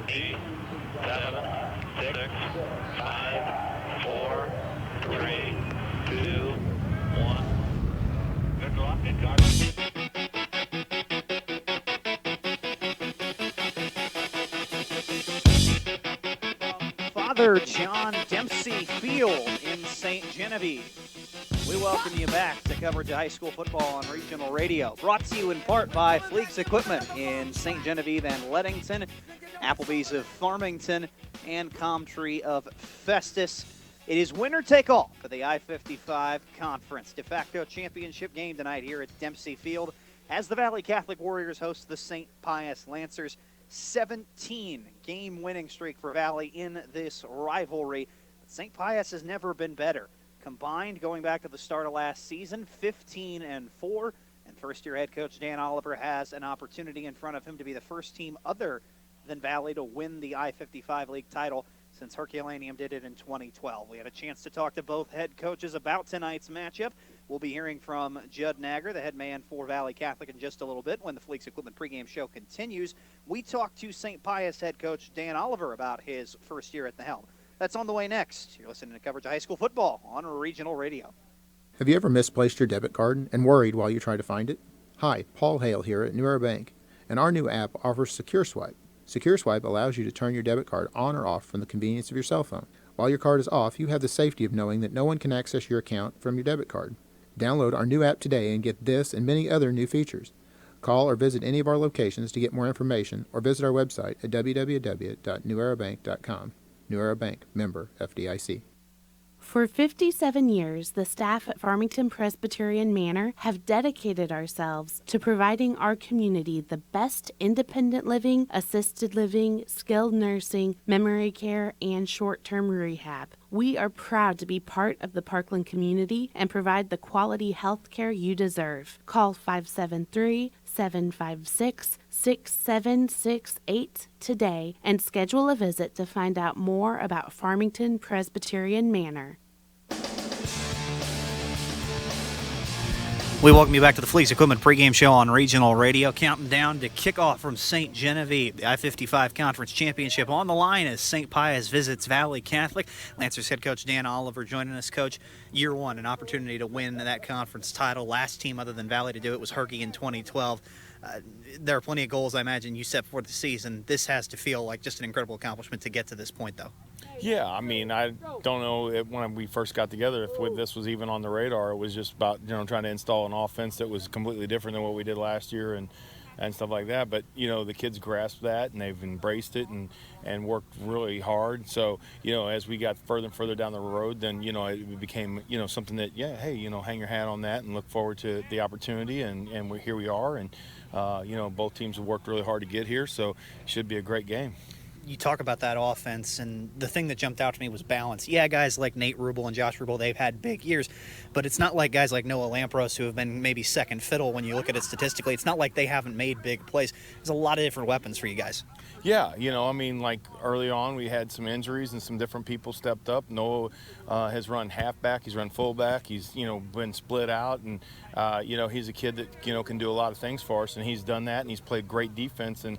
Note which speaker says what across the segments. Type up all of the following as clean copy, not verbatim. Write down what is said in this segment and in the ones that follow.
Speaker 1: 8, 7, 6, 5, 4, 3, 2, 1. Good luck and God.
Speaker 2: Father John Dempsey Field in St. Genevieve. We welcome you back to coverage of high school football on regional radio. Brought to you in part by Fleeks Equipment in St. Genevieve and Leadington, Applebee's of Farmington, and Comtree of Festus. It is winner take all for the I-55 Conference. De facto championship game tonight here at Dempsey Field as the Valle Catholic Warriors host the St. Pius Lancers. 17-game winning streak for Valle in this rivalry. St. Pius has never been better. Combined, going back to the start of last season, 15-4. And first-year head coach Dan Oliver has an opportunity in front of him to be the first team other than Valle to win the I-55 League title since Herculaneum did it in 2012. We had a chance to talk to both head coaches about tonight's matchup. We'll be hearing from Judd Nagger, the head man for Valle Catholic, in just a little bit when the Fleeks Equipment pregame show continues. We talked to St. Pius head coach Dan Oliver about his first year at the helm. That's on the way next. You're listening to coverage of high school football on regional radio.
Speaker 3: Have you ever misplaced your debit card and worried while you try to find it? Hi, Paul Hale here at New Era Bank, and our new app offers Secure Swipe. Secure Swipe allows you to turn your debit card on or off from the convenience of your cell phone. While your card is off, you have the safety of knowing that no one can access your account from your debit card. Download our new app today and get this and many other new features. Call or visit any of our locations to get more information or visit our website at www.newerabank.com. New Era Bank, member FDIC.
Speaker 4: For 57 years, the staff at Farmington Presbyterian Manor have dedicated ourselves to providing our community the best independent living, assisted living, skilled nursing, memory care, and short-term rehab. We are proud to be part of the Parkland community and provide the quality health care you deserve. Call 573-756-6768 today and schedule a visit to find out more about Farmington Presbyterian Manor.
Speaker 2: We welcome you back to the Fleeks Equipment pregame show on regional radio. Counting down to kickoff from St. Genevieve. The I-55 Conference Championship on the line as St. Pius visits Valle Catholic. Lancers head coach Dan Oliver joining us. Coach, year one, an opportunity to win that conference title. Last team other than Valle to do it was Herky in 2012. There are plenty of goals, I imagine, you set for the season. This has to feel like just an incredible accomplishment to get to this point, though.
Speaker 5: Yeah, I mean, I don't know when we first got together if this was even on the radar. It was just about, trying to install an offense that was completely different than what we did last year and stuff like that. But, the kids grasped that and they've embraced it and worked really hard. So, as we got further and further down the road, then, it became, something that, hang your hat on that and look forward to the opportunity. And here we are. And, both teams have worked really hard to get here. So it should be a great game.
Speaker 2: You talk about that offense, and the thing that jumped out to me was balance. Yeah, guys like Nate Rubel and Josh Rubel, they've had big years, but it's not like guys like Noah Lampros who have been maybe second fiddle when you look at it statistically. It's not like they haven't made big plays. There's a lot of different weapons for you guys.
Speaker 5: Yeah, like early on we had some injuries and some different people stepped up. Noah has run halfback, he's run fullback, he's, been split out, and, he's a kid that, can do a lot of things for us, and he's done that, and he's played great defense, and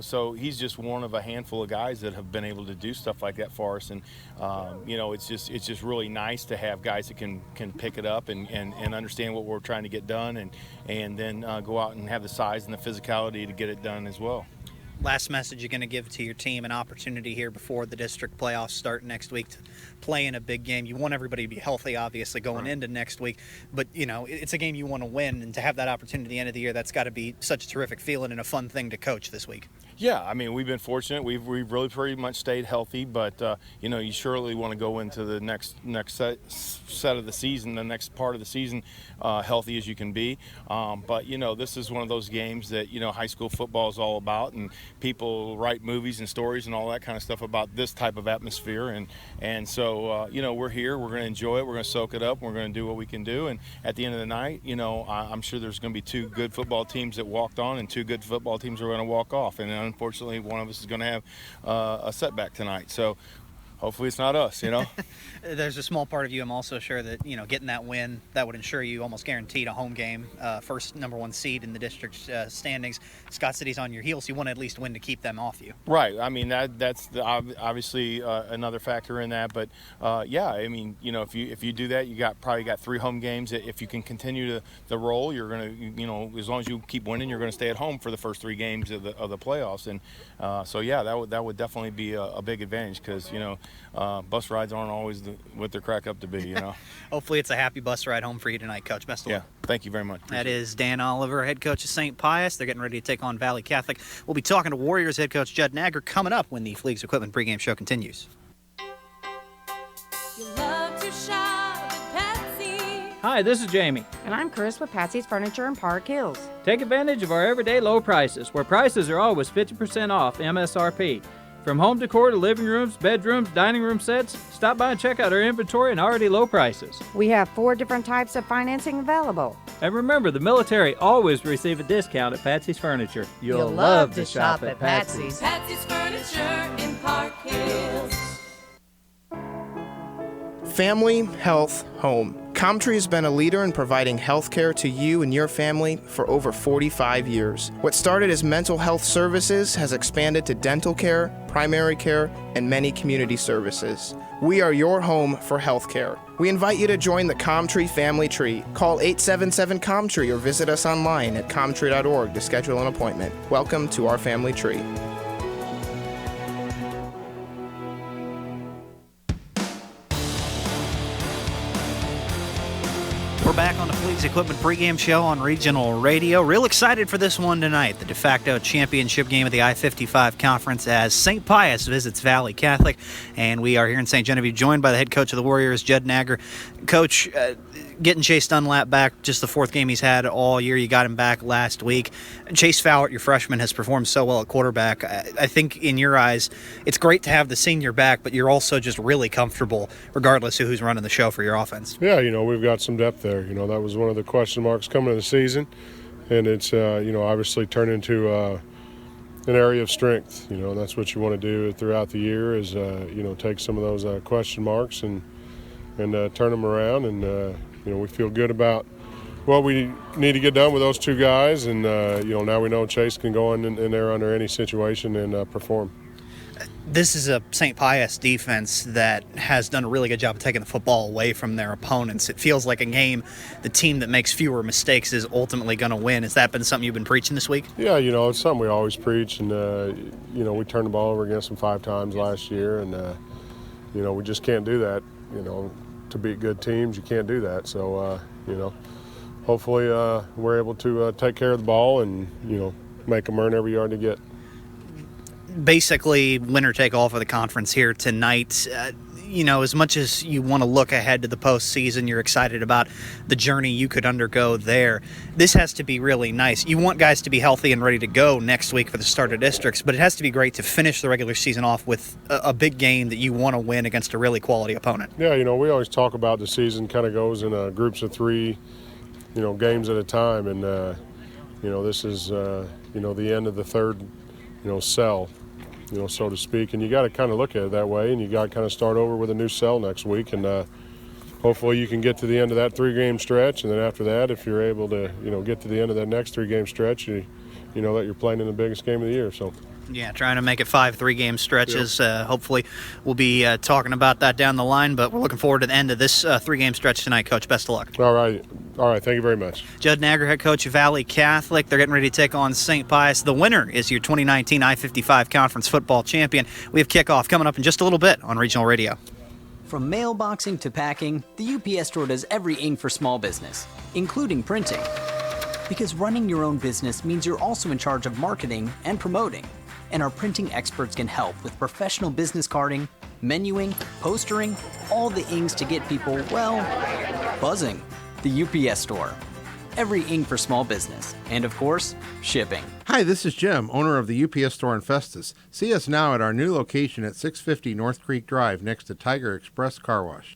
Speaker 5: so he's just one of a handful of guys that have been able to do stuff like that for us. And, it's just really nice to have guys that can pick it up and understand what we're trying to get done and then go out and have the size and the physicality to get it done as well.
Speaker 2: Last message you're going to give to your team, an opportunity here before the district playoffs start next week to play in a big game. You want everybody to be healthy, obviously, going into next week. But, it's a game you want to win, and to have that opportunity at the end of the year, that's got to be such a terrific feeling and a fun thing to coach this week.
Speaker 5: Yeah, I mean, we've been fortunate. We've really pretty much stayed healthy, but, you surely want to go into the next set of the season, the next part of the season, healthy as you can be. But, this is one of those games that, high school football is all about, and people write movies and stories and all that kind of stuff about this type of atmosphere. And so, we're here. We're going to enjoy it. We're going to soak it up. We're going to do what we can do. And at the end of the night, I'm sure there's going to be two good football teams that walked on and two good football teams are going to walk off. And unfortunately, one of us is going to have a setback tonight. So hopefully it's not us, you know.
Speaker 2: There's a small part of you, I'm also sure that, getting that win, that would ensure you almost guaranteed a home game, first number one seed in the district standings. Scott City's on your heels. You want to at least win to keep them off you.
Speaker 5: Right. I mean, that's obviously another factor in that. But, yeah, I mean, if you do that, you probably got 3 home games. If you can continue the roll, you're going to, as long as you keep winning, you're going to stay at home for the first 3 games of the playoffs. And so, yeah, that would definitely be a big advantage because, bus rides aren't always what they're cracked up to be,
Speaker 2: Hopefully it's a happy bus ride home for you tonight, Coach. Best of luck.
Speaker 5: Yeah, thank you very much.
Speaker 2: That is Dan Oliver, head coach of St. Pius. They're getting ready to take on Valle Catholic. We'll be talking to Warriors head coach Judd Nagger coming up when the Fleegs Equipment pregame show continues.
Speaker 6: You love to shop at Patsy's.
Speaker 7: Hi, this is Jamie.
Speaker 8: And I'm Chris with Patsy's Furniture in Park Hills.
Speaker 7: Take advantage of our everyday low prices, where prices are always 50% off MSRP. From home decor to living rooms, bedrooms, dining room sets, stop by and check out our inventory and already low prices.
Speaker 8: We have 4 different types of financing available.
Speaker 7: And remember, the military always receive a discount at Patsy's Furniture. You'll love to shop at Patsy's.
Speaker 6: Patsy's Furniture in Park Hills.
Speaker 9: Family, health, home. Comtree has been a leader in providing health care to you and your family for over 45 years. What started as mental health services has expanded to dental care, primary care, and many community services. We are your home for health care. We invite you to join the Comtree family tree. Call 877-COMTREE or visit us online at comtree.org to schedule an appointment. Welcome to our family tree.
Speaker 2: We're back on the Fleegs Equipment pregame show on Regional Radio. Real excited for this one tonight, the de facto championship game of the I-55 Conference as St. Pius visits Valle Catholic. And we are here in St. Genevieve, joined by the head coach of the Warriors, Judd Nagger. Coach, getting Chase Dunlap back, just the 4th game he's had all year. You got him back last week. Chase Fowler, your freshman, has performed so well at quarterback. I think in your eyes, it's great to have the senior back, but you're also just really comfortable regardless of who's running the show for your offense.
Speaker 10: Yeah, we've got some depth there. That was one of the question marks coming into the season, and it's, obviously turned into an area of strength. That's what you want to do throughout the year is, take some of those question marks and turn them around. And, we feel good about what we need to get done with those 2 guys. And, now we know Chase can go in there under any situation and perform.
Speaker 2: This is a St. Pius defense that has done a really good job of taking the football away from their opponents. It feels like a game, the team that makes fewer mistakes is ultimately going to win. Has that been something you've been preaching this week?
Speaker 10: Yeah, it's something we always preach. And, we turned the ball over against them 5 times last year. And, we just can't do that. To beat good teams, you can't do that. So, hopefully we're able to take care of the ball and, make them earn every yard to get.
Speaker 2: Basically, winner take all for the conference here tonight. As much as you want to look ahead to the postseason, you're excited about the journey you could undergo there. This has to be really nice. You want guys to be healthy and ready to go next week for the start of districts, but it has to be great to finish the regular season off with a big game that you want to win against a really quality opponent.
Speaker 10: Yeah, we always talk about the season kind of goes in groups of 3, games at a time, and this is the end of the 3rd, cell. So to speak, and you got to kind of look at it that way, and you got to kind of start over with a new cell next week, and hopefully you can get to the end of that 3-game stretch, and then after that, if you're able to, get to the end of that next 3-game stretch, you know that you're playing in the biggest game of the year. So.
Speaker 2: Yeah, trying to make it 5 3-game stretches. Yep. Hopefully we'll be talking about that down the line, but we're looking forward to the end of this 3-game stretch tonight, Coach. Best of luck.
Speaker 10: All right. Thank you very much.
Speaker 2: Judd Nagger, head coach of Valle Catholic. They're getting ready to take on St. Pius. The winner is your 2019 I-55 Conference football champion. We have kickoff coming up in just a little bit on Regional Radio.
Speaker 11: From mailboxing to packing, the UPS Store does everything for small business, including printing. Because running your own business means you're also in charge of marketing and promoting. And our printing experts can help with professional business carding, menuing, postering, all the ings to get people, well, buzzing. The UPS Store. Every ing for small business. And of course, shipping.
Speaker 12: Hi, this is Jim, owner of the UPS Store in Festus. See us now at our new location at 650 North Creek Drive next to Tiger Express Car Wash.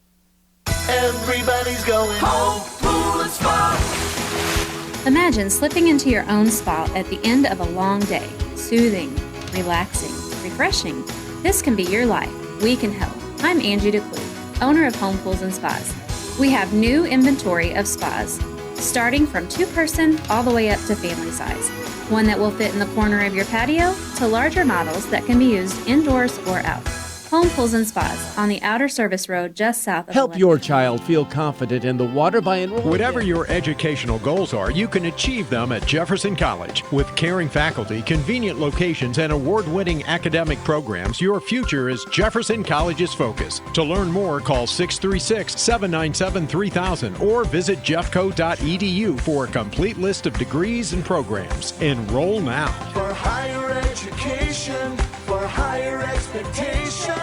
Speaker 6: Everybody's going home, pool and spa.
Speaker 13: Imagine slipping into your own spa at the end of a long day. Soothing, relaxing, refreshing. This can be your life. We can help. I'm Angie DeClue, owner of Home Pools and Spas. We have new inventory of spas, starting from 2-person all the way up to family size. One that will fit in the corner of your patio to larger models that can be used indoors or out. Home Pools and Spas on the Outer Service Road just south of
Speaker 14: Help your child feel confident in the water by enrolling.
Speaker 15: Whatever your educational goals are, you can achieve them at Jefferson College. With caring faculty, convenient locations, and award-winning academic programs, your future is Jefferson College's focus. To learn more, call 636-797-3000 or visit jeffco.edu for a complete list of degrees and programs. Enroll now.
Speaker 6: For higher education, for higher expectations,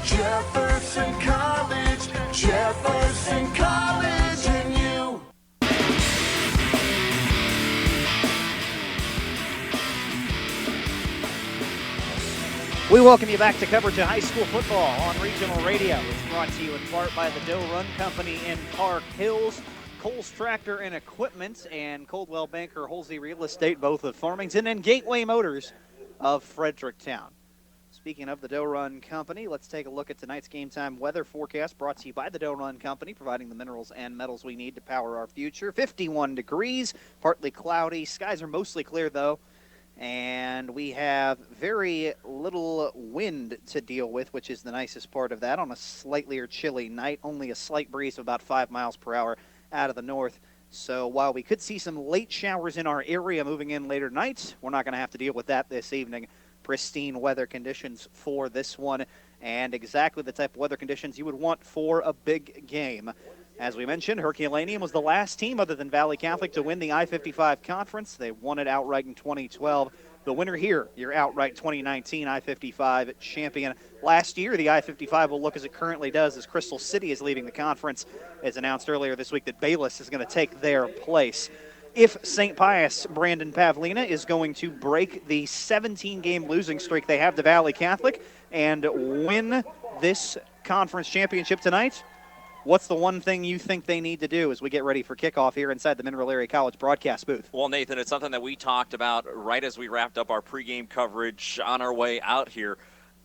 Speaker 6: Jefferson College and you.
Speaker 2: We welcome you back to coverage of high school football on regional radio. It's brought to you in part by the Doe Run Company in Park Hills, Coles Tractor and Equipment, and Coldwell Banker Holsey Real Estate, both of Farmington, and Gateway Motors of Fredericktown. Speaking of the Doe Run Company, let's take a look at tonight's game time weather forecast brought to you by the Doe Run Company, providing the minerals and metals we need to power our future. 51 degrees, partly cloudy. Skies are mostly clear, though, and we have very little wind to deal with, which is the nicest part of that on a slightly or chilly night. Only a slight breeze of about 5 miles per hour out of the north. So while we could see some late showers in our area moving in later tonight, we're not going to have to deal with that this evening. Pristine weather conditions for this one, and exactly the type of weather conditions you would want for a big game. As we mentioned, Herculaneum was the last team other than Valle Catholic to win the I-55 conference. They won it outright in 2012. The winner here, your outright 2019 I-55 champion. Last year, the I-55 will look as it currently does as Crystal City is leaving the conference. As announced earlier this week that Bayless is going to take their place. If St. Pius, Brandon Pavlina, is going to break the 17-game losing streak they have to Valle Catholic and win this conference championship tonight, what's the one thing you think they need to do as we get ready for kickoff here inside the Mineral Area College broadcast booth?
Speaker 16: Well, Nathan, it's something that we talked about right as we wrapped up our pregame coverage on our way out here.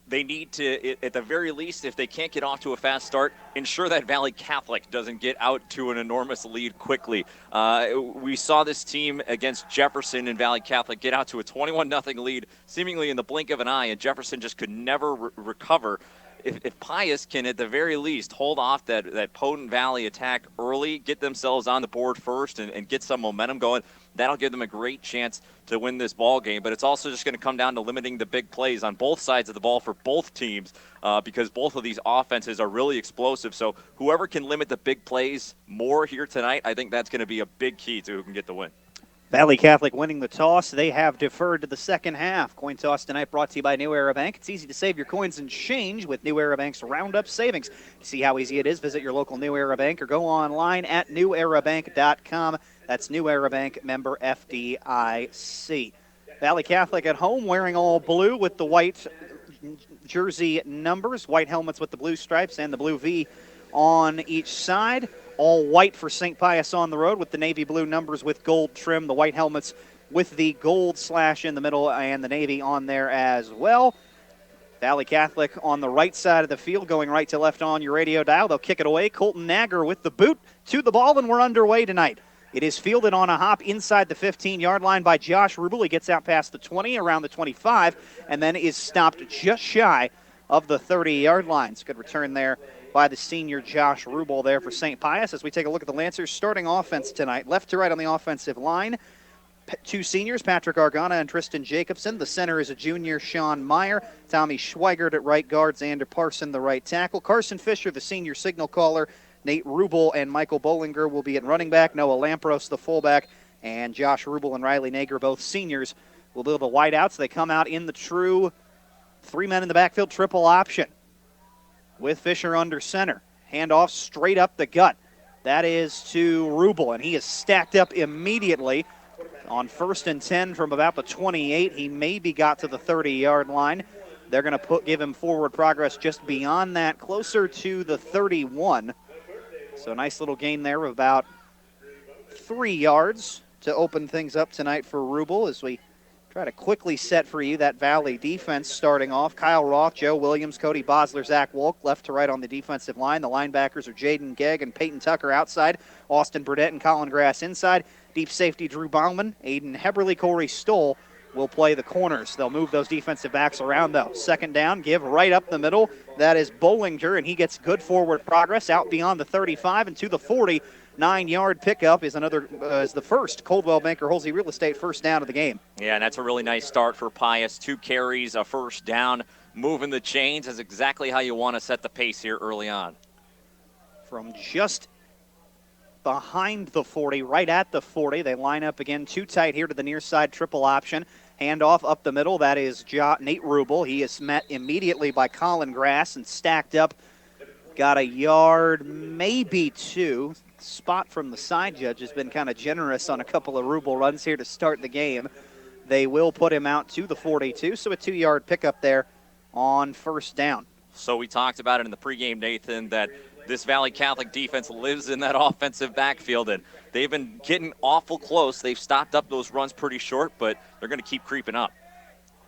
Speaker 16: They need to, at the very least, if they can't get off to a fast start, ensure that Valle Catholic doesn't get out to an enormous lead quickly. We saw this team against Jefferson and Valle Catholic get out to a 21-0 lead seemingly in the blink of an eye, and Jefferson just could never recover. If Pius can, at the very least, hold off that potent Valley attack early, get themselves on the board first, and get some momentum going, that'll give them a great chance to win this ball game. But it's also just going to come down to limiting the big plays on both sides of the ball for both teams because both of these offenses are really explosive. So whoever can limit the big plays more here tonight, I think that's going to be a big key to who can get the win.
Speaker 2: Valle Catholic winning the toss. They have deferred to the second half. Coin toss tonight brought to you by New Era Bank. It's easy to save your coins and change with New Era Bank's Roundup Savings. To see how easy it is, visit your local New Era Bank or go online at newerabank.com. That's New Era Bank, member FDIC. Valle Catholic at home wearing all blue with the white jersey numbers, white helmets with the blue stripes and the blue V on each side. All white for St. Pius on the road with the navy blue numbers with gold trim, the white helmets with the gold slash in the middle and the navy on there as well. Valle Catholic on the right side of the field, going right to left on your radio dial. They'll kick it away. Colton Nagger with the boot to the ball, and we're underway tonight. It is fielded on a hop inside the 15-yard line by Josh Rubel. He gets out past the 20, around the 25, and then is stopped just shy of the 30-yard line. It's a good return there by the senior Josh Rubel there for St. Pius. As we take a look at the Lancers' starting offense tonight, left to right on the offensive line, two seniors, Patrick Argana and Tristan Jacobson. The center is a junior, Sean Meyer. Tommy Schweigert at right guard, Xander Parson, the right tackle. Carson Fisher, the senior signal caller. Nate Rubel and Michael Bollinger will be at running back. Noah Lampros, the fullback, and Josh Rubel and Riley Nager, both seniors, will be the wideouts. They come out in the true three men in the backfield triple option with Fisher under center. Handoff straight up the gut. That is to Rubel, and he is stacked up immediately on 1st and 10 from about the 28. He maybe got to the 30-yard line. They're going to give him forward progress just beyond that, closer to the 31. So a nice little gain there of about 3 yards to open things up tonight for Rubel as we Try to quickly set for you that Valley defense starting off. Kyle Roth, Joe Williams, Cody Bosler, Zach Wolk, left to right on the defensive line. The linebackers are Jaden Gegg and Peyton Tucker outside. Austin Burdett and Colin Grass inside. Deep safety Drew Bauman, Aiden Heberly, Corey Stoll will play the corners. They'll move those defensive backs around, though. Second down, give right up the middle. That is Bollinger, and he gets good forward progress out beyond the 35 and to the 40. 9-yard pickup is the first Coldwell Banker Holsey Real Estate first down of the game.
Speaker 16: Yeah, and that's a really nice start for Pius. 2 carries, a first down. Moving the chains is exactly how you want to set the pace here early on.
Speaker 2: From just behind the 40, right at the 40, they line up again too tight here to the near side triple option. Handoff up the middle, that is Nate Rubel. He is met immediately by Colin Grass and stacked up. Got a yard, maybe 2. Spot from the side judge has been kind of generous on a couple of Rubel runs here to start the game. They will put him out to the 42, so a 2-yard pickup there on first down.
Speaker 16: So we talked about it in the pregame, Nathan, that this Valley Catholic defense lives in that offensive backfield, and they've been getting awful close. They've stopped up those runs pretty short, but they're going to keep creeping up.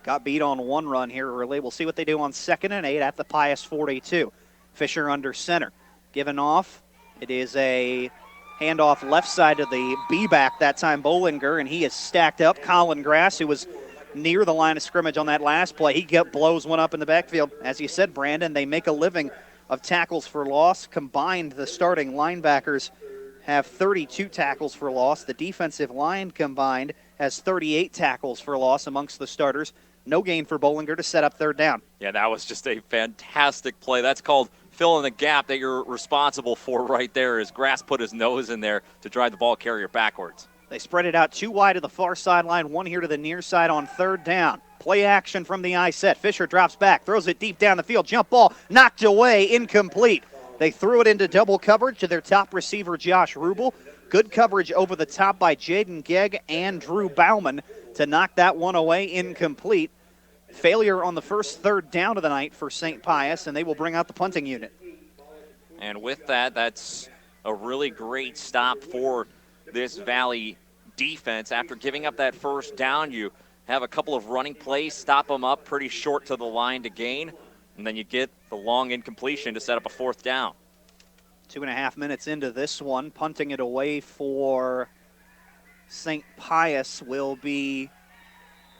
Speaker 2: Got beat on one run here early. We'll see what they do on 2nd and 8 at the Pius 42. Fisher under center. Given off. It is a handoff left side to the B-back, that time Bollinger, and he is stacked up. Colin Grass, who was near the line of scrimmage on that last play, he blows one up in the backfield. As you said, Brandon, they make a living of tackles for loss. Combined, the starting linebackers have 32 tackles for loss. The defensive line combined has 38 tackles for loss amongst the starters. No gain for Bollinger to set up third down.
Speaker 16: Yeah, that was just a fantastic play. That's called fill in the gap that you're responsible for right there, as Grass put his nose in there to drive the ball carrier backwards.
Speaker 2: They spread it out 2 wide to the far sideline, 1 here to the near side on third down. Play action from the I set. Fisher drops back, throws it deep down the field. Jump ball knocked away, incomplete. They threw it into double coverage to their top receiver, Josh Rubel. Good coverage over the top by Jaden Gegg and Drew Bauman to knock that one away, incomplete. Failure on the first third down of the night for St. Pius, and they will bring out the punting unit.
Speaker 16: And with that, that's a really great stop for this Valley defense. After giving up that first down, you have a couple of running plays, stop them up pretty short to the line to gain, and then you get the long incompletion to set up a fourth down.
Speaker 2: 2.5 minutes into this one, punting it away for St. Pius will be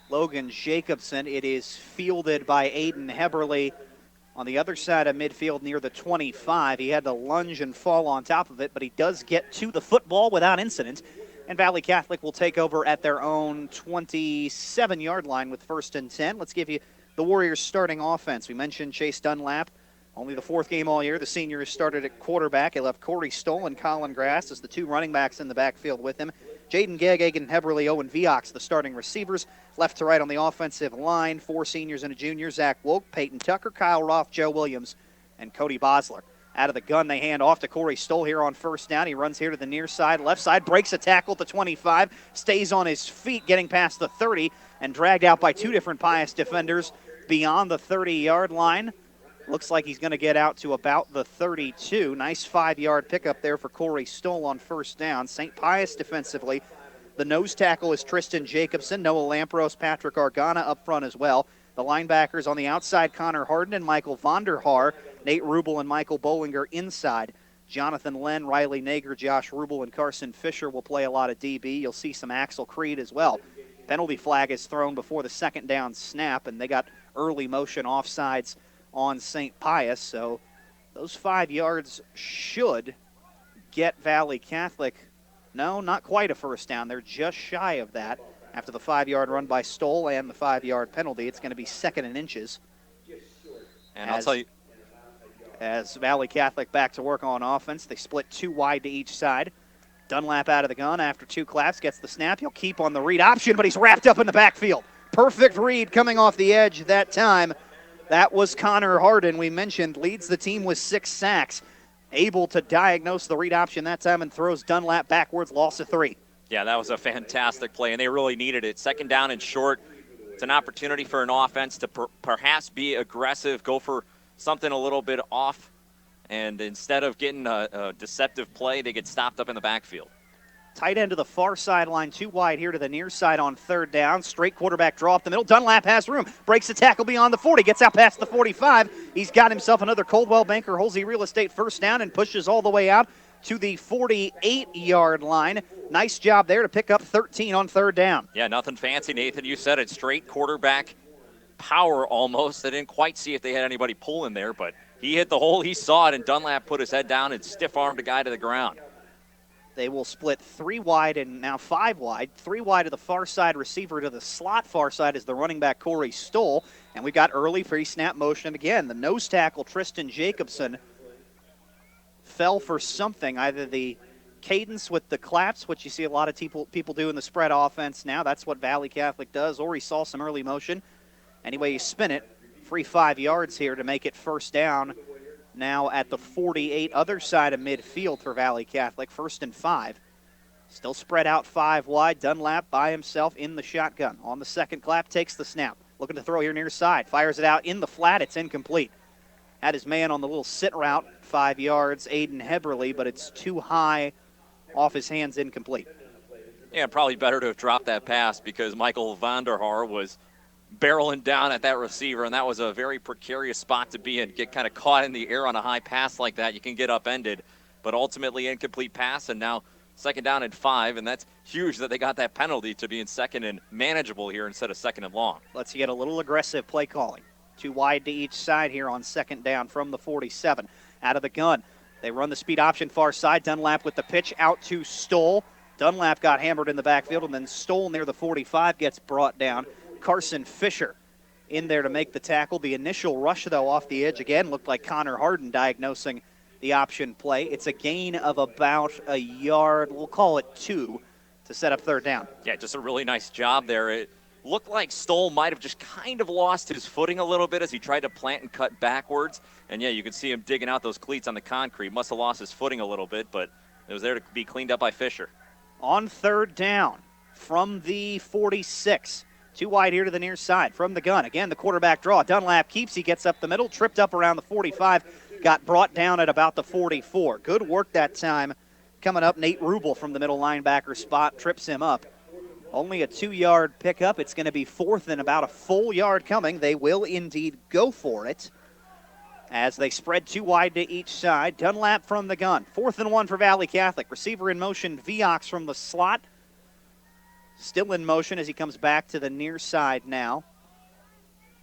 Speaker 2: Logan Jacobson. It is fielded by Aiden Heberly on the other side of midfield near the 25. He had to lunge and fall on top of it, but he does get to the football without incident. And Valley Catholic will take over at their own 27-yard line with 1st and 10. Let's give you the Warriors' starting offense. We mentioned Chase Dunlap. Only the 4th game all year. The senior has started at quarterback. He left Corey Stoll and Colin Grass as the 2 running backs in the backfield with him. Jaden Gegg, Aiden Heberly, Owen Viox, the starting receivers. Left to right on the offensive line, 4 seniors and a junior. Zach Wolk, Peyton Tucker, Kyle Roth, Joe Williams, and Cody Bosler. Out of the gun, they hand off to Corey Stoll here on first down. He runs here to the near side, left side, breaks a tackle at the 25, stays on his feet, getting past the 30, and dragged out by 2 different Pius defenders beyond the 30-yard line. Looks like he's going to get out to about the 32. Nice 5-yard pickup there for Corey Stoll on first down. St. Pius defensively, the nose tackle is Tristan Jacobson, Noah Lampros, Patrick Argana up front as well. The linebackers on the outside, Connor Harden and Michael Vonderhaar. Nate Rubel and Michael Bollinger inside. Jonathan Len, Riley Nager, Josh Rubel, and Carson Fisher will play a lot of DB. You'll see some Axel Creed as well. Penalty flag is thrown before the second down snap, and they got early motion offsides on St. Pius. So those 5 yards should get Valley Catholic, no, not quite a first down. They're just shy of that. After the 5-yard run by Stoll and the 5-yard penalty, it's going to be 2nd and inches.
Speaker 16: And I'll tell you,
Speaker 2: as Valley Catholic back to work on offense, they split 2 wide to each side. Dunlap out of the gun after 2 claps, gets the snap. He'll keep on the read option, but he's wrapped up in the backfield. Perfect read coming off the edge that time. That was Connor Harden, we mentioned, leads the team with 6 sacks. Able to diagnose the read option that time and throws Dunlap backwards, loss of 3.
Speaker 16: Yeah, that was a fantastic play, and they really needed it. 2nd down and short. It's an opportunity for an offense to perhaps be aggressive, go for something a little bit off, and instead of getting a deceptive play, they get stopped up in the backfield.
Speaker 2: Tight end to the far sideline, too wide here to the near side on third down. Straight quarterback draw up the middle. Dunlap has room. Breaks the tackle beyond the 40. Gets out past the 45. He's got himself another Coldwell Banker Holsey Real Estate first down and pushes all the way out to the 48-yard line. Nice job there to pick up 13 on third down.
Speaker 16: Yeah, nothing fancy, Nathan. You said it. Straight quarterback power almost. I didn't quite see if they had anybody pulling there, but he hit the hole. He saw it, and Dunlap put his head down and stiff-armed a guy to the ground.
Speaker 2: They will split 3 wide and now 5 wide. 3 wide to the far side receiver to the slot far side is the running back Corey Stoll. And we got early free snap motion again. The nose tackle Tristan Jacobson fell for something, either the cadence with the claps, which you see a lot of people do in the spread offense now. That's what Valle Catholic does. Or he saw some early motion. Anyway, you spin it. Free 5 yards here to make it first down. Now at the 48, other side of midfield for Valle Catholic, 1st and 5. Still spread out 5 wide. Dunlap by himself in the shotgun. On the second clap, takes the snap. Looking to throw here near side. Fires it out in the flat. It's incomplete. Had his man on the little sit route, 5 yards, Aiden Heberly, but it's too high off his hands, incomplete.
Speaker 16: Yeah, probably better to have dropped that pass because Michael Vanderhaar was barreling down at that receiver, and that was a very precarious spot to be in. Get kind of caught in the air on a high pass like that, you can get upended. But ultimately, incomplete pass, and now 2nd down and 5, and that's huge that they got that penalty to be in 2nd and manageable here instead of 2nd and long.
Speaker 2: Let's get a little aggressive play calling. 2 wide to each side here on 2nd down from the 47. Out of the gun. They run the speed option far side. Dunlap with the pitch out to Stoll. Dunlap got hammered in the backfield, and then Stoll near the 45 gets brought down. Carson Fisher in there to make the tackle. The initial rush, though, off the edge again looked like Connor Harden diagnosing the option play. It's a gain of about a yard, we'll call it 2, to set up 3rd down.
Speaker 16: Yeah, just a really nice job there. It looked like Stoll might have just kind of lost his footing a little bit as he tried to plant and cut backwards. And, yeah, you could see him digging out those cleats on the concrete. Must have lost his footing a little bit, but it was there to be cleaned up by Fisher.
Speaker 2: On 3rd down from the 46. 2 wide here to the near side from the gun. Again, the quarterback draw. Dunlap keeps. He gets up the middle, tripped up around the 45, got brought down at about the 44. Good work that time. Coming up, Nate Rubel from the middle linebacker spot trips him up. Only a 2-yard pickup. It's going to be 4th and about a full yard coming. They will indeed go for it as they spread 2 wide to each side. Dunlap from the gun. 4th and 1 for Valle Catholic. Receiver in motion, Viox from the slot. Still in motion as he comes back to the near side now,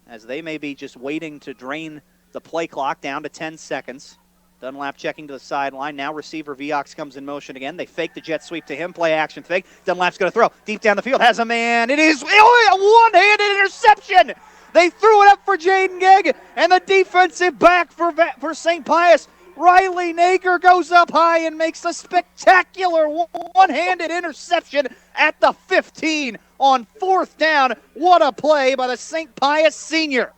Speaker 2: as they may be just waiting to drain the play clock down to 10 seconds. Dunlap checking to the sideline. Now receiver Viox comes in motion again. They fake the jet sweep to him. Play action fake. Dunlap's going to throw. Deep down the field. Has a man. It is a one-handed interception. They threw it up for Jaden Gegg, and the defensive back for St. Pius, Riley Nager, goes up high and makes a spectacular one-handed interception at the 15 on 4th down. What a play by the St. Pius senior.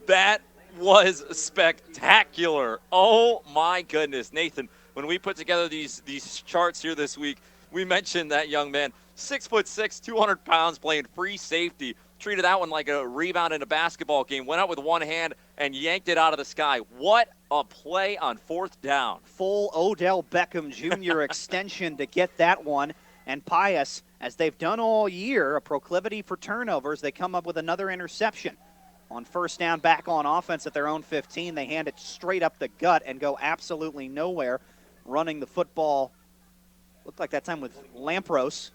Speaker 16: That was spectacular. Oh, my goodness. Nathan, when we put together these charts here this week, we mentioned that young man, 6'6", 200 pounds, playing free safety. Treated that one like a rebound in a basketball game. Went out with one hand and yanked it out of the sky. What a play on 4th down.
Speaker 2: Full Odell Beckham Jr. extension to get that one. And Pius, as they've done all year, a proclivity for turnovers, they come up with another interception. On 1st down, back on offense at their own 15, they hand it straight up the gut and go absolutely nowhere. Running the football, looked like that time with Lampros,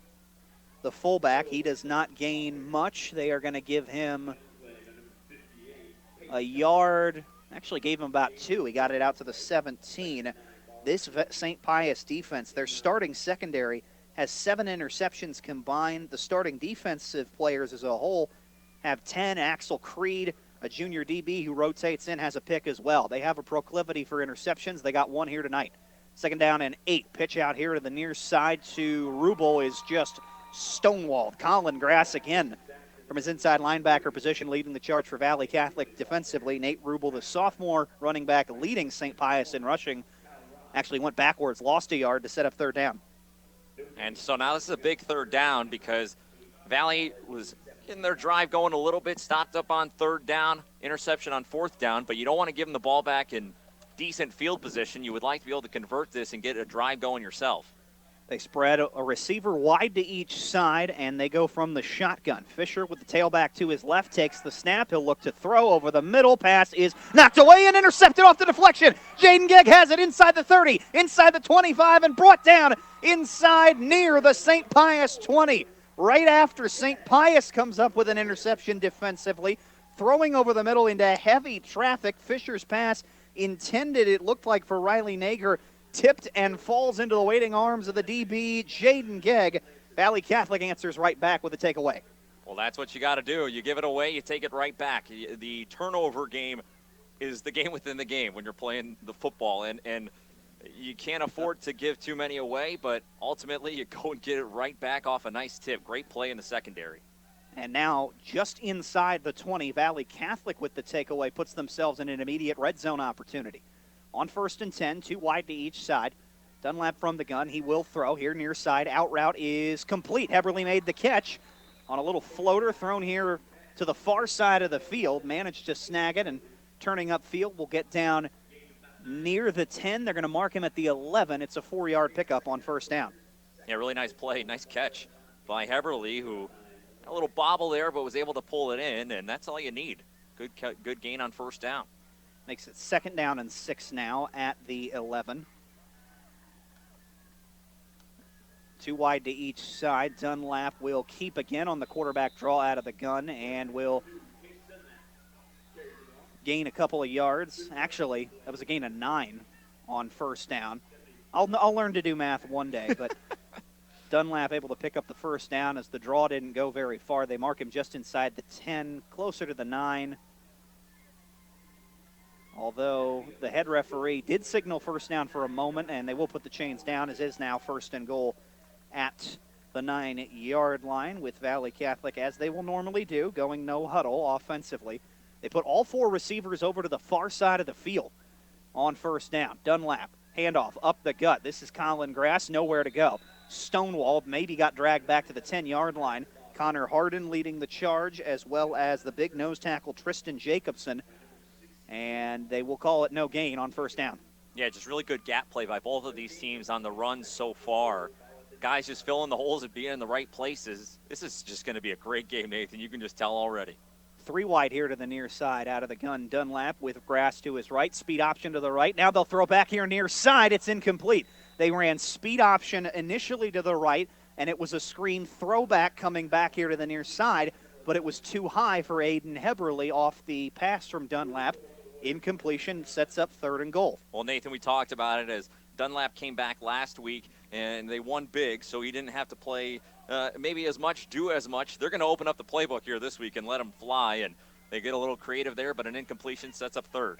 Speaker 2: the fullback. He does not gain much. They are going to give him a yard. Actually gave him about 2. He got it out to the 17. This St. Pius defense, their starting secondary, has 7 interceptions combined. The starting defensive players as a whole have 10. Axel Creed, a junior DB who rotates in, has a pick as well. They have a proclivity for interceptions. They got 1 here tonight. 2nd down and 8. Pitch out here to the near side to Rubel is just stonewalled. Colin Grass again from his inside linebacker position leading the charge for Valle Catholic defensively. Nate Rubel, the sophomore running back leading St. Pius in rushing, actually went backwards, lost a yard to set up 3rd down.
Speaker 16: And so now this is a big 3rd down because Valle was in their drive going a little bit, stopped up on 3rd down, interception on 4th down, but you don't want to give them the ball back in decent field position. You would like to be able to convert this and get a drive going yourself.
Speaker 2: They spread a receiver wide to each side, and they go from the shotgun. Fisher with the tailback to his left takes the snap. He'll look to throw over the middle. Pass is knocked away and intercepted off the deflection. Jaden Gegg has it inside the 30, inside the 25, and brought down inside near the St. Pius 20. Right after St. Pius comes up with an interception defensively, throwing over the middle into heavy traffic. Fisher's pass intended, it looked like, for Riley Nager, tipped and falls into the waiting arms of the DB, Jaden Gegg. Valle Catholic answers right back with a takeaway.
Speaker 16: Well, that's what you got to do. You give it away, you take it right back. The turnover game is the game within the game when you're playing the football, and you can't afford to give too many away, but ultimately you go and get it right back off a nice tip. Great play in the secondary.
Speaker 2: And now just inside the 20, Valle Catholic with the takeaway puts themselves in an immediate red zone opportunity. On 1st and 10, 2 wide to each side. Dunlap from the gun. He will throw here near side. Out route is complete. Heberly made the catch on a little floater thrown here to the far side of the field. Managed to snag it, and turning upfield will get down near the 10. They're going to mark him at the 11. It's a 4-yard pickup on 1st down.
Speaker 16: Yeah, really nice play. Nice catch by Heberly, who had a little bobble there but was able to pull it in, and that's all you need. Good gain on 1st down.
Speaker 2: Makes it 2nd down and 6 now at the 11. 2 wide to each side. Dunlap will keep again on the quarterback draw out of the gun and will gain a couple of yards. Actually, that was a gain of 9 on 1st down. I'll learn to do math one day, but Dunlap able to pick up the 1st down as the draw didn't go very far. They mark him just inside the 10, closer to the 9. Although the head referee did signal 1st down for a moment, and they will put the chains down, as is now 1st and goal at the 9-yard line with Valle Catholic, as they will normally do, going no huddle offensively. They put all 4 receivers over to the far side of the field on 1st down. Dunlap, handoff, up the gut. This is Colin Grass, nowhere to go. Stonewalled, maybe got dragged back to the 10-yard line. Connor Harden leading the charge, as well as the big nose tackle Tristan Jacobson. And they will call it no gain on 1st down.
Speaker 16: Yeah, just really good gap play by both of these teams on the run so far. Guys just filling the holes and being in the right places. This is just going to be a great game, Nathan. You can just tell already.
Speaker 2: 3 wide here to the near side out of the gun. Dunlap with Grass to his right, speed option to the right. Now they'll throw back here near side. It's incomplete. They ran speed option initially to the right, and it was a screen throwback coming back here to the near side, but it was too high for Aiden Heberly off the pass from Dunlap. Incompletion sets up 3rd and goal.
Speaker 16: Well, Nathan, we talked about it as Dunlap came back last week, and they won big, so he didn't have to play maybe as much, do as much. They're going to open up the playbook here this week and let him fly, and they get a little creative there, but an incompletion sets up 3rd.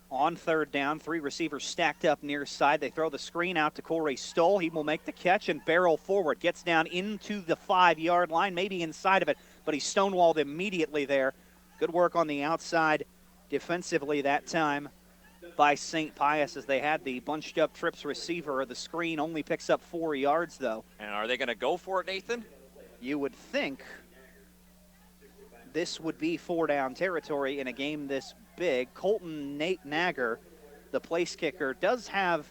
Speaker 2: On 3rd down, 3 receivers stacked up near side. They throw the screen out to Corey Stoll. He will make the catch and barrel forward. Gets down into the 5-yard line, maybe inside of it, but he's stonewalled immediately there. Good work on the outside defensively that time by St. Pius, as they had the bunched up trips receiver. The screen only picks up 4 yards, though.
Speaker 16: And are they going to go for it, Nathan?
Speaker 2: You would think this would be 4-down territory in a game this big. Colton Nager, the place kicker, does have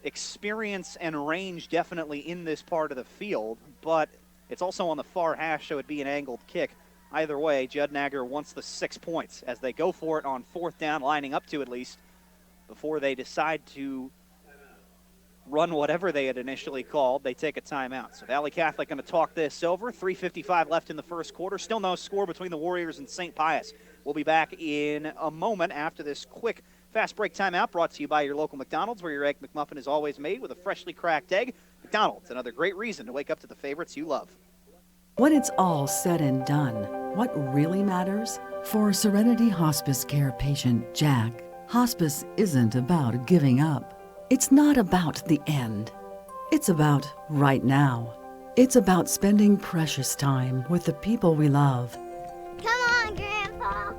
Speaker 2: experience and range definitely in this part of the field, but it's also on the far hash, so it'd be an angled kick. Either way, Judd Nager wants the 6 points as they go for it on 4th down, lining up to at least, before they decide to run whatever they had initially called. They take a timeout. So Valle Catholic going to talk this over. 3:55 left in the 1st quarter. Still no score between the Warriors and St. Pius. We'll be back in a moment after this quick fast break timeout, brought to you by your local McDonald's, where your Egg McMuffin is always made with a freshly cracked egg. McDonald's, another great reason to wake up to the favorites you love.
Speaker 17: When it's all said and done, what really matters? For Serenity Hospice Care patient Jack, hospice isn't about giving up. It's not about the end. It's about right now. It's about spending precious time with the people we love.
Speaker 18: Come on, Grandpa.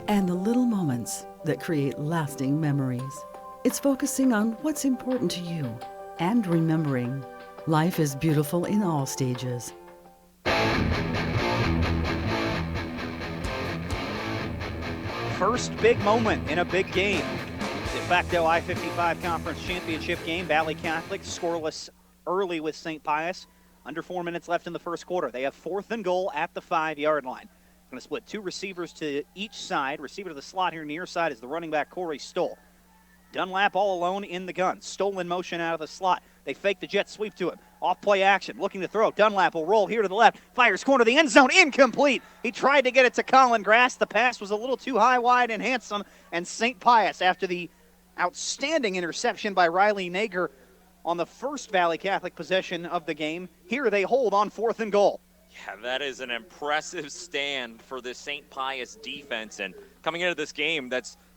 Speaker 17: And the little moments that create lasting memories. It's focusing on what's important to you and remembering life is beautiful in all stages.
Speaker 2: First big moment in a big game. De facto I-55 Conference Championship game. Valle Catholic scoreless early with St. Pius. Under 4 minutes left in the first quarter. They have 4th and goal at the 5-yard line. Going to split 2 receivers to each side. Receiver to the slot here near side is the running back, Corey Stoll. Dunlap all alone in the gun. Stoll in motion out of the slot. They fake the jet sweep to him. Off play action, looking to throw. Dunlap will roll here to the left. Fires corner of the end zone, incomplete. He tried to get it to Colin Grass. The pass was a little too high, wide, and handsome. And St. Pius, after the outstanding interception by Riley Nager on the first Valle Catholic possession of the game, here they hold on 4th and goal.
Speaker 16: Yeah, that is an impressive stand for the St. Pius defense. And coming into this game,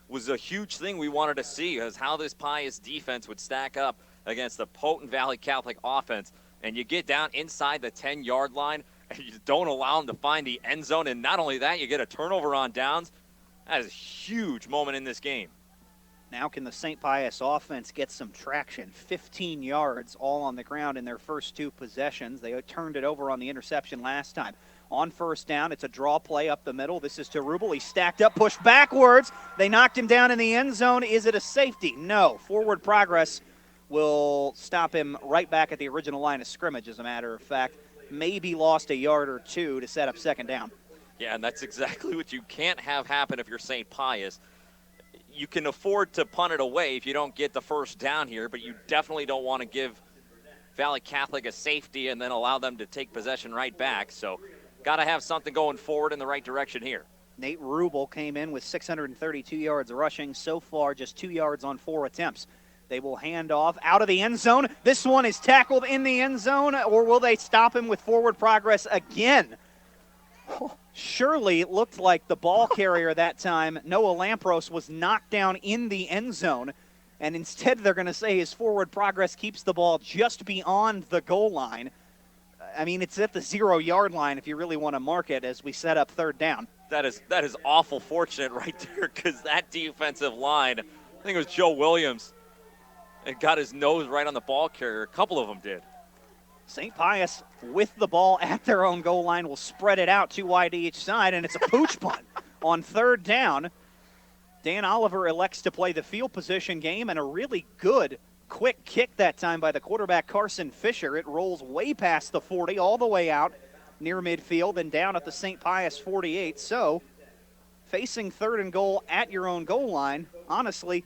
Speaker 16: was a huge thing we wanted to see, is how this Pius defense would stack up against the potent Valle Catholic offense. And you get down inside the 10-yard line, and you don't allow them to find the end zone. And not only that, you get a turnover on downs. That is a huge moment in this game.
Speaker 2: Now can the St. Pius offense get some traction? 15 yards all on the ground in their first 2 possessions. They turned it over on the interception last time. On first down, it's a draw play up the middle. This is to Rubel. He stacked up, pushed backwards. They knocked him down in the end zone. Is it a safety? No. Forward progress will stop him right back at the original line of scrimmage, as a matter of fact. Maybe lost a yard or 2 to set up second down.
Speaker 16: Yeah, and that's exactly what you can't have happen if you're St. Pius. You can afford to punt it away if you don't get the first down here, but you definitely don't want to give Valle Catholic a safety and then allow them to take possession right back. So got to have something going forward in the right direction here.
Speaker 2: Nate Rubel came in with 632 yards rushing. So far, just 2 yards on 4 attempts. They will hand off out of the end zone. This one is tackled in the end zone, or will they stop him with forward progress again? Surely it looked like the ball carrier that time, Noah Lampros, was knocked down in the end zone, and instead they're going to say his forward progress keeps the ball just beyond the goal line. I mean, it's at the 0-yard line if you really want to mark it as we set up third down.
Speaker 16: That is awful fortunate right there, because that defensive line, I think it was Joe Williams, and got his nose right on the ball carrier. A couple of them did.
Speaker 2: St. Pius, with the ball at their own goal line, will spread it out 2 wide to each side, and it's a pooch punt. On third down, Dan Oliver elects to play the field position game, and a really good quick kick that time by the quarterback, Carson Fisher. It rolls way past the 40, all the way out near midfield and down at the St. Pius 48. So, facing third and goal at your own goal line, honestly,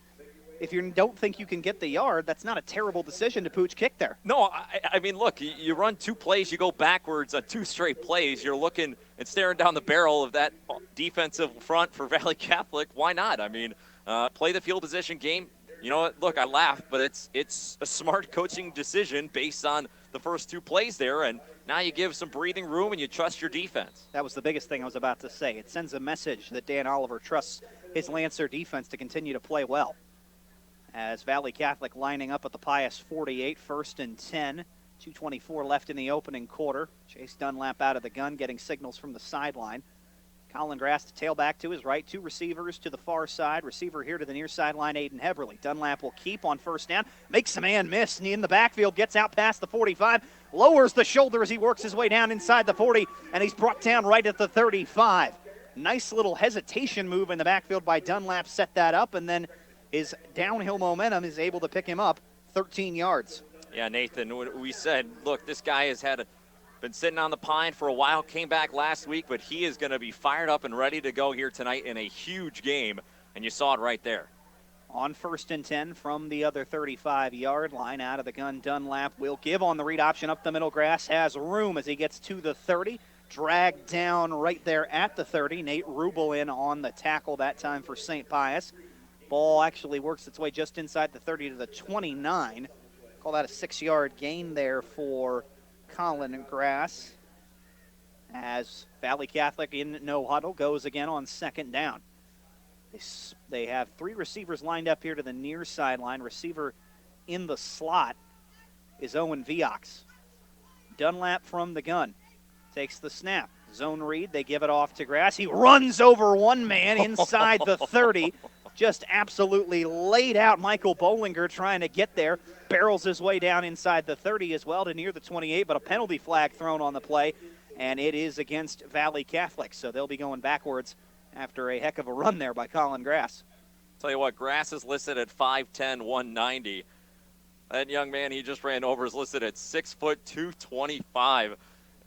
Speaker 2: if you don't think you can get the yard, that's not a terrible decision to pooch kick there.
Speaker 16: No, I mean, look, you run 2 plays, you go backwards on 2 straight plays. You're looking and staring down the barrel of that defensive front for Valle Catholic. Why not? I mean, play the field position game. You know what? Look, I laugh, but it's a smart coaching decision based on the first 2 plays there, and now you give some breathing room and you trust your defense.
Speaker 2: That was the biggest thing I was about to say. It sends a message that Dan Oliver trusts his Lancer defense to continue to play well. As Valle Catholic lining up at the Pius 48, 1st and 10. 2:24 left in the opening quarter. Chase Dunlap out of the gun, getting signals from the sideline. Colin Grass to tailback to his right. 2 receivers to the far side. Receiver here to the near sideline, Aiden Heverly. Dunlap will keep on first down. Makes a man miss. In the backfield, gets out past the 45. Lowers the shoulder as he works his way down inside the 40. And he's brought down right at the 35. Nice little hesitation move in the backfield by Dunlap. Set that up, and then his downhill momentum is able to pick him up 13 yards.
Speaker 16: Yeah, Nathan, we said, look, this guy has been sitting on the pine for a while, came back last week, but he is going to be fired up and ready to go here tonight in a huge game, and you saw it right there.
Speaker 2: On 1st and 10 from the other 35-yard line, out of the gun, Dunlap will give on the read option up the middle. Grass has room as he gets to the 30. Dragged down right there at the 30. Nate Rubel in on the tackle that time for St. Pius. Ball actually works its way just inside the 30 to the 29. Call that a 6-yard gain there for Colin Grass. As Valle Catholic in no huddle goes again on second down. They have 3 receivers lined up here to the near sideline. Receiver in the slot is Owen Viox. Dunlap from the gun. Takes the snap. Zone read. They give it off to Grass. He runs over one man inside the 30. Just absolutely laid out Michael Bollinger trying to get there. Barrels his way down inside the 30 as well to near the 28, but a penalty flag thrown on the play, and it is against Valle Catholic. So they'll be going backwards after a heck of a run there by Colin Grass.
Speaker 16: Tell you what, Grass is listed at 5'10", 190. That young man he just ran over is listed at 6'2", 225.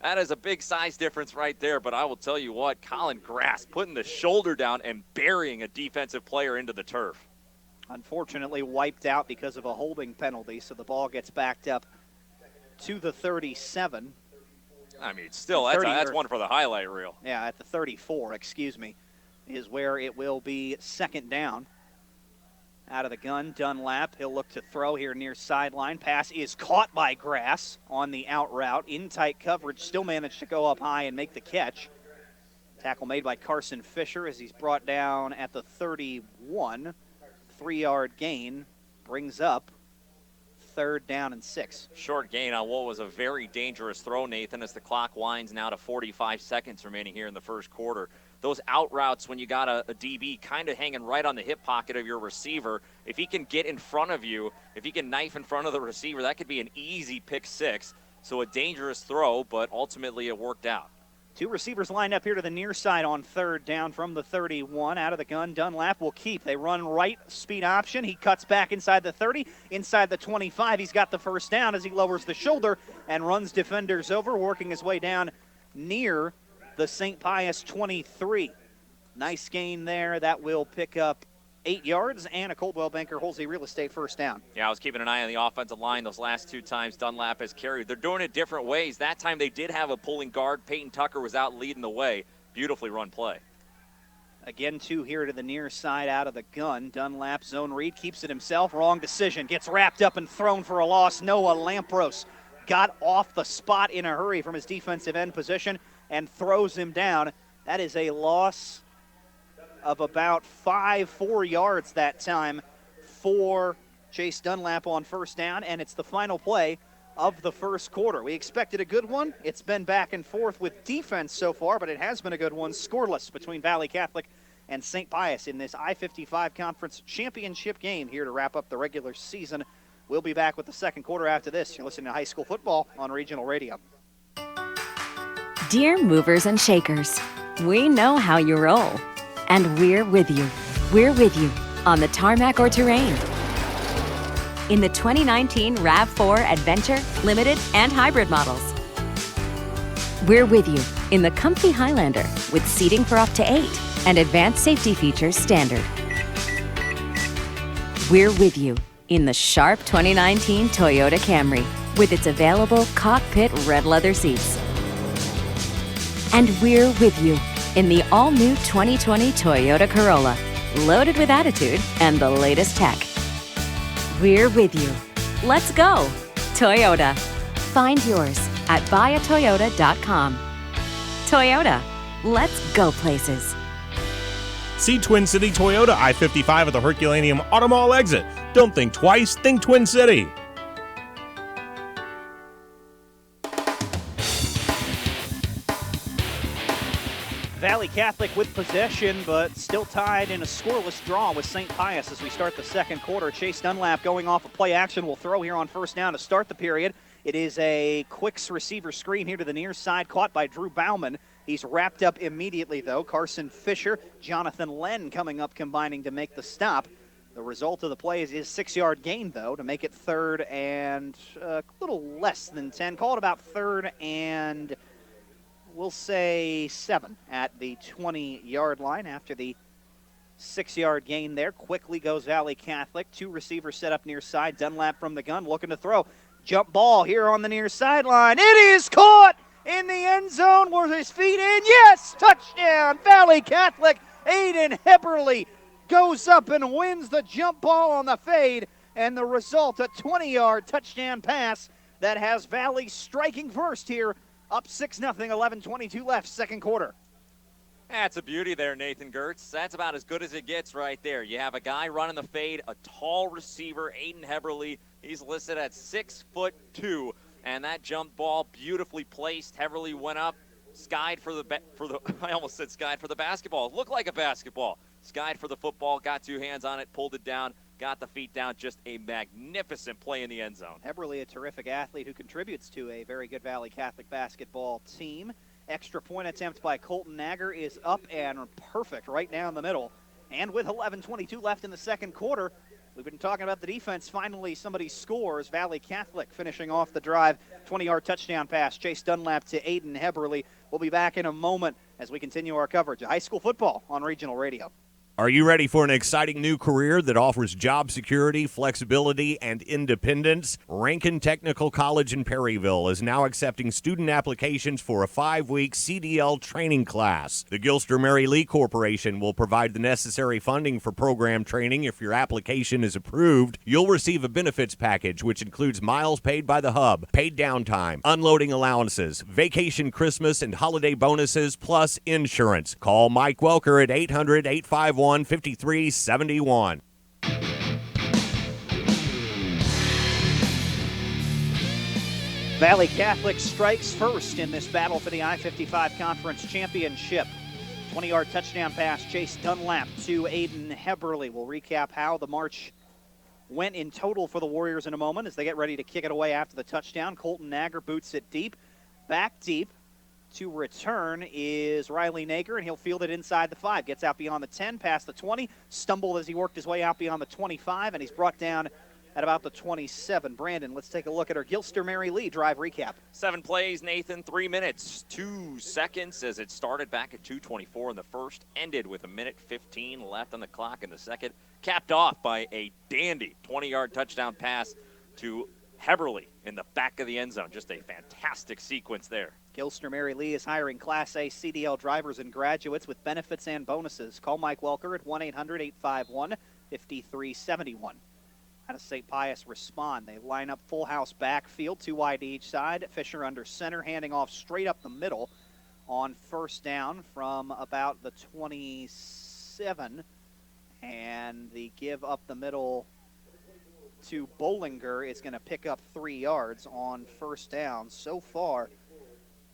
Speaker 16: That is a big size difference right there, but I will tell you what, Colin Grass putting the shoulder down and burying a defensive player into the turf.
Speaker 2: Unfortunately wiped out because of a holding penalty, so the ball gets backed up to the 37.
Speaker 16: I mean, still, that's one for the highlight reel.
Speaker 2: Yeah, at the 34, excuse me, is where it will be second down. Out of the gun, Dunlap. He'll look to throw here near sideline. Pass is caught by Grass on the out route. In tight coverage, still managed to go up high and make the catch. Tackle made by Carson Fisher as he's brought down at the 31. 3-yard gain brings up 3rd down and 6.
Speaker 16: Short gain on what was a very dangerous throw, Nathan, as the clock winds now to 45 seconds remaining here in the first quarter. Those out routes when you got a DB kind of hanging right on the hip pocket of your receiver, if he can get in front of you, if he can knife in front of the receiver, that could be an easy pick 6. So a dangerous throw, but ultimately it worked out.
Speaker 2: 2 receivers lined up here to the near side on 3rd down from the 31. Out of the gun, Dunlap will keep. They run right, speed option. He cuts back inside the 30, inside the 25. He's got the first down as he lowers the shoulder and runs defenders over, working his way down near the St. Pius 23. Nice gain there. That will pick up 8 yards, and a Coldwell Banker Holsey Real Estate first down.
Speaker 16: Yeah, I was keeping an eye on the offensive line those last 2 times Dunlap has carried. They're doing it different ways. That time they did have a pulling guard. Peyton Tucker was out leading the way. Beautifully run play.
Speaker 2: Again, 2 here to the near side out of the gun. Dunlap zone read, keeps it himself. Wrong decision. Gets wrapped up and thrown for a loss. Noah Lampros got off the spot in a hurry from his defensive end position and throws him down. That is a loss of about 4 yards that time for Chase Dunlap on first down, and it's the final play of the first quarter. We expected a good one. It's been back and forth with defense so far, but it has been a good one, scoreless between Valle Catholic and St. Pius in this I-55 Conference Championship game here to wrap up the regular season. We'll be back with the second quarter after this. You're listening to High School Football on Regional Radio.
Speaker 19: Dear movers and shakers, we know how you roll, and we're with you. We're with you on the tarmac or terrain. In the 2019 RAV4 Adventure, Limited, and Hybrid models. We're with you in the comfy Highlander with seating for up to 8 and advanced safety features standard. We're with you in the sharp 2019 Toyota Camry with its available cockpit red leather seats. And we're with you in the all-new 2020 Toyota Corolla, loaded with attitude and the latest tech. We're with you. Let's go, Toyota. Find yours at buyatoyota.com. Toyota, let's go places.
Speaker 20: See Twin City Toyota I-55 at the Herculaneum Auto Mall exit. Don't think twice, think Twin City.
Speaker 2: Valle Catholic with possession, but still tied in a scoreless draw with St. Pius as we start the second quarter. Chase Dunlap going off a play action will throw here on first down to start the period. It is a quick receiver screen here to the near side, caught by Drew Bauman. He's wrapped up immediately, though. Carson Fisher, Jonathan Lenn coming up, combining to make the stop. The result of the play is 6-yard gain, though, to make it 3rd and a little less than 10. Call it about 3rd and we'll say 7 at the 20-yard line after the 6-yard gain there. Quickly goes Valle Catholic. 2 receivers set up near side. Dunlap from the gun looking to throw. Jump ball here on the near sideline. It is caught in the end zone with his feet in. Yes, touchdown, Valle Catholic. Aiden Heberly goes up and wins the jump ball on the fade, and the result, a 20-yard touchdown pass that has Valle striking first here. Up 6-0, 11:22 left, second quarter.
Speaker 16: That's a beauty there, Nathan Gertz. That's about as good as it gets right there. You have a guy running the fade, a tall receiver, Aiden Heberly. He's listed at 6'2", and that jump ball beautifully placed. Heberly went up, skied for the I almost said skied for the basketball. It looked like a basketball. Skied for the football, got 2 hands on it, pulled it down, got the feet down. Just a magnificent play in the end zone.
Speaker 2: Heberly, a terrific athlete who contributes to a very good Valle Catholic basketball team. Extra point attempt by Colton Nagger is up and perfect right down the middle And with 11:22 left in the second quarter, we've been talking about the defense. Finally, somebody scores. Valle Catholic finishing off the drive. 20-yard touchdown pass. Chase Dunlap to Aiden Heberly. We'll be back in a moment as we continue our coverage of high school football on Regional Radio.
Speaker 21: Are you ready for an exciting new career that offers job security, flexibility, and independence? Rankin Technical College in Perryville is now accepting student applications for a 5-week CDL training class. The Gilster Mary Lee Corporation will provide the necessary funding for program training. If your application is approved, you'll receive a benefits package which includes miles paid by the hub, paid downtime, unloading allowances, vacation, Christmas, and holiday bonuses, plus insurance. Call Mike Welker at 800-851-5371.
Speaker 2: Valle Catholic strikes first in this battle for the I-55 Conference Championship. 20-yard touchdown pass, Chase Dunlap to Aiden Heberly. We'll recap how the march went in total for the Warriors in a moment as they get ready to kick it away after the touchdown. Colton Nagger boots it deep. Back deep to return is Riley Nager, and he'll field it inside the 5. Gets out beyond the 10, past the 20, stumbled as he worked his way out beyond the 25, and he's brought down at about the 27. Brandon, let's take a look at our Gilster Mary Lee drive recap.
Speaker 16: 7 plays, Nathan, 3 minutes, 2 seconds as it started back at 2:24 in the first, ended with 1:15 left on the clock in the second, capped off by a dandy 20-yard touchdown pass to Heberly in the back of the end zone. Just a fantastic sequence there.
Speaker 2: Gilster Mary Lee is hiring Class A CDL drivers and graduates with benefits and bonuses. Call Mike Welker at 1-800-851-5371. How does St. Pius respond? They line up full house backfield, 2 wide each side. Fisher under center, handing off straight up the middle on first down from about the 27. And the give up the middle to Bollinger is going to pick up 3 yards on first down. So far,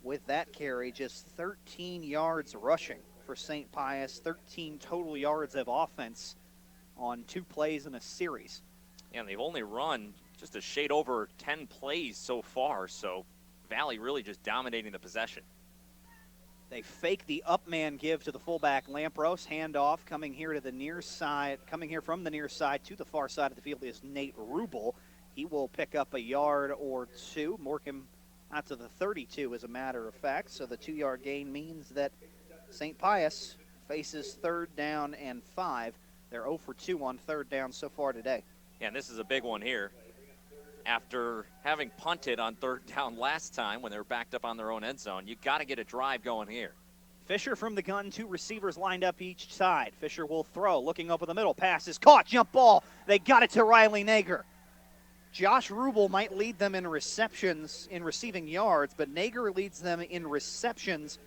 Speaker 2: with that carry, just 13 yards rushing for St. Pius, 13 total yards of offense on 2 plays in a series.
Speaker 16: Yeah, and they've only run just a shade over 10 plays so far, so Valle really just dominating the possession.
Speaker 2: They fake the up man give to the fullback Lampros. Handoff coming here to the near side, coming here from the near side to the far side of the field is Nate Rubel. He will pick up a yard or 2. Morecambe out to the 32 as a matter of fact. So the 2-yard gain means that St. Pius faces 3rd down and 5. They're 0 for 2 on 3rd down so far today.
Speaker 16: Yeah, and this is a big one here. After having punted on 3rd down last time when they were backed up on their own end zone, you got to get a drive going here.
Speaker 2: Fisher from the gun, 2 receivers lined up each side. Fisher will throw, looking over the middle. Pass is caught, jump ball. They got it to Riley Nager. Josh Rubel might lead them in receptions, in receiving yards, but Nager leads them in receptions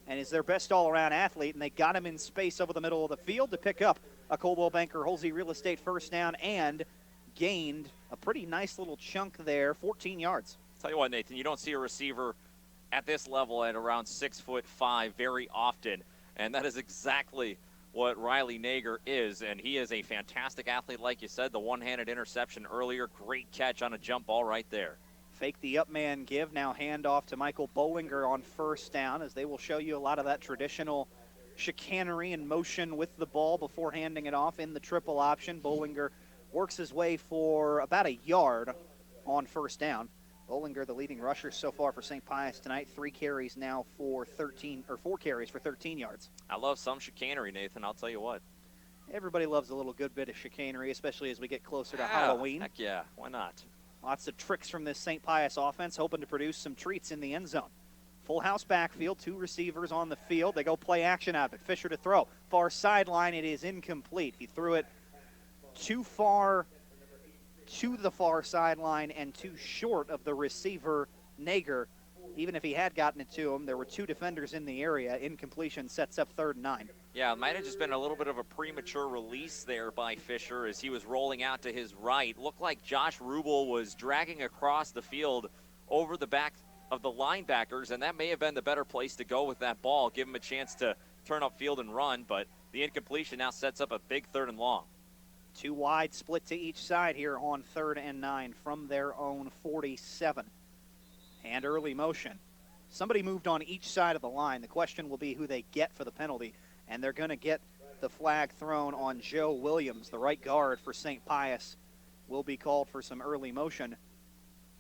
Speaker 2: and is their best all-around athlete, and they got him in space over the middle of the field to pick up a Coldwell Banker Holsey Real Estate first down and gained a pretty nice little chunk there, 14 yards.
Speaker 16: Tell you what, Nathan, you don't see a receiver at this level at around 6'5" very often, and that is exactly what Riley Nager is, and he is a fantastic athlete, like you said. The one-handed interception earlier, great catch on a jump ball right there.
Speaker 2: Fake the up man give, now hand off to Michael Bollinger on first down, as they will show you a lot of that traditional chicanery and motion with the ball before handing it off in the triple option. Bollinger works his way for about a yard on first down. Bollinger, the leading rusher so far for St. Pius tonight, 4 carries for 13 yards.
Speaker 16: I love some chicanery, Nathan, I'll tell you what.
Speaker 2: Everybody loves a little good bit of chicanery, especially as we get closer to Halloween.
Speaker 16: Heck yeah, why not?
Speaker 2: Lots of tricks from this St. Pius offense, hoping to produce some treats in the end zone. Full house backfield, 2 receivers on the field. They go play action out of it. Fisher to throw. Far sideline, it is incomplete. He threw it too far to the far sideline and too short of the receiver, Nager. Even if he had gotten it to him, there were 2 defenders in the area. Incompletion sets up 3rd and 9.
Speaker 16: Yeah, it might have just been a little bit of a premature release there by Fisher as he was rolling out to his right. Looked like Josh Rubel was dragging across the field over the back of the linebackers, and that may have been the better place to go with that ball, give him a chance to turn upfield and run, but the incompletion now sets up a big 3rd and long.
Speaker 2: 2 wide, split to each side here on 3rd and 9 from their own 47. And early motion. Somebody moved on each side of the line. The question will be who they get for the penalty, and they're going to get the flag thrown on Joe Williams, the right guard for St. Pius, will be called for some early motion.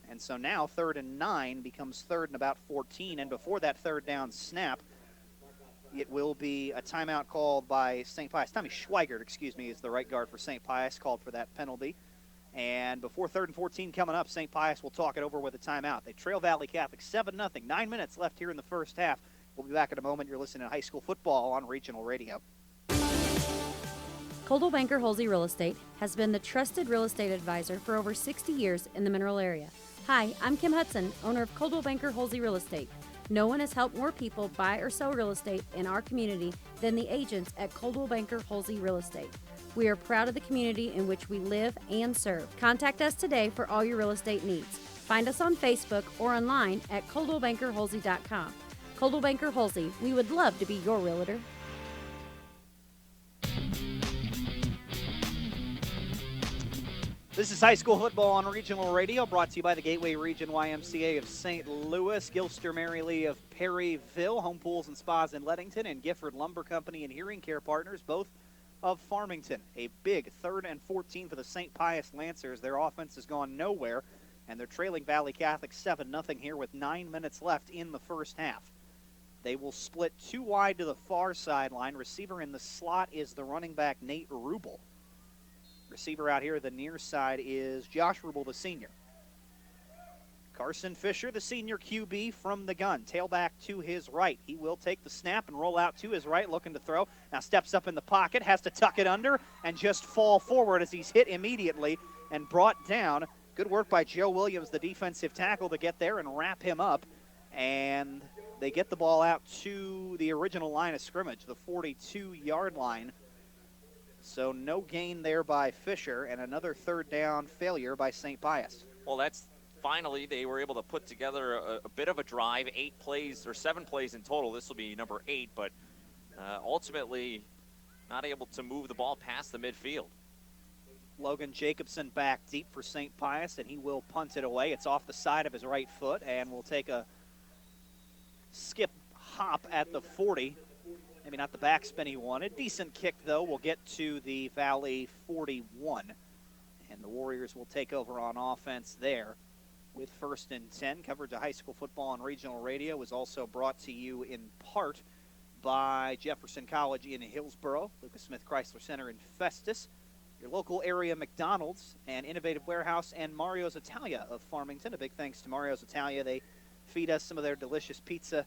Speaker 2: And so now 3rd and 9 becomes 3rd and about 14. And before that 3rd down snap, it will be a timeout called by St. Pius. Tommy Schweigert, is the right guard for St. Pius, called for that penalty. And before 3rd and 14 coming up, St. Pius will talk it over with a timeout. They trail Valle Catholic 7-0. 9 minutes left here in the first half. We'll be back in a moment. You're listening to high school football on Regional Radio.
Speaker 1: Coldwell Banker Holsey Real Estate has been the trusted real estate advisor for over 60 years in the Mineral area. Hi, I'm Kim Hudson, owner of Coldwell Banker Holsey Real Estate. No one has helped more people buy or sell real estate in our community than the agents at Coldwell Banker Holsey Real Estate. We are proud of the community in which we live and serve. Contact us today for all your real estate needs. Find us on Facebook or online at coldwellbankerholsey.com. Coldwell Banker Holsey, we would love to be your realtor.
Speaker 2: This is high school football on Regional Radio, brought to you by the Gateway Region YMCA of St. Louis, Gilster Mary Lee of Perryville, Home Pools and Spas in Leadington, and Gifford Lumber Company and Hearing Care Partners, both of Farmington. A big 3rd and 14 for the St. Pius Lancers. Their offense has gone nowhere, and they're trailing Valle Catholic 7-0 here with 9 minutes left in the first half. They will split 2 wide to the far sideline. Receiver in the slot is the running back, Nate Rubel. Receiver out here, the near side, is Josh Rubel, the senior. Carson Fisher, the senior QB from the gun. Tailback to his right. He will take the snap and roll out to his right, looking to throw. Now steps up in the pocket, has to tuck it under, and just fall forward as he's hit immediately and brought down. Good work by Joe Williams, the defensive tackle, to get there and wrap him up. And they get the ball out to the original line of scrimmage, the 42-yard line. So no gain there by Fisher, and another 3rd down failure by St. Pius.
Speaker 16: Well, that's finally they were able to put together a bit of a drive, 8 plays or 7 plays in total. This will be number 8, but ultimately not able to move the ball past the midfield.
Speaker 2: Logan Jacobson back deep for St. Pius, and he will punt it away. It's off the side of his right foot, and will take a skip hop at the 40. Maybe not the backspin he wanted. Decent kick, though. We'll get to the Valle 41. And the Warriors will take over on offense there with 1st and 10. Coverage of high school football on Regional Radio was also brought to you in part by Jefferson College in Hillsboro, Lucas Smith Chrysler Center in Festus, your local area McDonald's, and Innovative Warehouse, and Mario's Italia of Farmington. A big thanks to Mario's Italia. They feed us some of their delicious pizza,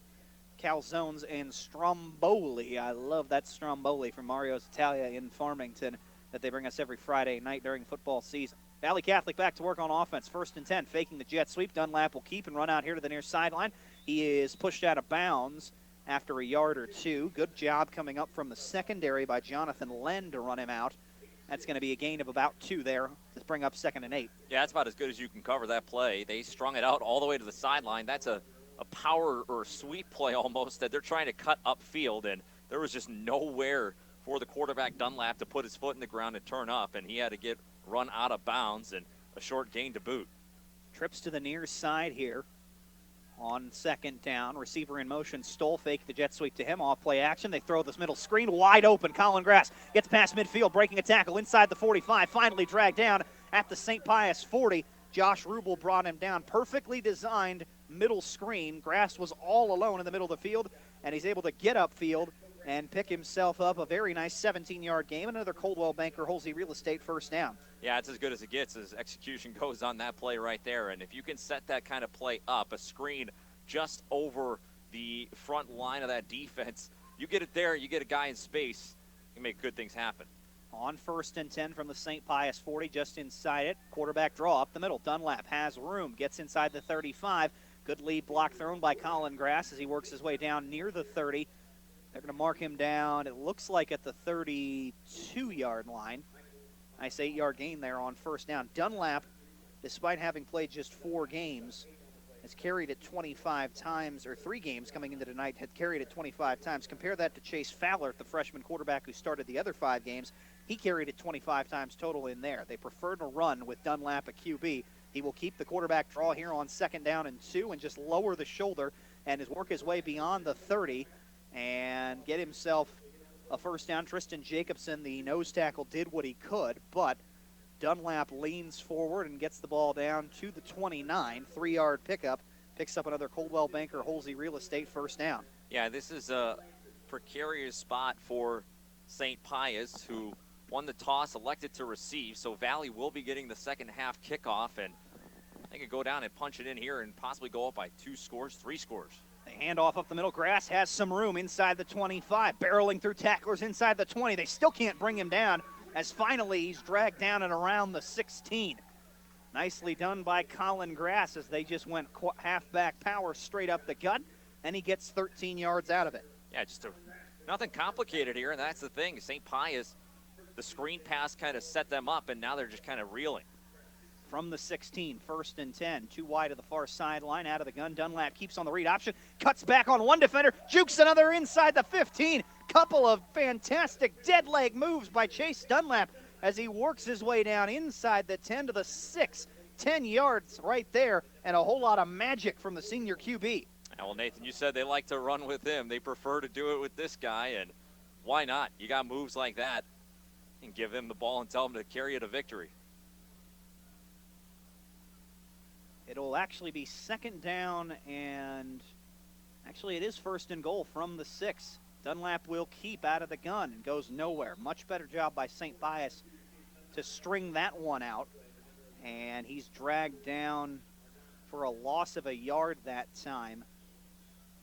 Speaker 2: calzones, and stromboli. I love that stromboli from Mario's Italia in Farmington that they bring us every Friday night during football season. Valle Catholic back to work on offense. 1st and 10, faking the jet sweep. Dunlap will keep and run out here to the near sideline. He is pushed out of bounds after a yard or 2. Good job coming up from the secondary by Jonathan Len to run him out. That's going to be a gain of about 2 there to bring up 2nd and 8.
Speaker 16: Yeah, that's about as good as you can cover that play. They strung it out all the way to the sideline. That's a power or sweep play almost that they're trying to cut upfield, and there was just nowhere for the quarterback Dunlap to put his foot in the ground and turn up, and he had to get run out of bounds and a short gain to boot.
Speaker 2: Trips to the near side here on 2nd down. Receiver in motion, Stoll fake the jet sweep to him. Off play action. They throw this middle screen wide open. Colin Grass gets past midfield, breaking a tackle inside the 45. Finally dragged down at the St. Pius 40. Josh Rubel brought him down. Perfectly designed middle screen. Grass was all alone in the middle of the field, and he's able to get upfield and pick himself up a very nice 17-yard game. Another Coldwell Banker Holsey Real Estate 1st down.
Speaker 16: Yeah, it's as good as it gets as execution goes on that play right there. And if you can set that kind of play up, a screen just over the front line of that defense, you get it there, you get a guy in space, you make good things happen.
Speaker 2: On 1st and 10 from the St. Pius 40, just inside it. Quarterback draw up the middle. Dunlap has room, gets inside the 35. Good lead block thrown by Colin Grass as he works his way down near the 30. They're going to mark him down, it looks like at the 32-yard line. Nice 8-yard gain there on 1st down. Dunlap, despite having played just 4 games, has carried it 25 times, or 3 games coming into tonight, had carried it 25 times. Compare that to Chase Fowler, the freshman quarterback who started the other 5 games. He carried it 25 times total in there. They prefer to run with Dunlap at QB. He will keep the quarterback draw here on 2nd down and 2 and just lower the shoulder and work his way beyond the 30 and get himself a first down. Tristan Jacobson, the nose tackle, did what he could, but Dunlap leans forward and gets the ball down to the 29. 3-yard pickup. Picks up another Coldwell Banker Holsey Real Estate first down.
Speaker 16: Yeah, this is a precarious spot for St. Pius, who won the toss, elected to receive. So Valle will be getting the second half kickoff, and they could go down and punch it in here and possibly go up by 2 scores, 3 scores.
Speaker 2: The handoff up the middle. Grass has some room inside the 25. Barreling through tacklers inside the 20. They still can't bring him down, as finally he's dragged down and around the 16. Nicely done by Colin Grass, as they just went halfback power straight up the gut, and he gets 13 yards out of it.
Speaker 16: Yeah, nothing complicated here, and that's the thing. St. Pius, the screen pass kind of set them up, and now they're just kind of reeling.
Speaker 2: From the 16, 1st and 10, 2 wide to the far sideline, out of the gun. Dunlap keeps on the read option, cuts back on one defender, jukes another inside the 15. Couple of fantastic dead leg moves by Chase Dunlap as he works his way down inside the 10 to the 6. 10 yards right there, and a whole lot of magic from the senior QB.
Speaker 16: Well, Nathan, you said they like to run with him. They prefer to do it with this guy, and why not? You got moves like that, and give him the ball and tell him to carry it to victory.
Speaker 2: It'll actually be 2nd down, and actually it is 1st and goal from the 6. Dunlap will keep out of the gun and goes nowhere. Much better job by St. Pius to string that one out, and he's dragged down for a loss of a yard that time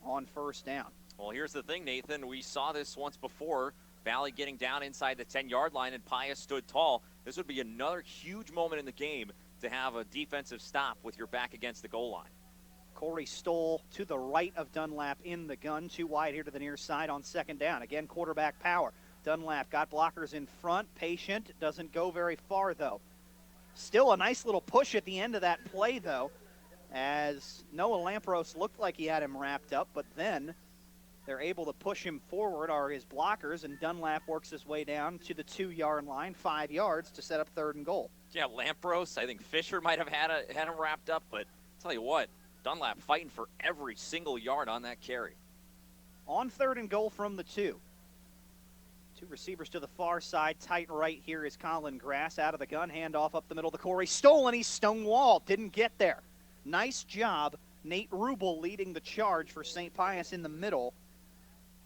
Speaker 2: on 1st down.
Speaker 16: Well, here's the thing, Nathan. We saw this once before. Valle getting down inside the 10-yard line, and Pius stood tall. This would be another huge moment in the game to have a defensive stop with your back against the goal line.
Speaker 2: Corey Stoll to the right of Dunlap in the gun. 2 wide here to the near side on 2nd down. Again, quarterback power. Dunlap got blockers in front. Patient. Doesn't go very far, though. Still a nice little push at the end of that play, though, as Noah Lampros looked like he had him wrapped up, but then they're able to push him forward, are his blockers, and Dunlap works his way down to the 2-yard line, 5 yards to set up 3rd and goal.
Speaker 16: Yeah, Lampros, I think Fisher might have had him wrapped up, but I'll tell you what, Dunlap fighting for every single yard on that carry.
Speaker 2: On 3rd and goal from the 2. 2 receivers to the far side. Tight right here is Colin Grass. Out of the gun, handoff up the middle to Corey Stoll, and he's stonewalled. Didn't get there. Nice job. Nate Rubel leading the charge for St. Pius in the middle.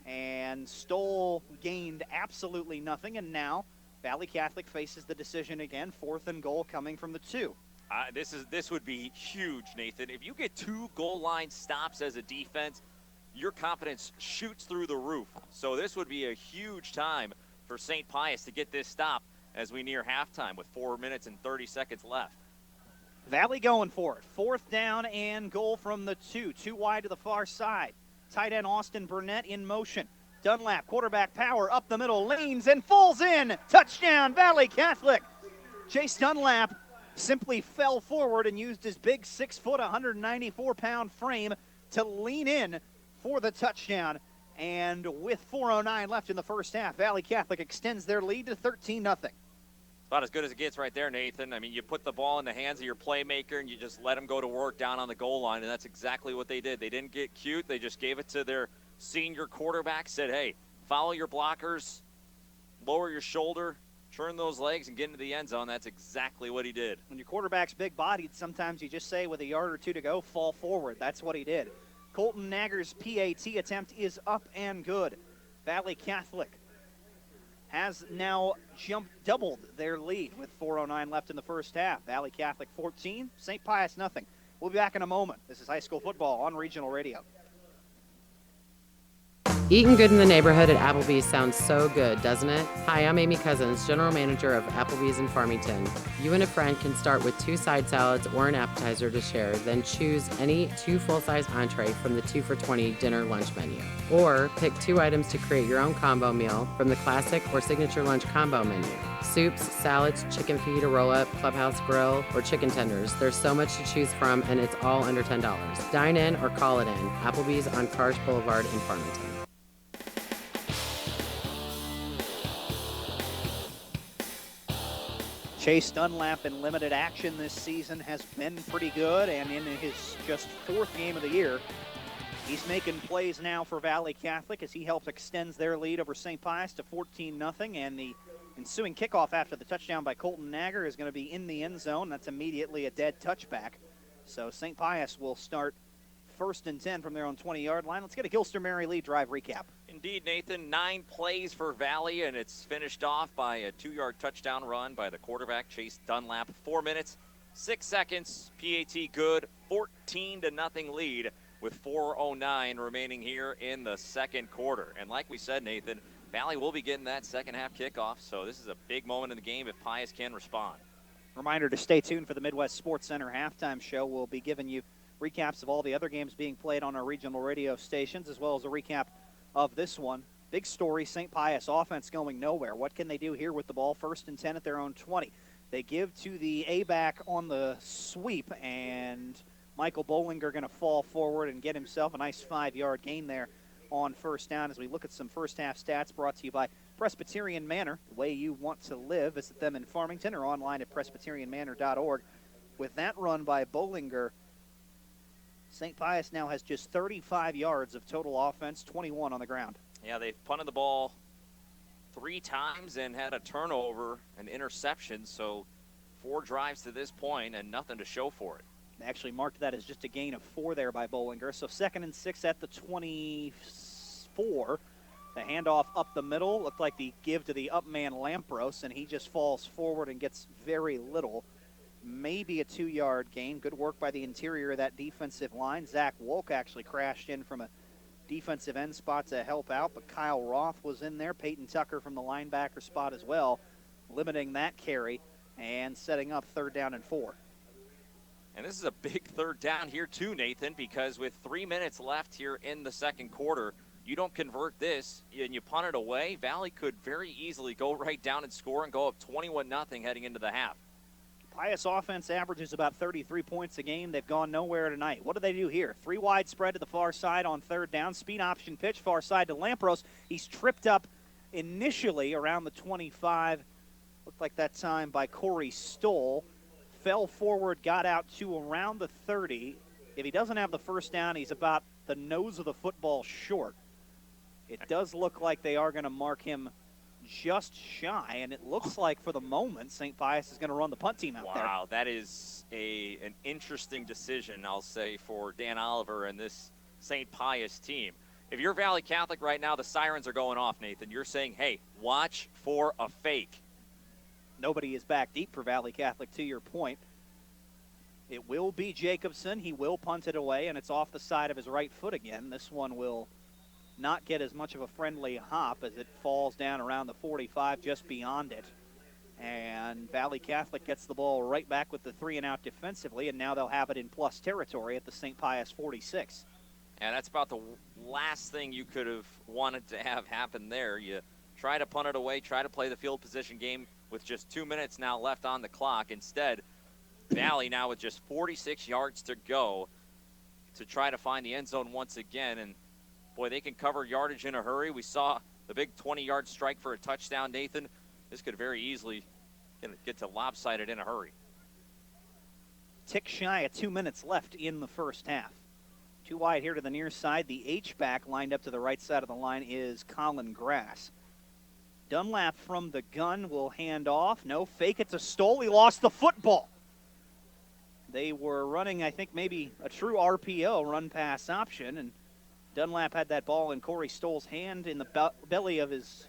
Speaker 2: And Stoll gained absolutely nothing, and now Valle Catholic faces the decision again. 4th and goal coming from the 2.
Speaker 16: This would be huge, Nathan. If you get 2 goal line stops as a defense, your confidence shoots through the roof. So this would be a huge time for St. Pius to get this stop as we near halftime with 4 minutes and 30 seconds left.
Speaker 2: Valle going for it. 4th down and goal from the 2. 2 wide to the far side. Tight end Austin Burnett in motion. Dunlap, quarterback power, up the middle, leans and falls in. Touchdown, Valle Catholic. Chase Dunlap simply fell forward and used his big 6-foot, 194-pound frame to lean in for the touchdown. And with 4:09 left in the first half, Valle Catholic extends their lead to 13-0.
Speaker 16: About as good as it gets right there, Nathan. I mean, you put the ball in the hands of your playmaker and you just let him go to work down on the goal line, and that's exactly what they did. They didn't get cute. They just gave it to their senior quarterback, said, hey, follow your blockers, lower your shoulder, turn those legs, and get into the end zone. That's exactly what he did.
Speaker 2: When your quarterback's big-bodied, sometimes you just say with a yard or 2 to go, fall forward. That's what he did. Colton Nagger's PAT attempt is up and good. Valle Catholic has now doubled their lead with 4:09 left in the first half. Valle Catholic 14, St. Pius nothing. We'll be back in a moment. This is high school football on Regional Radio.
Speaker 3: Eating good in the neighborhood at Applebee's sounds so good, doesn't it? Hi, I'm Amy Cousins, General Manager of Applebee's in Farmington. You and a friend can start with 2 side salads or an appetizer to share, then choose any 2 full-size entree from the 2 for $20 dinner lunch menu. Or pick 2 items to create your own combo meal from the classic or signature lunch combo menu. Soups, salads, chicken feet, a roll-up, clubhouse grill, or chicken tenders. There's so much to choose from, and it's all under $10. Dine in or call it in. Applebee's on Cars Boulevard in Farmington.
Speaker 2: Chase Dunlap in limited action this season has been pretty good, and in his just 4th game of the year, He's making plays now for Valle Catholic as he helps extends their lead over St. Pius to 14-0, and the ensuing kickoff after the touchdown by Colton Nagar is going to be in the end zone. That's immediately a dead touchback. So St. Pius will start 1st and 10 from their own 20-yard line. Let's get a Gilster Mary Lee drive recap.
Speaker 16: Indeed, Nathan, 9 plays for Valle, and it's finished off by a 2-yard touchdown run by the quarterback, Chase Dunlap. 4 minutes, 6 seconds, PAT good, 14-0 lead with 4:09 remaining here in the second quarter. And like we said, Nathan, Valle will be getting that second half kickoff, so this is a big moment in the game if Pius can respond.
Speaker 2: Reminder to stay tuned for the Midwest Sports Center halftime show. We'll be giving you recaps of all the other games being played on our regional radio stations, as well as a recap of this one. Big story, St. Pius offense going nowhere. What can they do here with the ball? 1st and 10 at their own 20. They give to the A-back on the sweep, and Michael Bollinger going to fall forward and get himself a nice 5-yard gain there on 1st down. As we look at some first half stats brought to you by Presbyterian Manor, the way you want to live. Visit them in Farmington or online at presbyterianmanor.org. With that run by Bollinger, St. Pius now has just 35 yards of total offense, 21 on the ground.
Speaker 16: Yeah, they've punted the ball 3 times and had a turnover, an interception, so 4 drives to this point and nothing to show for it.
Speaker 2: They actually marked that as just a gain of 4 there by Bollinger. So 2nd and 6 at the 24. The handoff up the middle looked like the give to the up man Lampros, and he just falls forward and gets very little. Maybe a 2-yard gain. Good work by the interior of that defensive line. Zach Wolk actually crashed in from a defensive end spot to help out, but Kyle Roth was in there. Peyton Tucker from the linebacker spot as well, limiting that carry and setting up 3rd down and 4.
Speaker 16: And this is a big 3rd down here too, Nathan, because with 3 minutes left here in the second quarter, you don't convert this and you punt it away, Valle could very easily go right down and score and go up 21-0 heading into the half.
Speaker 2: Pius offense averages about 33 points a game. They've gone nowhere tonight. What do they do here? 3 wide spread to the far side on 3rd down. Speed option pitch far side to Lampros. He's tripped up initially around the 25. Looked like that time by Corey Stoll. Fell forward, got out to around the 30. If he doesn't have the 1st down, he's about the nose of the football short. It does look like they are going to mark him just shy, and it looks like for the moment St. Pius is going to run the punt team out there.
Speaker 16: Wow, that is an interesting decision, I'll say, for Dan Oliver and this St. Pius team. If you're Valle Catholic right now, the sirens are going off, Nathan. You're saying, hey, watch for a fake.
Speaker 2: Nobody is back deep for Valle Catholic, to your point. It will be Jacobson. He will punt it away, and it's off the side of his right foot again. This one will not get as much of a friendly hop as it falls down around the 45, just beyond it. And Valle Catholic gets the ball right back with the 3-and-out defensively, and now they'll have it in plus territory at the St. Pius 46.
Speaker 16: And that's about the last thing you could have wanted to have happen there. You try to punt it away, try to play the field position game with just 2 minutes now left on the clock. Instead, Valle now with just 46 yards to go to try to find the end zone once again. And, boy, they can cover yardage in a hurry. We saw the big 20-yard strike for a touchdown, Nathan. This could very easily get to lopsided in a hurry.
Speaker 2: Tick shy of 2 minutes left in the first half. 2 wide here to the near side. The H-back lined up to the right side of the line is Colin Grass. Dunlap from the gun will hand off. No, fake it to Stoll. He lost the football. They were running, I think, maybe a true RPO, run-pass option, and Dunlap had that ball in Corey Stoll's hand in the belly of his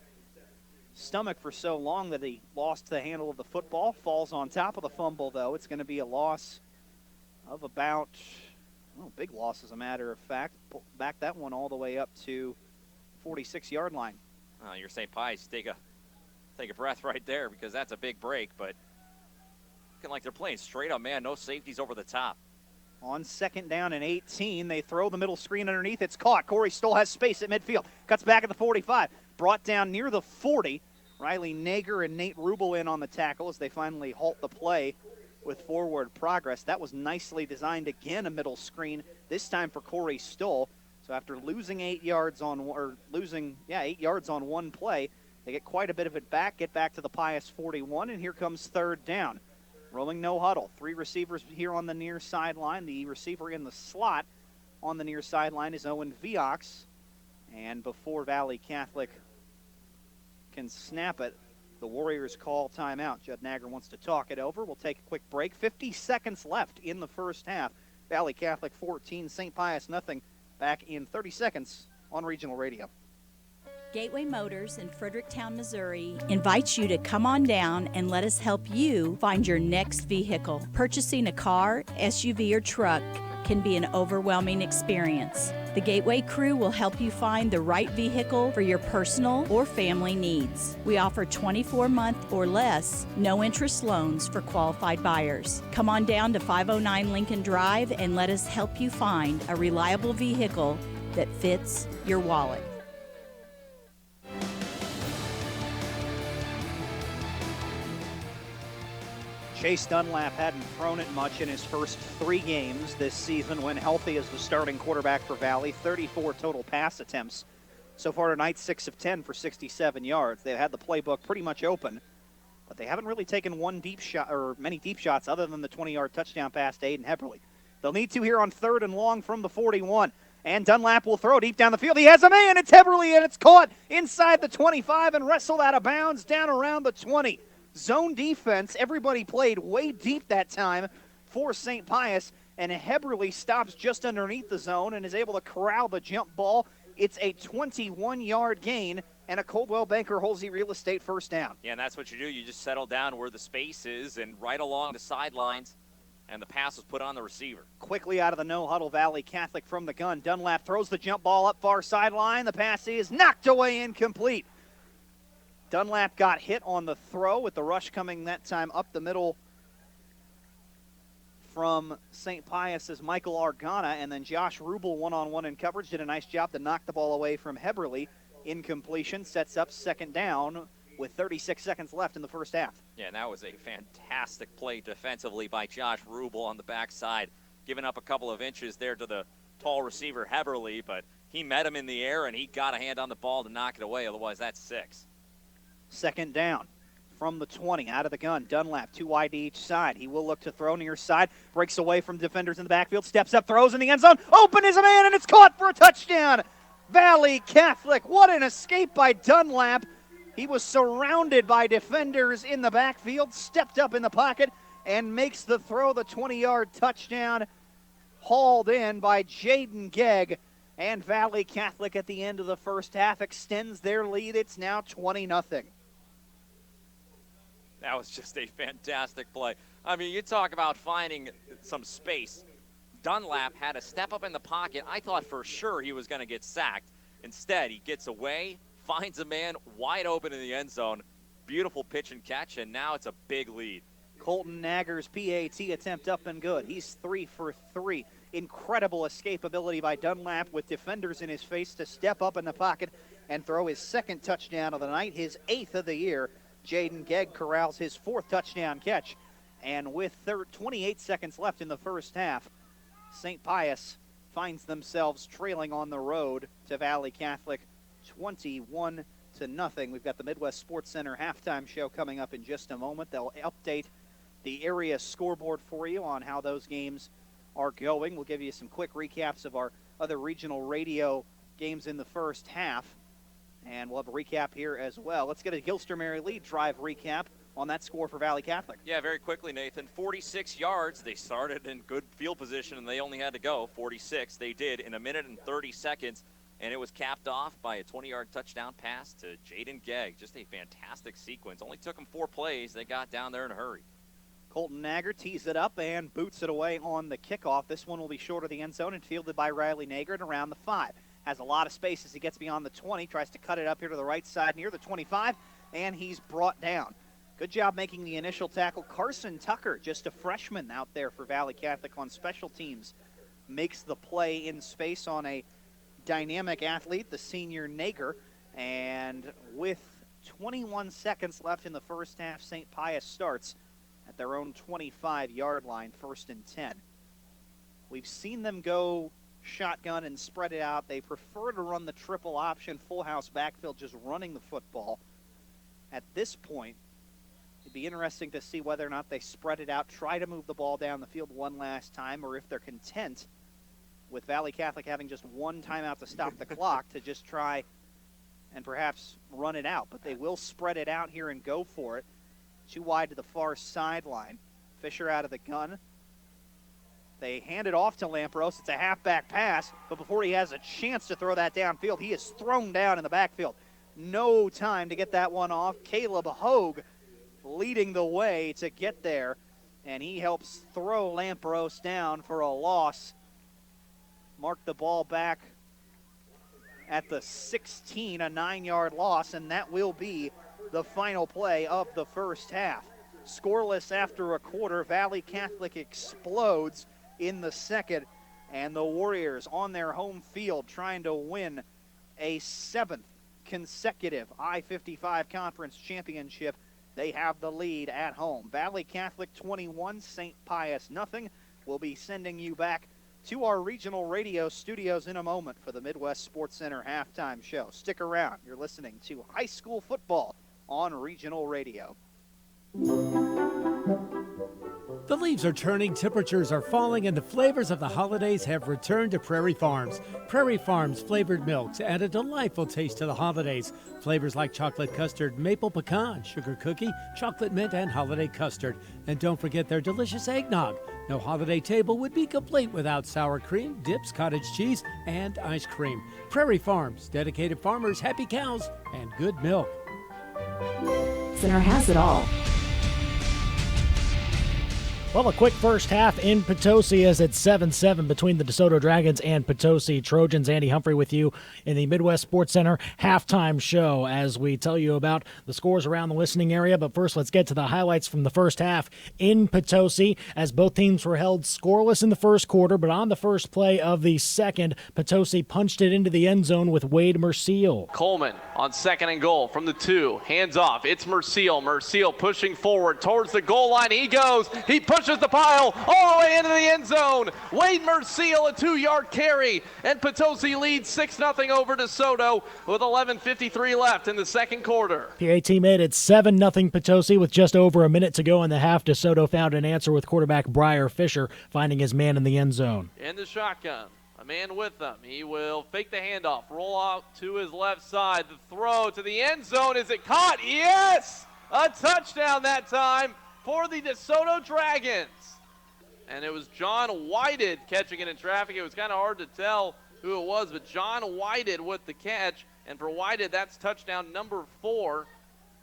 Speaker 2: stomach for so long that he lost the handle of the football. Falls on top of the fumble, though. It's going to be a loss of about, big loss as a matter of fact. Back that one all the way up to 46-yard line.
Speaker 16: You're St. Pius, take a breath right there because that's a big break, but looking like they're playing straight up, man. No safeties over the top.
Speaker 2: On 2nd down and 18, they throw the middle screen underneath. It's caught. Corey Stoll has space at midfield. Cuts back at the 45. Brought down near the 40. Riley Nager and Nate Rubel in on the tackle as they finally halt the play with forward progress. That was nicely designed. Again, a middle screen, this time for Corey Stoll. So after losing 8 yards on one play, they get quite a bit of it back, get back to the Pius 41, and here comes 3rd down. Rolling no huddle. 3 receivers here on the near sideline. The receiver in the slot on the near sideline is Owen Viox. And before Valle Catholic can snap it, the Warriors call timeout. Judd Nagger wants to talk it over. We'll take a quick break. 50 seconds left in the first half. Valle Catholic 14, St. Pius nothing. Back in 30 seconds on Regional Radio.
Speaker 4: Gateway Motors in Fredericktown, Missouri invites you to come on down and let us help you find your next vehicle. Purchasing a car, SUV, or truck can be an overwhelming experience. The Gateway crew will help you find the right vehicle for your personal or family needs. We offer 24-month or less, no-interest loans for qualified buyers. Come on down to 509 Lincoln Drive and let us help you find a reliable vehicle that fits your wallet.
Speaker 2: Chase Dunlap hadn't thrown it much in his first 3 games this season when healthy as the starting quarterback for Valle. 34 total pass attempts. So far tonight, 6 of 10 for 67 yards. They've had the playbook pretty much open, but they haven't really taken one deep shot or many deep shots other than the 20-yard touchdown pass to Aiden Heberly. They'll need to here on 3rd and long from the 41. And Dunlap will throw deep down the field. He has a man. It's Heberly, and it's caught inside the 25 and wrestled out of bounds down around the 20. Zone defense, everybody played way deep that time for St. Pius, and Heberly stops just underneath the zone and is able to corral the jump ball. It's a 21-yard gain and a Coldwell Banker Halsey Real Estate first down.
Speaker 16: Yeah, and that's what you do. You just settle down where the space is and right along the sidelines, and the pass was put on the receiver.
Speaker 2: Quickly out of the no-huddle, Valle Catholic from the gun. Dunlap throws the jump ball up far sideline. The pass is knocked away incomplete. Dunlap got hit on the throw with the rush coming that time up the middle from St. Pius' Michael Argana, and then Josh Rubel one-on-one in coverage did a nice job to knock the ball away from Heberly. Incompletion sets up second down with 36 seconds left in the first half.
Speaker 16: Yeah, and that was a fantastic play defensively by Josh Rubel on the backside, giving up a couple of inches there to the tall receiver Heberly, but he met him in the air and he got a hand on the ball to knock it away. Otherwise, that's 6.
Speaker 2: Second down from the 20, out of the gun. Dunlap, 2 wide to each side. He will look to throw near side, breaks away from defenders in the backfield, steps up, throws in the end zone. Open is a man, and it's caught for a touchdown. Valle Catholic, what an escape by Dunlap. He was surrounded by defenders in the backfield, stepped up in the pocket, and makes the throw, the 20-yard touchdown, hauled in by Jaden Gegg. And Valle Catholic at the end of the first half extends their lead. It's now 20-0.
Speaker 16: That was just a fantastic play. I mean, you talk about finding some space. Dunlap had to step up in the pocket. I thought for sure he was going to get sacked. Instead, he gets away, finds a man wide open in the end zone. Beautiful pitch and catch, and now it's a big lead.
Speaker 2: Colton Nagger's PAT attempt up and good. He's 3 for 3. Incredible escapability by Dunlap with defenders in his face to step up in the pocket and throw his 2nd touchdown of the night, his 8th of the year. Jaden Gegg corrals his 4th touchdown catch. And with 28 seconds left in the first half, St. Pius finds themselves trailing on the road to Valle Catholic 21-0. We've got the Midwest Sports Center halftime show coming up in just a moment. They'll update the area scoreboard for you on how those games are going. We'll give you some quick recaps of our other regional radio games in the first half, and we'll have a recap here as well. Let's get a Gilster Mary Lee drive recap on that score for Valle Catholic.
Speaker 16: Yeah, very quickly, Nathan. 46 yards. They started in good field position, and they only had to go 46. They did in 1 minute and 30 seconds, and it was capped off by a 20-yard touchdown pass to Jaden Gegg. Just a fantastic sequence. Only took them 4 plays. They got down there in a hurry.
Speaker 2: Colton Nagger tees it up and boots it away on the kickoff. This one will be short of the end zone and fielded by Riley Nagger at around the 5. Has a lot of space as he gets beyond the 20, tries to cut it up here to the right side near the 25, and he's brought down. Good job making the initial tackle. Carson Tucker, just a freshman out there for Valle Catholic on special teams, makes the play in space on a dynamic athlete, the senior Nagger. And with 21 seconds left in the first half, St. Pius starts at their own 25-yard line, 1st and 10. We've seen them go shotgun and spread it out. They prefer to run the triple option, full house backfield, just running the football. At this point, it'd be interesting to see whether or not they spread it out, try to move the ball down the field one last time, or if they're content with Valle Catholic having just one timeout to stop the clock to just try and perhaps run it out. But they will spread it out here and go for it. Too wide to the far sideline. Fisher out of the gun. They hand it off to Lampros. It's a halfback pass, but before he has a chance to throw that downfield, he is thrown down in the backfield. No time to get that one off. Caleb Hogue leading the way to get there, and he helps throw Lampros down for a loss. Mark the ball back at the 16, a 9-yard loss, and that will be the final play of the first half. Scoreless after a quarter. Valle Catholic explodes in the second, and the Warriors on their home field trying to win a 7th consecutive I-55 Conference Championship. They have the lead at home. Valle Catholic 21, St. Pius nothing. We'll be sending you back to our regional radio studios in a moment for the Midwest Sports Center halftime show. Stick around. You're listening to high school football on regional radio.
Speaker 14: The leaves are turning, temperatures are falling, and the flavors of the holidays have returned to Prairie Farms. Prairie Farms flavored milks add a delightful taste to the holidays. Flavors like chocolate custard, maple pecan, sugar cookie, chocolate mint, and holiday custard. And don't forget their delicious eggnog. No holiday table would be complete without sour cream, dips, cottage cheese, and ice cream. Prairie Farms, dedicated farmers, happy cows, and good milk.
Speaker 5: Center has it all.
Speaker 22: Well, a quick first half in Potosi as it's 7-7 between the DeSoto Dragons and Potosi Trojans. Andy Humphrey with you in the Midwest Sports Center halftime show as we tell you about the scores around the listening area. But first, let's get to the highlights from the first half in Potosi as both teams were held scoreless in the first quarter. But on the first play of the second, Potosi punched it into the end zone with Wade Merciel.
Speaker 23: Coleman on 2nd and goal from the 2. Hands off. It's Merciel. Merciel pushing forward towards the goal line. He goes. He pushes the pile all the way into the end zone. Wade Merciel, a 2-yard carry, and Potosi leads 6-0 over DeSoto with 11:53 left in the second quarter.
Speaker 22: PAT made it 7-0 Potosi with just over a minute to go in the half. DeSoto found an answer with quarterback Briar Fisher finding his man in the end zone.
Speaker 23: In the shotgun, a man with them. He will fake the handoff, roll out to his left side. The throw to the end zone. Is it caught? Yes! A touchdown that time for the DeSoto Dragons. And it was John Whited catching it in traffic. It was kind of hard to tell who it was, but John Whited with the catch. And for Whited, that's touchdown number 4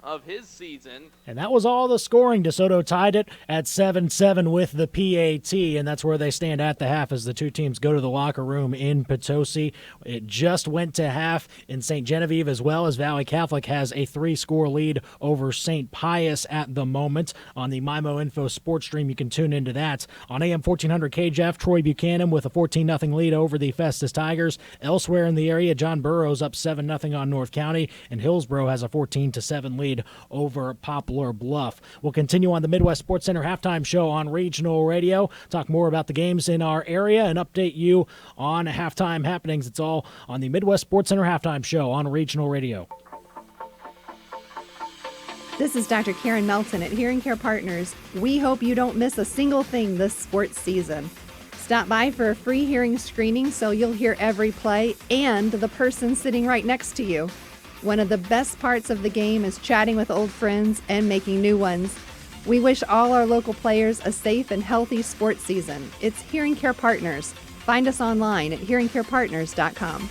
Speaker 23: of his season.
Speaker 22: And that was all the scoring. DeSoto tied it at 7-7 with the PAT, and that's where they stand at the half as the two teams go to the locker room in Potosi. It just went to half in St. Genevieve as well as Valle Catholic has a 3-score lead over St. Pius at the moment. On the MIMO Info Sports Stream, you can tune into that. On AM 1400 KJF, Troy Buchanan with a 14-0 lead over the Festus Tigers. Elsewhere in the area, John Burroughs up 7-0 on North County, and Hillsborough has a 14-7 lead over Poplar Bluff. We'll continue on the Midwest Sports Center halftime show on regional radio, talk more about the games in our area, and update you on halftime happenings. It's all on the Midwest Sports Center halftime show on regional radio.
Speaker 24: This is Dr. Karen Melton at Hearing Care Partners. We hope you don't miss a single thing this sports season. Stop by for a free hearing screening so you'll hear every play and the person sitting right next to you. One of the best parts of the game is chatting with old friends and making new ones. We wish all our local players a safe and healthy sports season. It's Hearing Care Partners. Find us online at hearingcarepartners.com.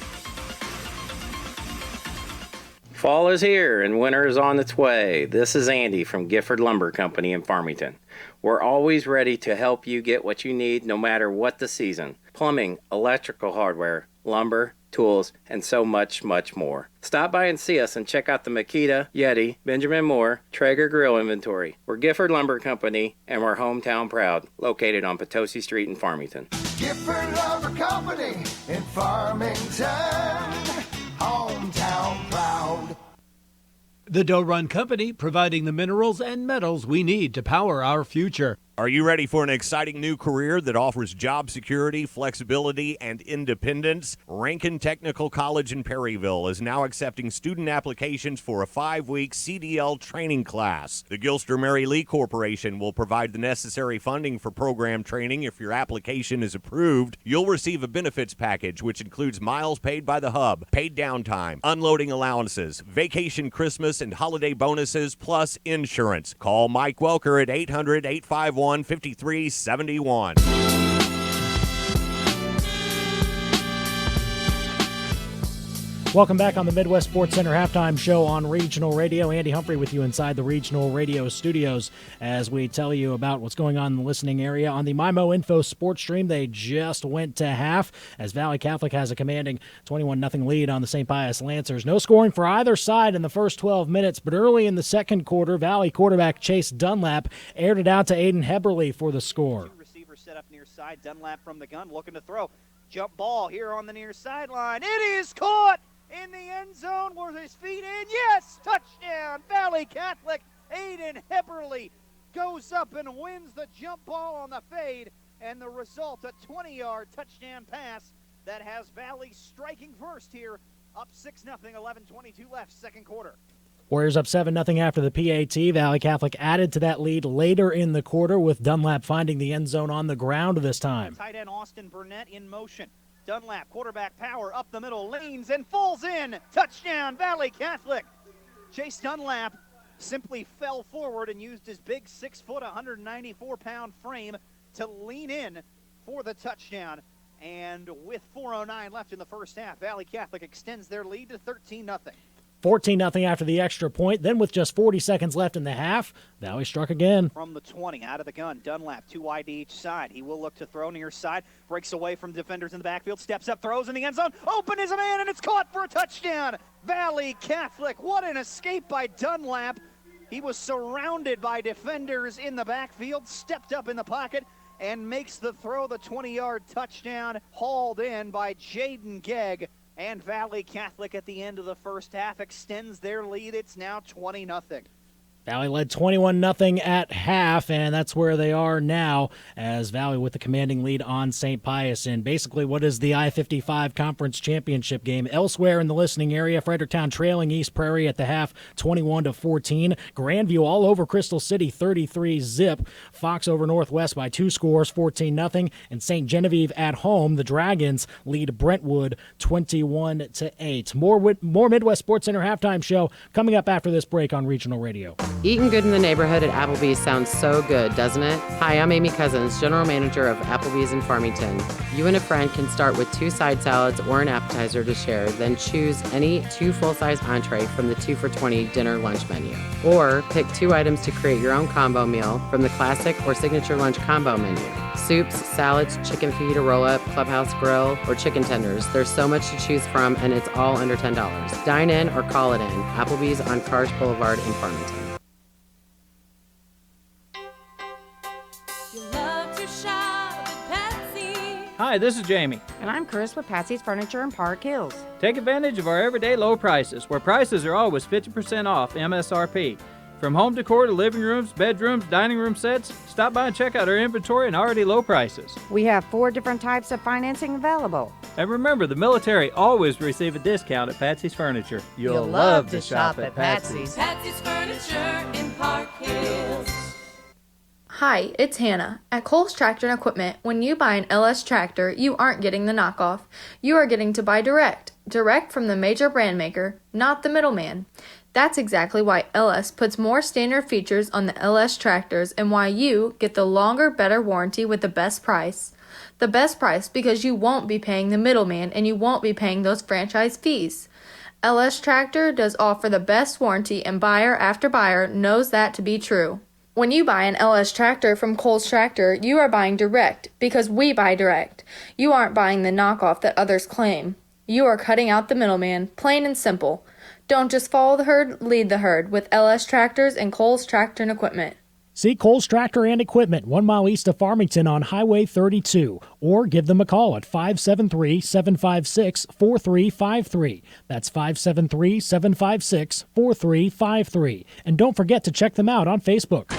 Speaker 25: Fall is here and winter is on its way. This is Andy from Gifford Lumber Company in Farmington. We're always ready to help you get what you need no matter what the season. Plumbing, electrical hardware, lumber, tools, and so much, much more. Stop by and see us and check out the Makita, Yeti, Benjamin Moore, Traeger grill inventory. We're Gifford Lumber Company, and we're hometown proud, located on Potosi Street in Farmington.
Speaker 6: Gifford Lumber Company in Farmington, hometown proud.
Speaker 14: The Doe Run Company, providing the minerals and metals we need to power our future.
Speaker 21: Are you ready for an exciting new career that offers job security, flexibility, and independence? Rankin Technical College in Perryville is now accepting student applications for a 5-week CDL training class. The Gilster Mary Lee Corporation will provide the necessary funding for program training. If your application is approved, you'll receive a benefits package, which includes miles paid by the hub, paid downtime, unloading allowances, vacation, Christmas, and holiday bonuses, plus insurance. Call Mike Welker at 800-851-5371.
Speaker 22: Welcome back on the Midwest Sports Center halftime show on Regional Radio. Andy Humphrey with you inside the Regional Radio studios as we tell you about what's going on in the listening area. On the MyMo Info Sports Stream, they just went to half as Valle Catholic has a commanding 21-0 lead on the St. Pius Lancers. No scoring for either side in the first 12 minutes, but early in the second quarter, Valle quarterback Chase Dunlap aired it out to Aiden Heberly for the score.
Speaker 2: Two receivers set up near side. Dunlap from the gun looking to throw. Jump ball here on the near sideline. It is caught in the end zone with his feet in. Yes! Touchdown! Valle Catholic. Aiden Heberly goes up and wins the jump ball on the fade. And the result, a 20-yard touchdown pass that has Valle striking first here. Up 6-0, 11:22 left, second quarter.
Speaker 22: Warriors up 7-0 after the PAT. Valle Catholic added to that lead later in the quarter with Dunlap finding the end zone on the ground this time.
Speaker 2: Tight end Austin Burnett in motion. Dunlap, quarterback power, up the middle, leans and falls in. Touchdown, Valle Catholic. Chase Dunlap simply fell forward and used his big 6-foot, 194-pound frame to lean in for the touchdown. And with 4:09 left in the first half, Valle Catholic extends their lead to 13-0.
Speaker 22: 14-0 after the extra point. Then with just 40 seconds left in the half, Valle struck again.
Speaker 2: From the 20, out of the gun, Dunlap, 2 wide to each side. He will look to throw near side, breaks away from defenders in the backfield, steps up, throws in the end zone. Open is a man, and it's caught for a touchdown. Valle Catholic, what an escape by Dunlap. He was surrounded by defenders in the backfield, stepped up in the pocket, and makes the throw, the 20-yard touchdown, hauled in by Jaden Gegg. And Valle Catholic at the end of the first half extends their lead. It's now 20-0.
Speaker 22: Valle led 21-0 at half, and that's where they are now as Valle with the commanding lead on St. Pius in basically what is the I-55 Conference Championship game. Elsewhere in the listening area, Fredericktown trailing East Prairie at the half 21-14. Grandview all over Crystal City 33-zip. Fox over Northwest by 2 scores 14-0. And St. Genevieve at home, the Dragons lead Brentwood 21-8. More Midwest Sports Center halftime show coming up after this break on Regional Radio.
Speaker 3: Eating good in the neighborhood at Applebee's sounds so good, doesn't it? Hi, I'm Amy Cousins, General Manager of Applebee's in Farmington. You and a friend can start with 2 side salads or an appetizer to share, then choose any 2 full-size entree from the 2 for $20 dinner lunch menu. Or pick 2 items to create your own combo meal from the classic or signature lunch combo menu. Soups, salads, chicken feet, a roll-up, clubhouse grill, or chicken tenders. There's so much to choose from, and it's all under $10. Dine in or call it in. Applebee's on Cars Boulevard in Farmington.
Speaker 7: Hi, this is Jamie.
Speaker 8: And I'm Chris with Patsy's Furniture in Park Hills.
Speaker 7: Take advantage of our everyday low prices, where prices are always 50% off MSRP. From home decor to living rooms, bedrooms, dining room sets, stop by and check out our inventory and already low prices.
Speaker 8: We have 4 different types of financing available.
Speaker 7: And remember, the military always receive a discount at Patsy's Furniture. You'll love to shop at Patsy's.
Speaker 9: Patsy's Furniture in Park Hills.
Speaker 10: Hi, it's Hannah. At Cole's Tractor and Equipment, when you buy an LS tractor, you aren't getting the knockoff. You are getting to buy direct from the major brand maker, not the middleman. That's exactly why LS puts more standard features on the LS tractors and why you get the longer, better warranty with the best price. The best price because you won't be paying the middleman and you won't be paying those franchise fees. LS Tractor does offer the best warranty and buyer after buyer knows that to be true. When you buy an LS tractor from Cole's Tractor, you are buying direct because we buy direct. You aren't buying the knockoff that others claim. You are cutting out the middleman, plain and simple. Don't just follow the herd, lead the herd with LS Tractors and Cole's Tractor and Equipment.
Speaker 22: See Cole's Tractor and Equipment 1 mile east of Farmington on Highway 32, or give them a call at 573-756-4353. That's 573-756-4353. And don't forget to check them out on Facebook.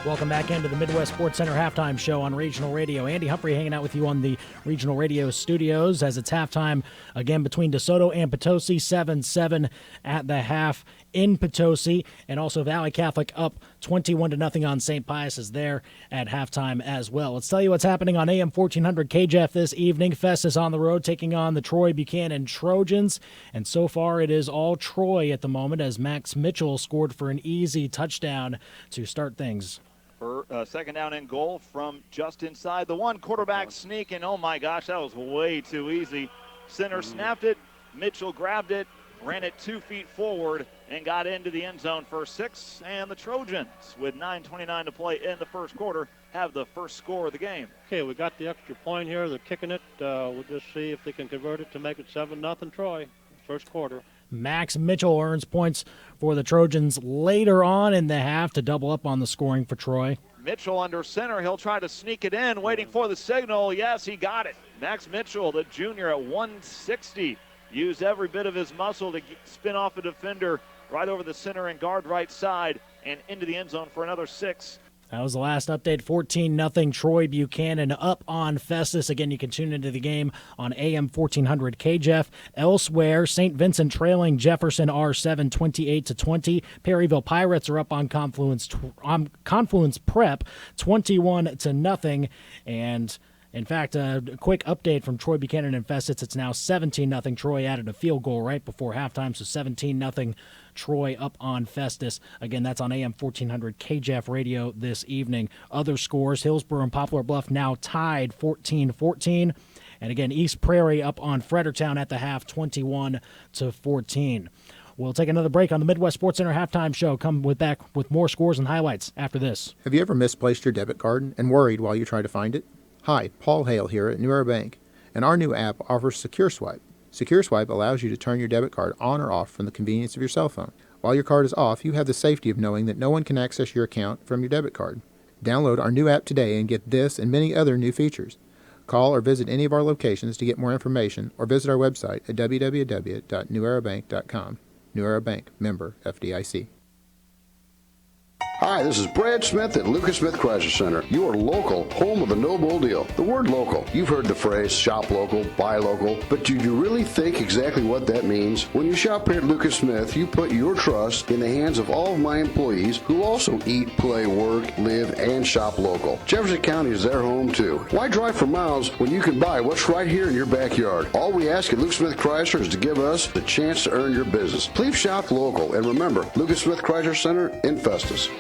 Speaker 22: Welcome back into the Midwest Sports Center halftime show on Regional Radio. Andy Humphrey hanging out with you on the Regional Radio studios as it's halftime again between DeSoto and Potosi, 7-7 at the half in Potosi, and also Valle Catholic up 21-0 on St. Pius is there at halftime as well. Let's tell you what's happening on AM 1400 KJF this evening. Festus on the road taking on the Troy Buchanan Trojans, and so far it is all Troy at the moment as Max Mitchell scored for an easy touchdown to start things.
Speaker 11: For second down and goal from just inside the one. Quarterback sneak, and oh my gosh, that was way too easy. Center snapped it, Mitchell grabbed it, ran it 2 feet forward, and got into the end zone for 6. And the Trojans, with 9:29 to play in the first quarter, have the first score of the game.
Speaker 12: Okay, we got the extra point here. They're kicking it. We'll just see if they can convert it to make it 7-0 Troy. First quarter.
Speaker 22: Max Mitchell earns points for the Trojans later on in the half to double up on the scoring for Troy.
Speaker 11: Mitchell under center. He'll try to sneak it in, waiting for the signal. Yes, he got it. Max Mitchell, the junior at 160, used every bit of his muscle to spin off a defender right over the center and guard right side and into the end zone for another 6.
Speaker 22: That was the last update, 14-0 Troy Buchanan up on Festus. Again, you can tune into the game on AM 1400 KJF. Elsewhere, St. Vincent trailing Jefferson R7 28-20. Perryville Pirates are up on Confluence Prep 21-0. And in fact, a quick update from Troy Buchanan and Festus. It's now 17-0. Troy added a field goal right before halftime, so 17-0 Troy up on Festus. Again, that's on AM 1400 KJF radio this evening. Other scores, Hillsborough and Poplar Bluff now tied 14-14. And again, East Prairie up on Fredericktown at the half, 21-14. We'll take another break on the Midwest Sports Center halftime show. Come back with more scores and highlights after this.
Speaker 13: Have you ever misplaced your debit card and worried while you try to find it? Hi, Paul Hale here at New Era Bank, and our new app offers Secure Swipe. Secure Swipe allows you to turn your debit card on or off from the convenience of your cell phone. While your card is off, you have the safety of knowing that no one can access your account from your debit card. Download our new app today and get this and many other new features. Call or visit any of our locations to get more information, or visit our website at www.newerabank.com. New Era Bank, member FDIC.
Speaker 15: Hi, this is Brad Smith at Lucas Smith Chrysler Center, your local home of the no bull deal. The word local, you've heard the phrase shop local, buy local, but do you really think exactly what that means? When you shop here at Lucas Smith, you put your trust in the hands of all of my employees who also eat, play, work, live, and shop local. Jefferson County is their home too. Why drive for miles when you can buy what's right here in your backyard? All we ask at Lucas Smith Chrysler is to give us the chance to earn your business. Please shop local, and remember, Lucas Smith Chrysler Center in Festus.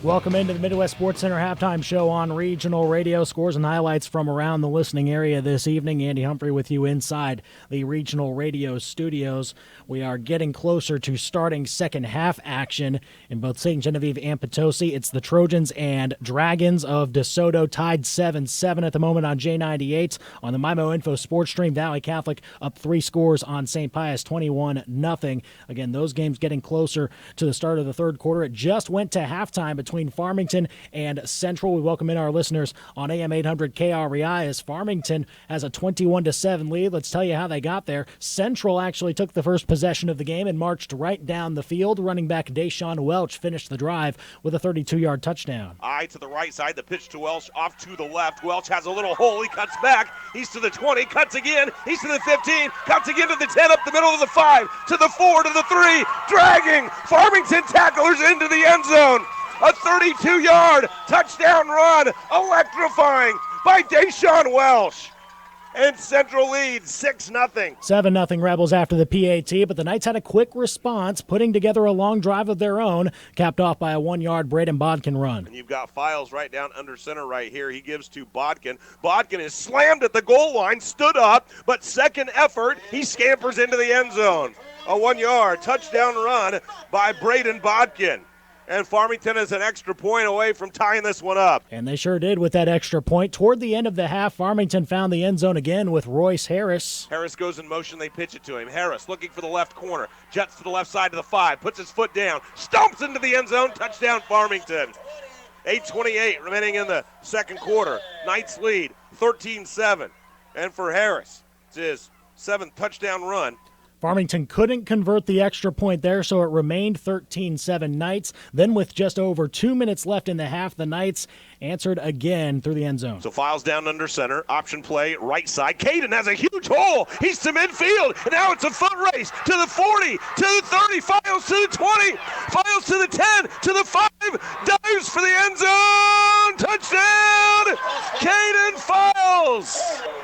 Speaker 22: Welcome into the Midwest Sports Center halftime show on Regional Radio. Scores and highlights from around the listening area this evening. Andy Humphrey with you inside the Regional Radio studios. We are getting closer to starting second half action in both St. Genevieve and Potosi. It's the Trojans and Dragons of DeSoto tied 7-7 at the moment on J98. On the MIMO Info Sports Stream, Valle Catholic up 3 scores on St. Pius, 21-0. Again, those games getting closer to the start of the third quarter. It just went to halftime between Farmington and Central. We welcome in our listeners on AM 800 KREI as Farmington has a 21-7 lead. Let's tell you how they got there. Central actually took the first possession of the game and marched right down the field. Running back Deshaun Welch finished the drive with a 32-yard touchdown.
Speaker 18: Eye to the right side, the pitch to Welch, off to the left. Welch has a little hole. He cuts back. He's to the 20, cuts again. He's to the 15, cuts again to the 10, up the middle of the 5, to the 4, to the 3, dragging Farmington tacklers into the end zone. A 32-yard touchdown run, electrifying by Deshaun Welch. And Central leads 6-0.
Speaker 22: 7-0 Rebels after the PAT, but the Knights had a quick response, putting together a long drive of their own, capped off by a 1-yard Braden Bodkin run.
Speaker 18: And you've got Files right down under center right here. He gives to Bodkin. Bodkin is slammed at the goal line, stood up, but second effort, he scampers into the end zone. A 1-yard touchdown run by Braden Bodkin. And Farmington is an extra point away from tying this one up.
Speaker 22: And they sure did with that extra point. Toward the end of the half, Farmington found the end zone again with Royce Harris.
Speaker 18: Harris goes in motion. They pitch it to him. Harris looking for the left corner. Jets to the left side of the 5. Puts his foot down. Stomps into the end zone. Touchdown Farmington. 8:28 remaining in the second quarter. Knights lead 13-7. And for Harris, it's his seventh touchdown run.
Speaker 22: Farmington couldn't convert the extra point there, so it remained 13-7 Knights. Then with just over 2 minutes left in the half, the Knights answered again through the end zone.
Speaker 18: So Files down under center, option play, right side. Caden has a huge hole. He's to midfield, and now it's a foot race to the 40, to the 30, Files to the 20, Files to the 10, to the 5, dives for the end zone, touchdown, Caden Files,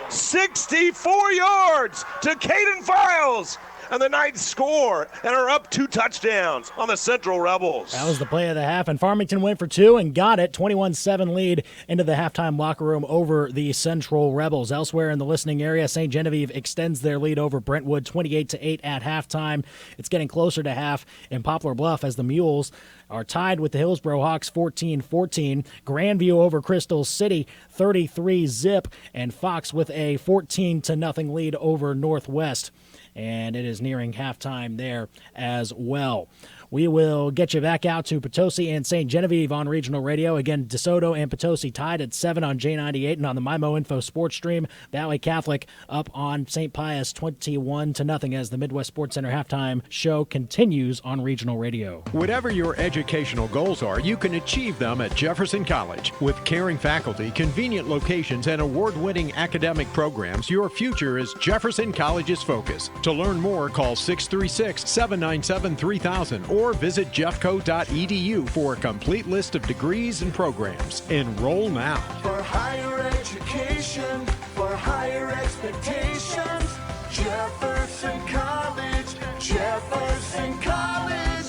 Speaker 18: 64 yards to Caden Files. And the Knights score and are up 2 touchdowns on the Central Rebels.
Speaker 22: That was the play of the half, and Farmington went for 2 and got it. 21-7 lead into the halftime locker room over the Central Rebels. Elsewhere in the listening area, St. Genevieve extends their lead over Brentwood 28-8 at halftime. It's getting closer to half in Poplar Bluff as the Mules are tied with the Hillsboro Hawks 14-14. Grandview over Crystal City 33-zip, and Fox with a 14-0 lead over Northwest. And it is nearing halftime there as well. We will get you back out to Potosi and St. Genevieve on regional radio. Again, DeSoto and Potosi tied at 7 on J98 and on the MyMo Info Sports Stream. Valle Catholic up on St. Pius 21-0 as the Midwest Sports Center halftime show continues on regional radio.
Speaker 1: Whatever your educational goals are, you can achieve them at Jefferson College. With caring faculty, convenient locations, and award-winning academic programs, your future is Jefferson College's focus. To learn more, call 636-797-3000 or visit jeffco.edu for a complete list of degrees and programs. Enroll now.
Speaker 6: For higher education, for higher expectations, Jefferson College,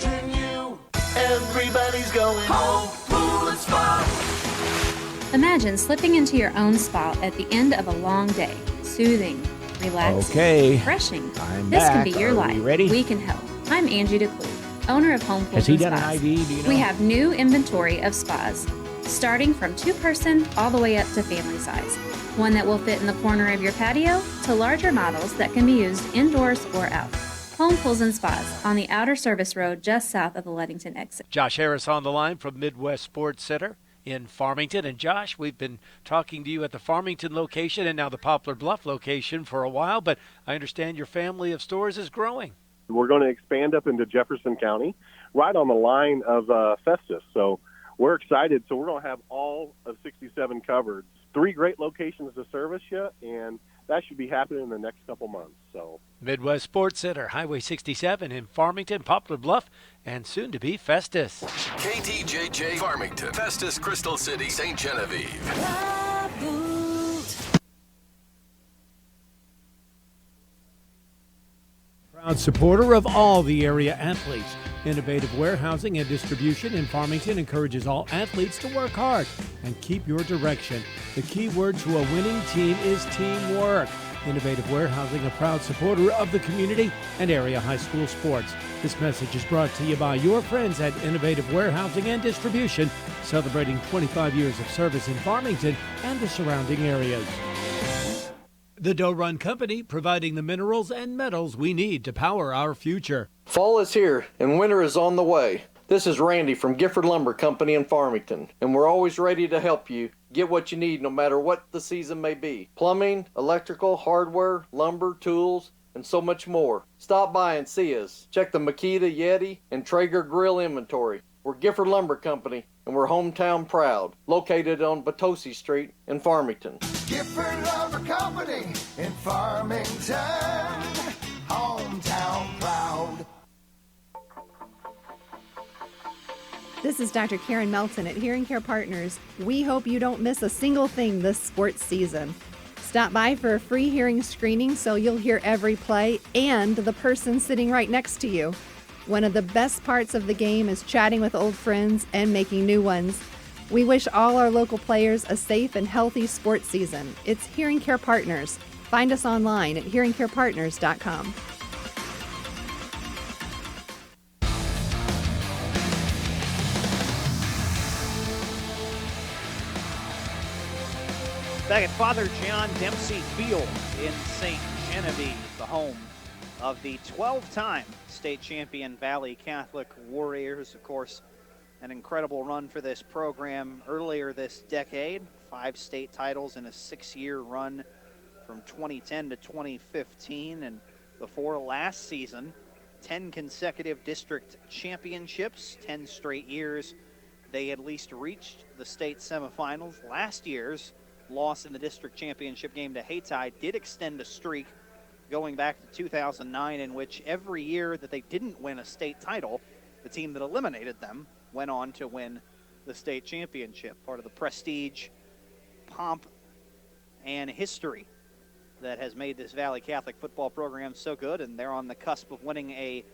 Speaker 6: and you. Everybody's going home, pool and spa.
Speaker 4: Imagine slipping into your own spa at the end of a long day. Soothing, relaxing,
Speaker 17: Okay.
Speaker 4: refreshing.
Speaker 17: This
Speaker 4: can be your
Speaker 17: Are
Speaker 4: life.
Speaker 17: we ready?
Speaker 4: We can help. I'm Angie DeClue, owner of Home Pools
Speaker 17: Has he
Speaker 4: and
Speaker 17: done an
Speaker 4: Spas.
Speaker 17: ID? Do you know?
Speaker 4: We have new inventory of spas, starting from 2-person all the way up to family size. One that will fit in the corner of your patio to larger models that can be used indoors or out. Home Pools and Spas on the outer service road just south of the Ludington exit.
Speaker 14: Josh Harris on the line from Midwest Sports Center in Farmington. And Josh, we've been talking to you at the Farmington location and now the Poplar Bluff location for a while, but I understand your family of stores is growing.
Speaker 19: We're going to expand up into Jefferson County, right on the line of Festus. So we're excited. So we're going to have all of 67 covered. 3 great locations to service you, and that should be happening in the next couple months. So
Speaker 14: Midwest Sports Center, Highway 67 in Farmington, Poplar Bluff, and soon to be Festus.
Speaker 20: KTJJ Farmington, Festus, Crystal City, St. Genevieve.
Speaker 14: Proud supporter of all the area athletes. Innovative Warehousing and Distribution in Farmington encourages all athletes to work hard and keep your direction. The key word to a winning team is teamwork. Innovative Warehousing, a proud supporter of the community and area high school sports. This message is brought to you by your friends at Innovative Warehousing and Distribution, celebrating 25 years of service in Farmington and the surrounding areas. The Doe Run Company, providing the minerals and metals we need to power our future.
Speaker 26: Fall is here and winter is on the way. This is Randy from Gifford Lumber Company in Farmington, and we're always ready to help you get what you need no matter what the season may be. Plumbing, electrical, hardware, lumber, tools, and so much more. Stop by and see us. Check the Makita, Yeti, and Traeger grill inventory. We're Gifford Lumber Company, and we're hometown proud, located on Potosi Street in Farmington.
Speaker 6: Gifford Lumber Company in Farmington, hometown proud.
Speaker 24: This is Dr. Karen Melton at Hearing Care Partners. We hope you don't miss a single thing this sports season. Stop by for a free hearing screening so you'll hear every play and the person sitting right next to you. One of the best parts of the game is chatting with old friends and making new ones. We wish all our local players a safe and healthy sports season. It's Hearing Care Partners. Find us online at hearingcarepartners.com.
Speaker 2: Back at Father John Dempsey Field in St. Genevieve, the home of the 12-time state champion Valle Catholic Warriors. Of course, an incredible run for this program earlier this decade. 5 state titles in a 6-year run from 2010 to 2015, and before last season, 10 consecutive district championships, 10 straight years they at least reached the state semifinals. Last year's loss in the district championship game to Hayti did extend a streak going back to 2009, in which every year that they didn't win a state title, the team that eliminated them went on to win the state championship. Part of the prestige, pomp, and history that has made this Valle Catholic football program so good, and they're on the cusp of winning a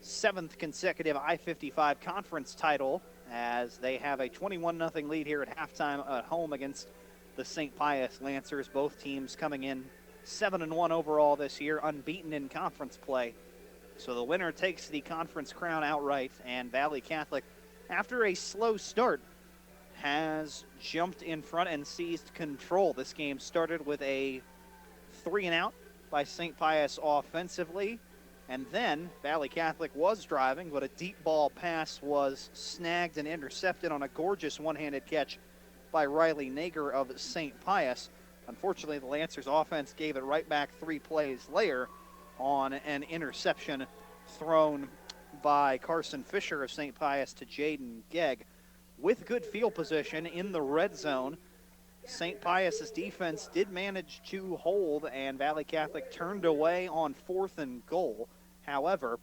Speaker 2: 7th consecutive I-55 conference title as they have a 21-0 lead here at halftime at home against the St. Pius Lancers. Both teams coming in 7-1 overall this year, unbeaten in conference play. So the winner takes the conference crown outright, and Valle Catholic, after a slow start, has jumped in front and seized control. This game started with a 3-and-out by St. Pius offensively, and then Valle Catholic was driving, but a deep ball pass was snagged and intercepted on a gorgeous one-handed catch by Riley Nager of St. Pius. Unfortunately, the Lancers offense gave it right back 3 plays later on an interception thrown by Carson Fisher of St. Pius to Jaden Gegg. With good field position in the red zone, St. Pius's defense did manage to hold, and Valle Catholic turned away on 4th and goal. However,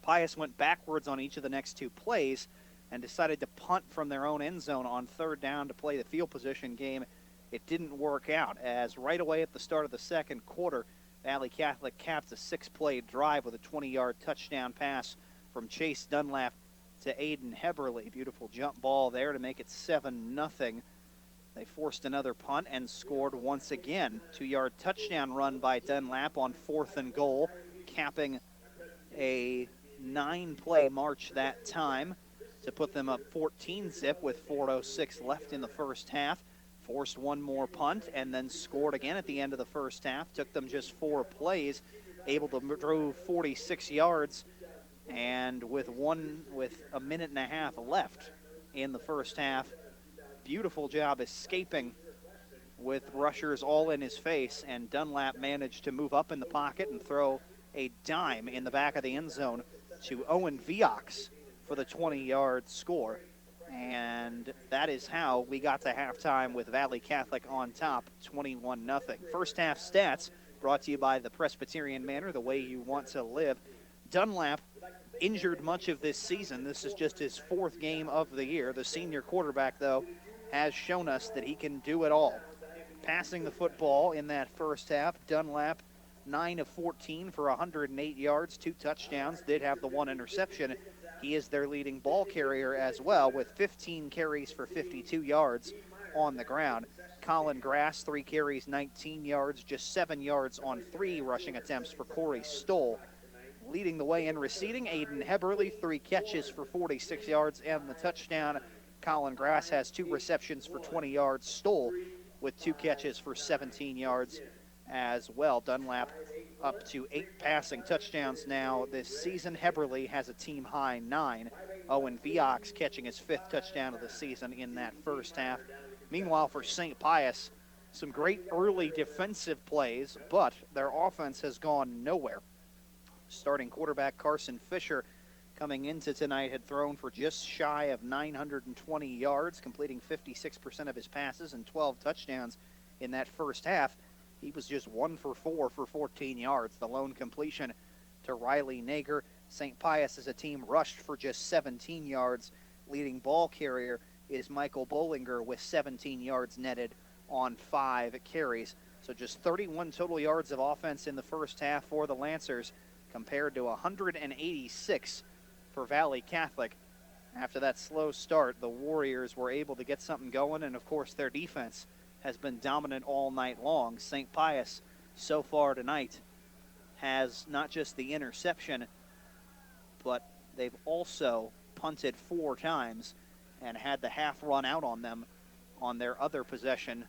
Speaker 2: Pius went backwards on each of the next 2 plays and decided to punt from their own end zone on 3rd down to play the field position game. It didn't work out, as right away at the start of the second quarter, Valle Catholic capped a 6-play drive with a 20-yard touchdown pass from Chase Dunlap to Aiden Heberly. Beautiful jump ball there to make it 7-0. They forced another punt and scored once again. 2-yard touchdown run by Dunlap on 4th and goal, capping a 9-play march that time to put them up 14-zip with 4:06 left in the first half. Forced one more punt and then scored again at the end of the first half. Took them just 4 plays, able to drove 46 yards, and with a minute and a half left in the first half, beautiful job escaping with rushers all in his face, and Dunlap managed to move up in the pocket and throw a dime in the back of the end zone to Owen Viox for the 20-yard score. And that is how we got to halftime with Valle Catholic on top, 21-0. First half stats brought to you by the Presbyterian Manor, the way you want to live. Dunlap injured much of this season. This is just his 4th game of the year. The senior quarterback, though, has shown us that he can do it all. Passing the football in that first half, Dunlap 9 of 14 for 108 yards, 2 touchdowns, did have the 1 interception. He is their leading ball carrier as well, with 15 carries for 52 yards on the ground. Colin Grass, 3 carries, 19 yards, just 7 yards on 3 rushing attempts for Corey Stoll. Leading the way in receiving, Aiden Heberly, 3 catches for 46 yards and the touchdown. Colin Grass has 2 receptions for 20 yards. Stoll with 2 catches for 17 yards as well. Dunlap up to 8 passing touchdowns now this season. Heberly has a team-high 9. Owen Viox catching his 5th touchdown of the season in that first half. Meanwhile, for St. Pius, some great early defensive plays, but their offense has gone nowhere. Starting quarterback Carson Fisher coming into tonight had thrown for just shy of 920 yards, completing 56% of his passes and 12 touchdowns in that first half. He was just 1 for 4 for 14 yards. The lone completion to Riley Nager. St. Pius as a team rushed for just 17 yards. Leading ball carrier is Michael Bollinger with 17 yards netted on 5 carries. So just 31 total yards of offense in the first half for the Lancers compared to 186 for Valle Catholic. After that slow start, the Warriors were able to get something going, and of course their defense has been dominant all night long. St. Pius so far tonight has not just the interception, but they've also punted 4 times and had the half run out on them on their other possession.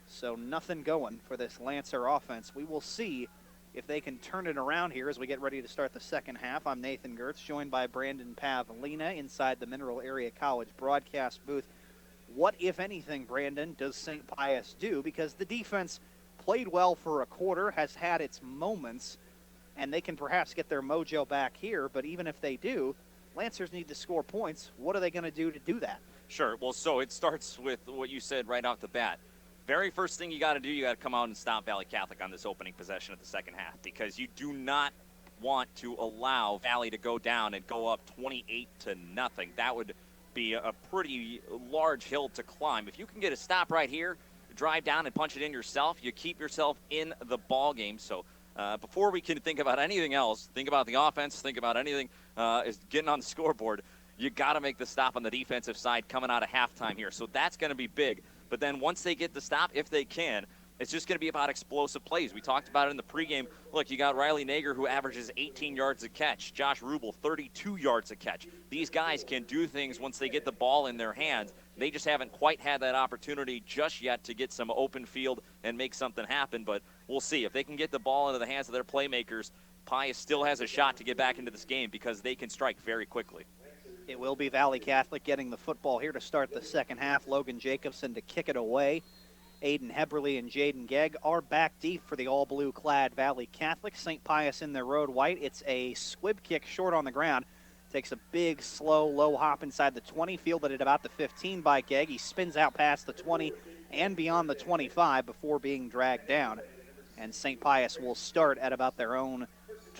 Speaker 2: So nothing going for this Lancer offense. We will see if they can turn it around here as we get ready to start the second half. I'm Nathan Gertz, joined by Brandon Pavlina inside the Mineral Area College broadcast booth. What, if anything, Brandon, does St. Pius do? Because the defense played well for a quarter, has had its moments, and they can perhaps get their mojo back here. But even if they do, Lancers need to score points. What are they going to do that?
Speaker 5: Sure. Well, so it starts with what you said right off the bat. Very first thing you got to do, you got to come out and stop Valle Catholic on this opening possession of the second half, because you do not want to allow Valle to go down and go up 28-0. That would be a pretty large hill to climb. If you can get a stop right here, drive down and punch it in yourself, you keep yourself in the ball game. So before we can think about anything else, think about the offense, think about anything is getting on the scoreboard, you got to make the stop on the defensive side coming out of halftime here. So that's going to be big. But then once they get the stop, if they can, it's just going to be about explosive plays. We talked about it in the pregame. Look, you got Riley Nager, who averages 18 yards a catch. Josh Rubel, 32 yards a catch. These guys can do things once they get the ball in their hands. They just haven't quite had that opportunity just yet to get some open field and make something happen. But we'll see. If they can get the ball into the hands of their playmakers, Pius still has a shot to get back into this game because they can strike very quickly.
Speaker 2: It will be Valle Catholic getting the football here to start the second half. Logan Jacobson to kick it away. Aiden Heberly and Jaden Gegg are back deep for the all-blue clad Valle Catholic. St. Pius in their road white. It's a squib kick short on the ground. Takes a big, slow, low hop inside the 20, fielded at about the 15 by Gegg. He spins out past the 20 and beyond the 25 before being dragged down. And St. Pius will start at about their own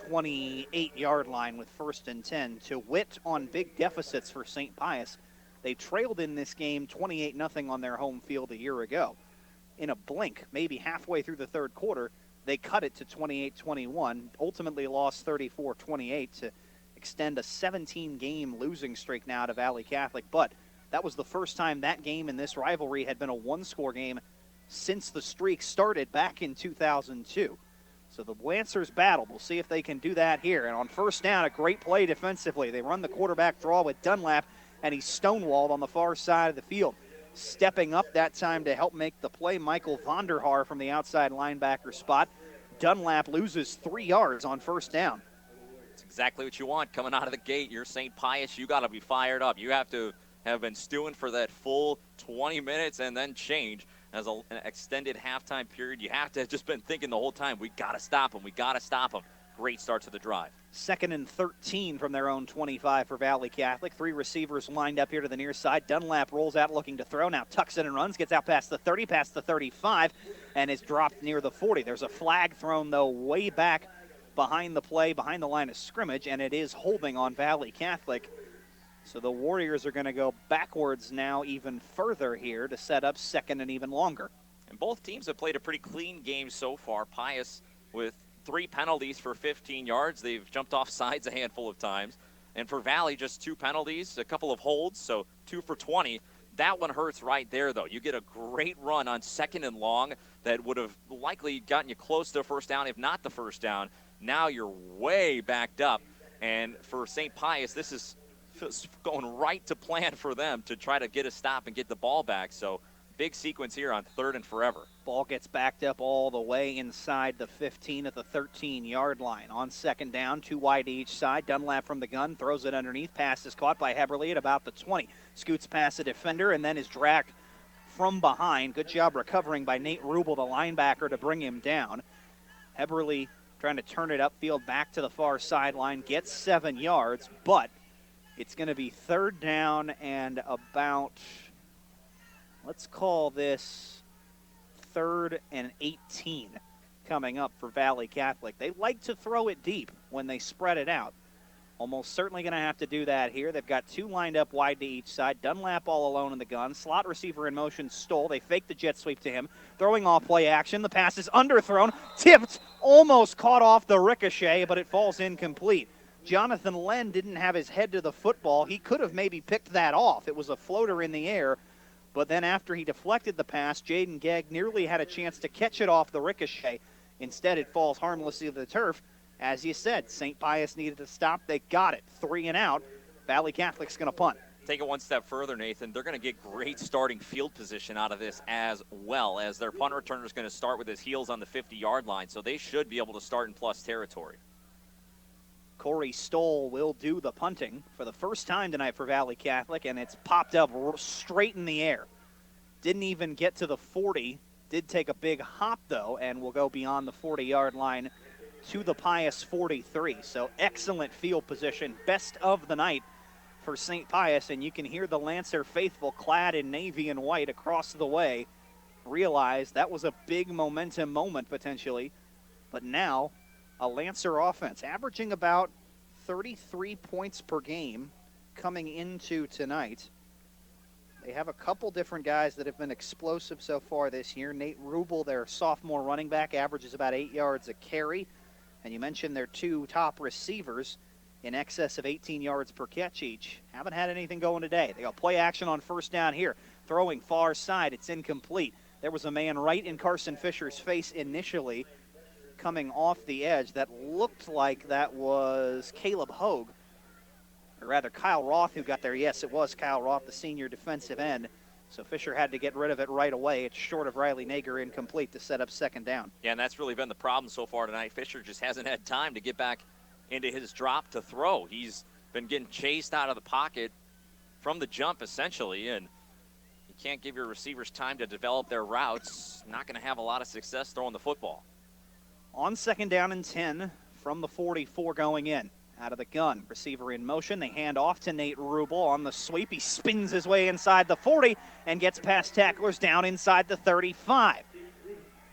Speaker 2: 28-yard line with 1st and 10. To wit on big deficits for St. Pius. They trailed in this game 28-0 on their home field a year ago. In a blink, maybe halfway through the third quarter, they cut it to 28-21, ultimately lost 34-28 to extend a 17-game losing streak now to Valle Catholic. But that was the first time that game in this rivalry had been a one-score game since the streak started back in 2002. So the Lancers battle. We'll see if they can do that here. And on first down, a great play defensively. They run the quarterback draw with Dunlap, and he's stonewalled on the far side of the field. Stepping up that time to help make the play, Michael Vonderhaar from the outside linebacker spot. Dunlap loses 3 yards on first down.
Speaker 5: It's exactly what you want coming out of the gate. You're St. Pius. You got to be fired up. You have to have been stewing for that full 20 minutes and then change as an extended halftime period. You have to have just been thinking the whole time, we got to stop him. We got to stop him. Great start to the drive.
Speaker 2: 2nd and 13 from their own 25 for Valle Catholic. 3 receivers lined up here to the near side. Dunlap rolls out looking to throw. Now tucks in and runs. Gets out past the 30, past the 35, and is dropped near the 40. There's a flag thrown, though, way back behind the play, behind the line of scrimmage, and it is holding on Valle Catholic. So the Warriors are going to go backwards now even further here to set up 2nd and even longer.
Speaker 5: And both teams have played a pretty clean game so far. Pius with 3 penalties for 15 yards. They've jumped off sides a handful of times. And for Valle, just 2 penalties, a couple of holds, so 2 for 20. That one hurts right there, though. You get a great run on 2nd and long that would have likely gotten you close to a first down, if not the first down. Now you're way backed up. And for St. Pius, this is going right to plan for them to try to get a stop and get the ball back. So big sequence here on 3rd and forever.
Speaker 2: Ball gets backed up all the way inside the 15 at the 13-yard line. On 2nd down, 2 wide to each side. Dunlap from the gun, throws it underneath. Pass is caught by Heberly at about the 20. Scoots past the defender and then is dragged from behind. Good job recovering by Nate Rubel, the linebacker, to bring him down. Heberly trying to turn it upfield back to the far sideline. Gets 7 yards, but it's going to be 3rd down and about, let's call this 3rd and 18 coming up for Valle Catholic. They like to throw it deep when they spread it out. Almost certainly going to have to do that here. They've got 2 lined up wide to each side. Dunlap all alone in the gun. Slot receiver in motion, Stoll. They fake the jet sweep to him. Throwing off play action. The pass is underthrown, tipped, almost caught off the ricochet, but it falls incomplete. Jonathan Len didn't have his head to the football. He could have maybe picked that off. It was a floater in the air. But then after he deflected the pass, Jaden Gegg nearly had a chance to catch it off the ricochet. Instead, it falls harmlessly to the turf. As you said, St. Pius needed to stop. They got it. 3 and out. Valle Catholic's going to punt.
Speaker 5: Take it one step further, Nathan. They're going to get great starting field position out of this as well, as their punt returner is going to start with his heels on the 50-yard line. So they should be able to start in plus territory.
Speaker 2: Corey Stoll will do the punting for the first time tonight for Valle Catholic, and it's popped up straight in the air. Didn't even get to the 40. Did take a big hop, though, and will go beyond the 40-yard line to the Pius 43. So excellent field position, best of the night for St. Pius, and you can hear the Lancer faithful clad in navy and white across the way realize that was a big momentum moment potentially, but now a Lancer offense averaging about 33 points per game coming into tonight. They have a couple different guys that have been explosive so far this year. Nate Rubel, their sophomore running back, averages about 8 yards a carry. And you mentioned their two top receivers in excess of 18 yards per catch each. Haven't had anything going today. They got play action on first down here. Throwing far side, it's incomplete. There was a man right in Carson Fisher's face initially coming off the edge. That looked like that was Caleb Hogue. Or rather, Kyle Roth who got there. Yes, it was Kyle Roth, the senior defensive end. So Fisher had to get rid of it right away. It's short of Riley Nager, incomplete to set up second down.
Speaker 5: Yeah, and that's really been the problem so far tonight. Fisher just hasn't had time to get back into his drop to throw. He's been getting chased out of the pocket from the jump, essentially, and you can't give your receivers time to develop their routes. Not going to have a lot of success throwing the football.
Speaker 2: On second down and 10 from the 44 going in. Out of the gun, receiver in motion. They hand off to Nate Rubel on the sweep. He spins his way inside the 40 and gets past tacklers down inside the 35.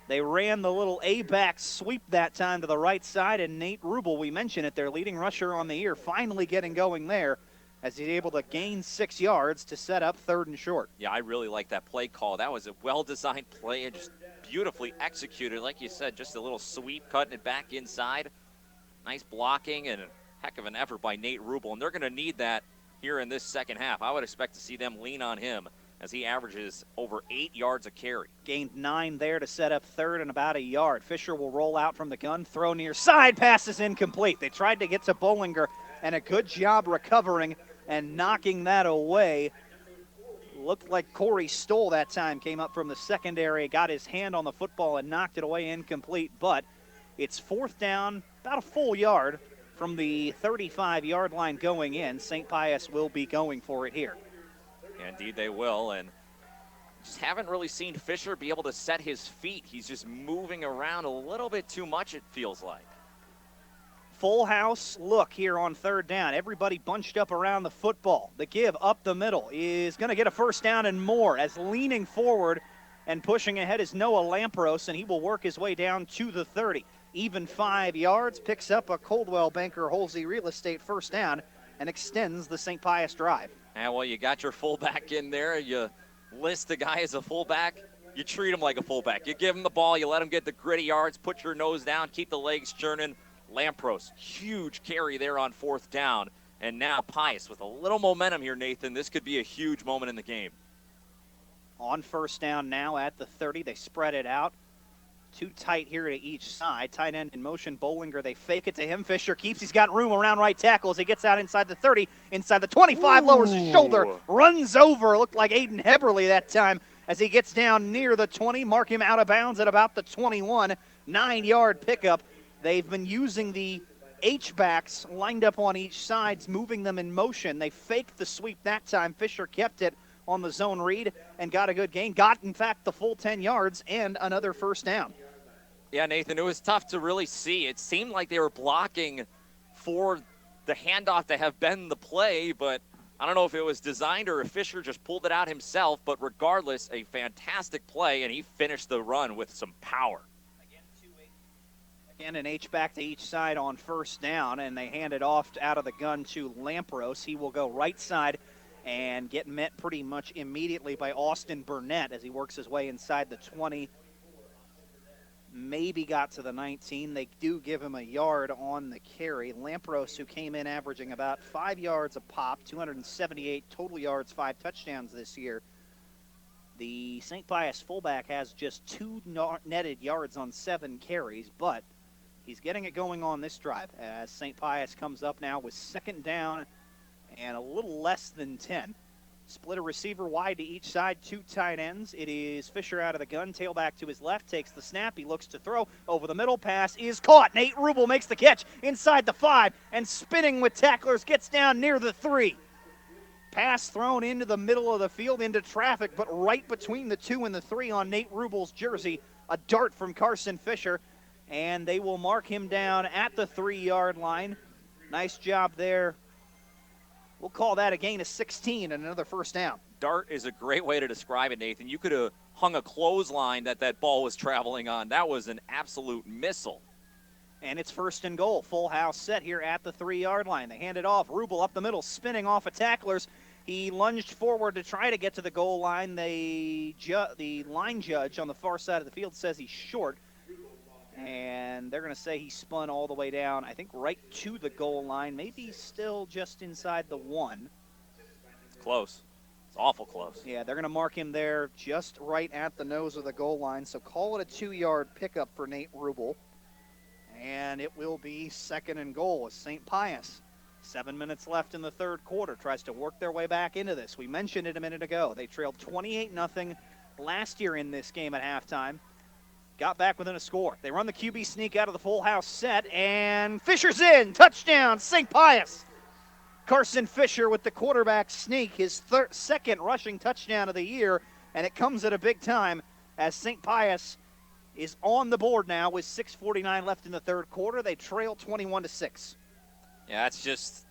Speaker 2: They ran the little A-back sweep that time to the right side, and Nate Rubel, we mentioned it, their leading rusher on the year, finally getting going there as he's able to gain 6 yards to set up third and short.
Speaker 5: Yeah, I really like that play call. That was a well-designed play and just beautifully executed. Like you said, just a little sweep, cutting it back inside. Nice blocking and heck of an effort by Nate Rubel, and they're going to need that here in this second half. I would expect to see them lean on him as he averages over 8 yards a carry.
Speaker 2: Gained 9 there to set up third and about a yard. Fisher will roll out from the gun, throw near side, pass is incomplete. They tried to get to Bollinger, and a good job recovering and knocking that away. Looked like Corey Stoll that time, came up from the secondary, got his hand on the football and knocked it away incomplete, but it's fourth down, about a full yard from the 35-yard line going in. St. Pius will be going for it here.
Speaker 5: Indeed they will, and just haven't really seen Fisher be able to set his feet. He's just moving around a little bit too much, it feels like.
Speaker 2: Full house look here on third down. Everybody bunched up around the football. The give up the middle is going to get a first down and more, as leaning forward and pushing ahead is Noah Lampros, and he will work his way down to the 30. Even 5 yards, picks up a Coldwell Banker Holsey Real Estate first down and extends the St. Pius drive.
Speaker 5: And well, you got your fullback in there. You list the guy as a fullback. You treat him like a fullback. You give him the ball. You let him get the gritty yards. Put your nose down. Keep the legs churning. Lampros, huge carry there on fourth down. And now Pius with a little momentum here, Nathan. This could be a huge moment in the game.
Speaker 2: On first down now at the 30. They spread it out. Too tight here to each side. Tight end in motion. Bollinger, they fake it to him. Fisher keeps. He's got room around right tackle as he gets out inside the 30, inside the 25, lowers his shoulder, runs over. Looked like Aiden Heberly that time as he gets down near the 20. Mark him out of bounds at about the 21. 9-yard pickup. They've been using the H-backs lined up on each side, moving them in motion. They faked the sweep that time. Fisher kept it on the zone read and got a good gain. Got, in fact, the full 10 yards and another first down.
Speaker 5: Yeah, Nathan, it was tough to really see. It seemed like they were blocking for the handoff to have been the play, but I don't know if it was designed or if Fisher just pulled it out himself, but regardless, a fantastic play, and he finished the run with some power.
Speaker 2: Again, an H-back to each side on first down, and they hand it off out of the gun to Lampros. He will go right side and get met pretty much immediately by Austin Burnett as he works his way inside the 20. Maybe got to the 19. They do give him a yard on the carry. Lampros, who came in averaging about 5 yards a pop, 278 total yards, 5 touchdowns this year. The St. Pius fullback has just 2 netted yards on 7 carries, but he's getting it going on this drive as St. Pius comes up now with second down and a little less than 10. Split a receiver wide to each side, 2 tight ends. It is Fisher out of the gun, tailback to his left, takes the snap. He looks to throw over the middle. Pass is caught. Nate Rubel makes the catch inside the 5 and spinning with tacklers, gets down near the 3. Pass thrown into the middle of the field, into traffic, but right between the 2 and the 3 on Nate Rubel's jersey. A dart from Carson Fisher, and they will mark him down at the 3-yard line. Nice job there. We'll call that a gain of 16 and another first down.
Speaker 5: Dart is a great way to describe it, Nathan. You could have hung a clothesline that ball was traveling on. That was an absolute missile.
Speaker 2: And it's first and goal. Full house set here at the 3-yard line. They hand it off. Rubel up the middle, spinning off of tacklers. He lunged forward to try to get to the goal line. The line judge on the far side of the field says he's short. And they're going to say he spun all the way down, I think right to the goal line. Maybe still just inside the 1.
Speaker 5: It's close. It's awful close.
Speaker 2: Yeah, they're going to mark him there just right at the nose of the goal line. So call it a 2-yard pickup for Nate Rubel. And it will be second and goal as St. Pius. 7 minutes left in the third quarter. Tries to work their way back into this. We mentioned it a minute ago. They trailed 28-0 last year in this game at halftime. Got back within a score. They run the QB sneak out of the full house set, and Fisher's in. Touchdown, St. Pius. Carson Fisher with the quarterback sneak, his second rushing touchdown of the year, and it comes at a big time as St. Pius is on the board now with 6:49 left in the third quarter. They trail 21-6.
Speaker 5: Yeah, that's just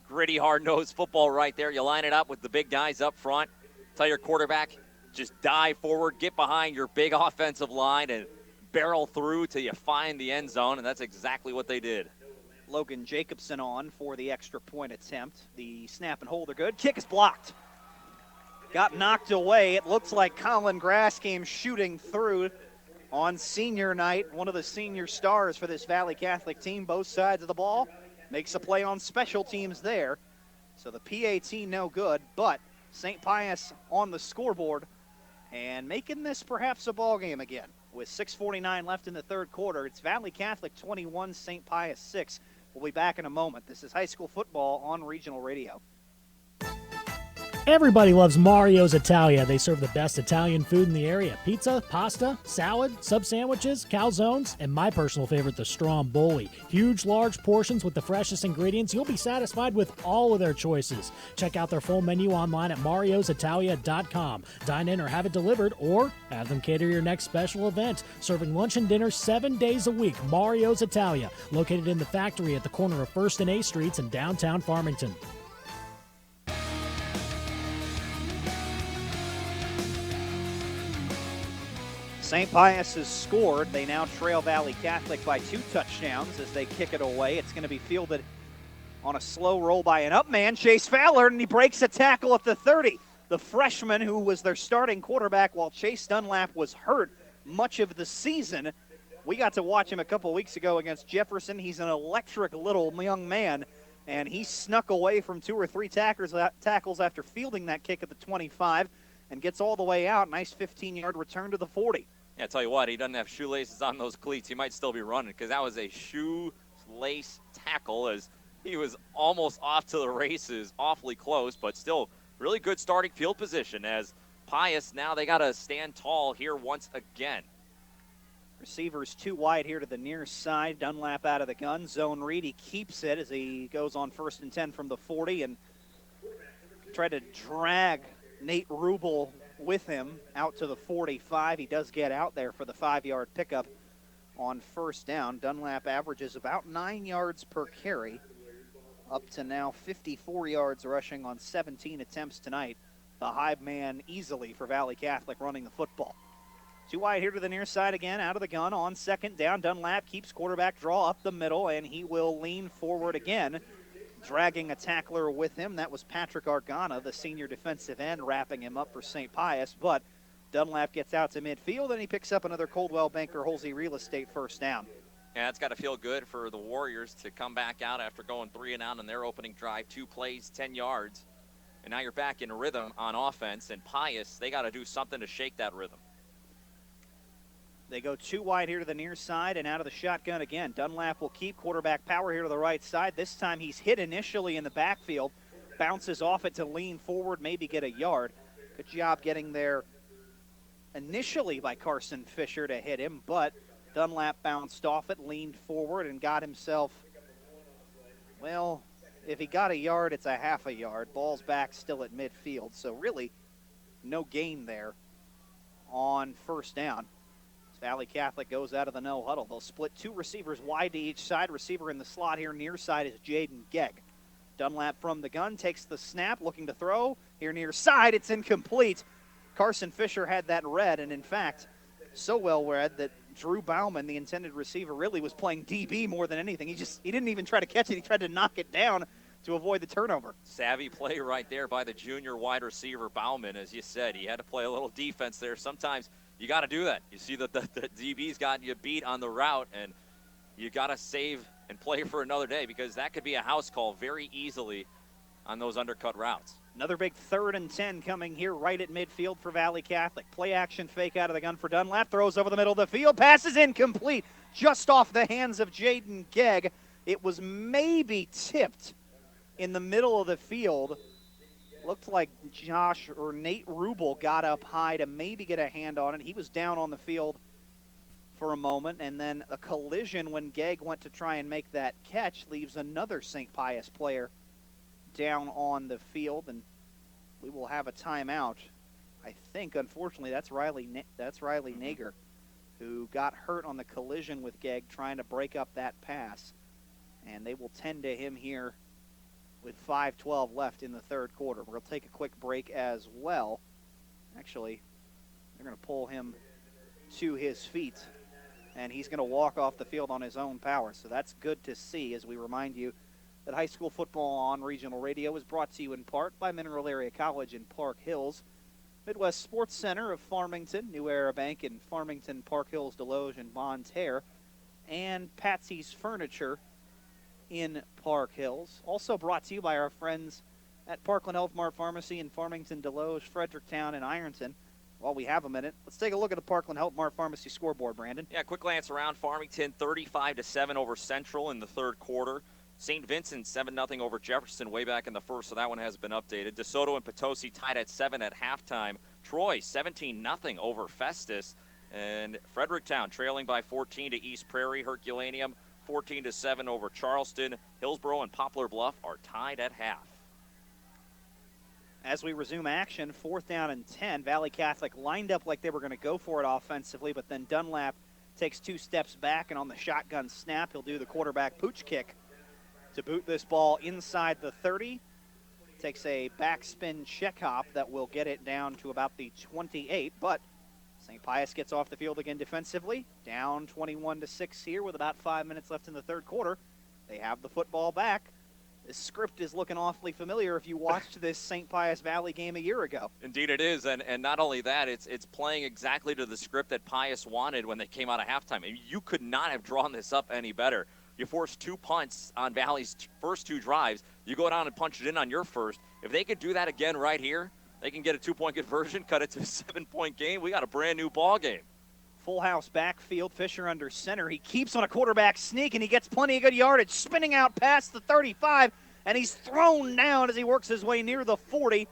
Speaker 5: gritty, hard-nosed football right there. You line it up with the big guys up front. Tell your quarterback, just dive forward, get behind your big offensive line, and barrel through till you find the end zone, and that's exactly what they did.
Speaker 2: Logan Jacobson on for the extra point attempt. The snap and hold are good. Kick is blocked. Got knocked away. It looks like Colin Grass came shooting through on senior night. One of the senior stars for this Valley Catholic team, both sides of the ball. Makes a play on special teams there. So the PAT no good, but St. Pius on the scoreboard and making this perhaps a ball game again. With 6:49 left in the third quarter, it's Valley Catholic 21, St. Pius 6. We'll be back in a moment. This is high school football on Regional Radio.
Speaker 22: Everybody loves Mario's Italia. They serve the best Italian food in the area. Pizza, pasta, salad, sub sandwiches, calzones, and my personal favorite, the Stromboli. Huge, large portions with the freshest ingredients. You'll be satisfied with all of their choices. Check out their full menu online at mariositalia.com. Dine in or have it delivered, or have them cater your next special event. Serving lunch and dinner 7 days a week. Mario's Italia, located in the factory at the corner of 1st and A Streets in downtown Farmington.
Speaker 2: St. Pius has scored. They now trail Valley Catholic by 2 touchdowns as they kick it away. It's going to be fielded on a slow roll by an up man, Chase Fowler, and he breaks a tackle at the 30. The freshman who was their starting quarterback while Chase Dunlap was hurt much of the season. We got to watch him a couple weeks ago against Jefferson. He's an electric little young man, and he snuck away from 2 or 3 tackles after fielding that kick at the 25 and gets all the way out. Nice 15-yard return to the 40.
Speaker 5: Yeah, I tell you what, he doesn't have shoelaces on those cleats. He might still be running because that was a shoelace tackle as he was almost off to the races, awfully close, but still really good starting field position as Pius, now they got to stand tall here once again.
Speaker 2: Receivers 2 wide here to the near side. Dunlap out of the gun. Zone read. He keeps it as he goes on 1st and 10 from the 40 and tried to drag Nate Rubel with him out to the 45. He does get out there for the 5-yard pickup on 1st down. Dunlap averages about 9 yards per carry, up to now 54 yards rushing on 17 attempts tonight. The high man easily for Valley Catholic running the football. 2 wide here to the near side again, out of the gun on 2nd down. Dunlap keeps quarterback draw up the middle, and he will lean forward again, dragging a tackler with him. That was Patrick Argana, the senior defensive end, wrapping him up for St. Pius. But Dunlap gets out to midfield, and he picks up another Coldwell Banker Holsey Real Estate 1st down.
Speaker 5: Yeah, it's got to feel good for the Warriors to come back out after going 3 and out on their opening drive. 2 plays, 10 yards. And now you're back in rhythm on offense. And Pius, they got to do something to shake that rhythm.
Speaker 2: They go 2 wide here to the near side and out of the shotgun again. Dunlap will keep quarterback power here to the right side. This time he's hit initially in the backfield. Bounces off it to lean forward, maybe get a yard. Good job getting there initially by Carson Fisher to hit him, but Dunlap bounced off it, leaned forward, and got himself, well, If he got a yard, it's a half a yard. Ball's back still at midfield, so really no gain there on first down. Valley Catholic goes out of the no huddle. They'll split two receivers wide to each side. Receiver in the slot here near side is Jaden Gegg. Dunlap from the gun takes the snap, looking to throw. Here near side, it's incomplete. Carson Fisher had that read, and in fact, so well read that Drew Bauman, the intended receiver, really was playing DB more than anything. He didn't even try to catch it. He tried to knock it down to avoid the turnover.
Speaker 5: Savvy play right there by the junior wide receiver Bauman. As you said, he had to play a little defense there. Sometimes you got to do that. You see that the DB's got you beat on the route, and you got to save and play for another day, because that could be a house call very easily on those undercut routes.
Speaker 2: Another big 3rd and 10 coming here right at midfield for Valley Catholic. Play action fake out of the gun for Dunlap. Throws over the middle of the field. Passes incomplete. Just off the hands of Jaden Gegg. It was maybe tipped in the middle of the field. Looked like Josh or Nate Rubel got up high to maybe get a hand on it. He was down on the field for a moment, and then a collision when Gegg went to try and make that catch leaves another St. Pius player down on the field, and we will have a timeout. I think, unfortunately, that's Riley Nager, who got hurt on the collision with Gegg trying to break up that pass, and they will tend to him here with 5:12 left in the third quarter. We're going to take a quick break as well. Actually, they're going to pull him to his feet, and he's going to walk off the field on his own power. So that's good to see, as we remind you that high school football on regional radio is brought to you in part by Mineral Area College in Park Hills, Midwest Sports Center of Farmington, New Era Bank in Farmington, Park Hills, Deloge, and Bonne Terre, and Patsy's Furniture in Park Hills. Also brought to you by our friends at Parkland Health Mart Pharmacy in Farmington, Deloge, Fredericktown, and Ironton. While we have a minute, let's take a look at the Parkland Health Mart Pharmacy scoreboard, Brandon.
Speaker 5: Yeah, quick glance around. Farmington 35-7 over Central in the third quarter. St. Vincent 7-0 over Jefferson way back in the first, so that one has been updated. DeSoto and Potosi tied at 7 at halftime. Troy 17-0 over Festus. And Fredericktown trailing by 14 to East Prairie. Herculaneum 14-7 over Charleston. Hillsboro and Poplar Bluff are tied at half.
Speaker 2: As we resume action, 4th down and 10. Valley Catholic lined up like they were going to go for it offensively, but then Dunlap takes 2 steps back, and on the shotgun snap, he'll do the quarterback pooch kick to boot this ball inside the 30. Takes a backspin check hop that will get it down to about the 28, but St. Pius gets off the field again defensively. Down 21-6 here with about 5 minutes left in the third quarter. They have the football back. This script is looking awfully familiar if you watched this St. Pius Valley game a year ago.
Speaker 5: Indeed it is, and not only that, it's playing exactly to the script that Pius wanted when they came out of halftime. I mean, you could not have drawn this up any better. You forced 2 punts on Valley's first 2 drives. You go down and punch it in on your first. If they could do that again right here, they can get a 2-point conversion, cut it to a 7-point game. We got a brand new ball game.
Speaker 2: Full house backfield, Fisher under center. He keeps on a quarterback sneak, and he gets plenty of good yardage, spinning out past the 35, and he's thrown down as he works his way near the 40,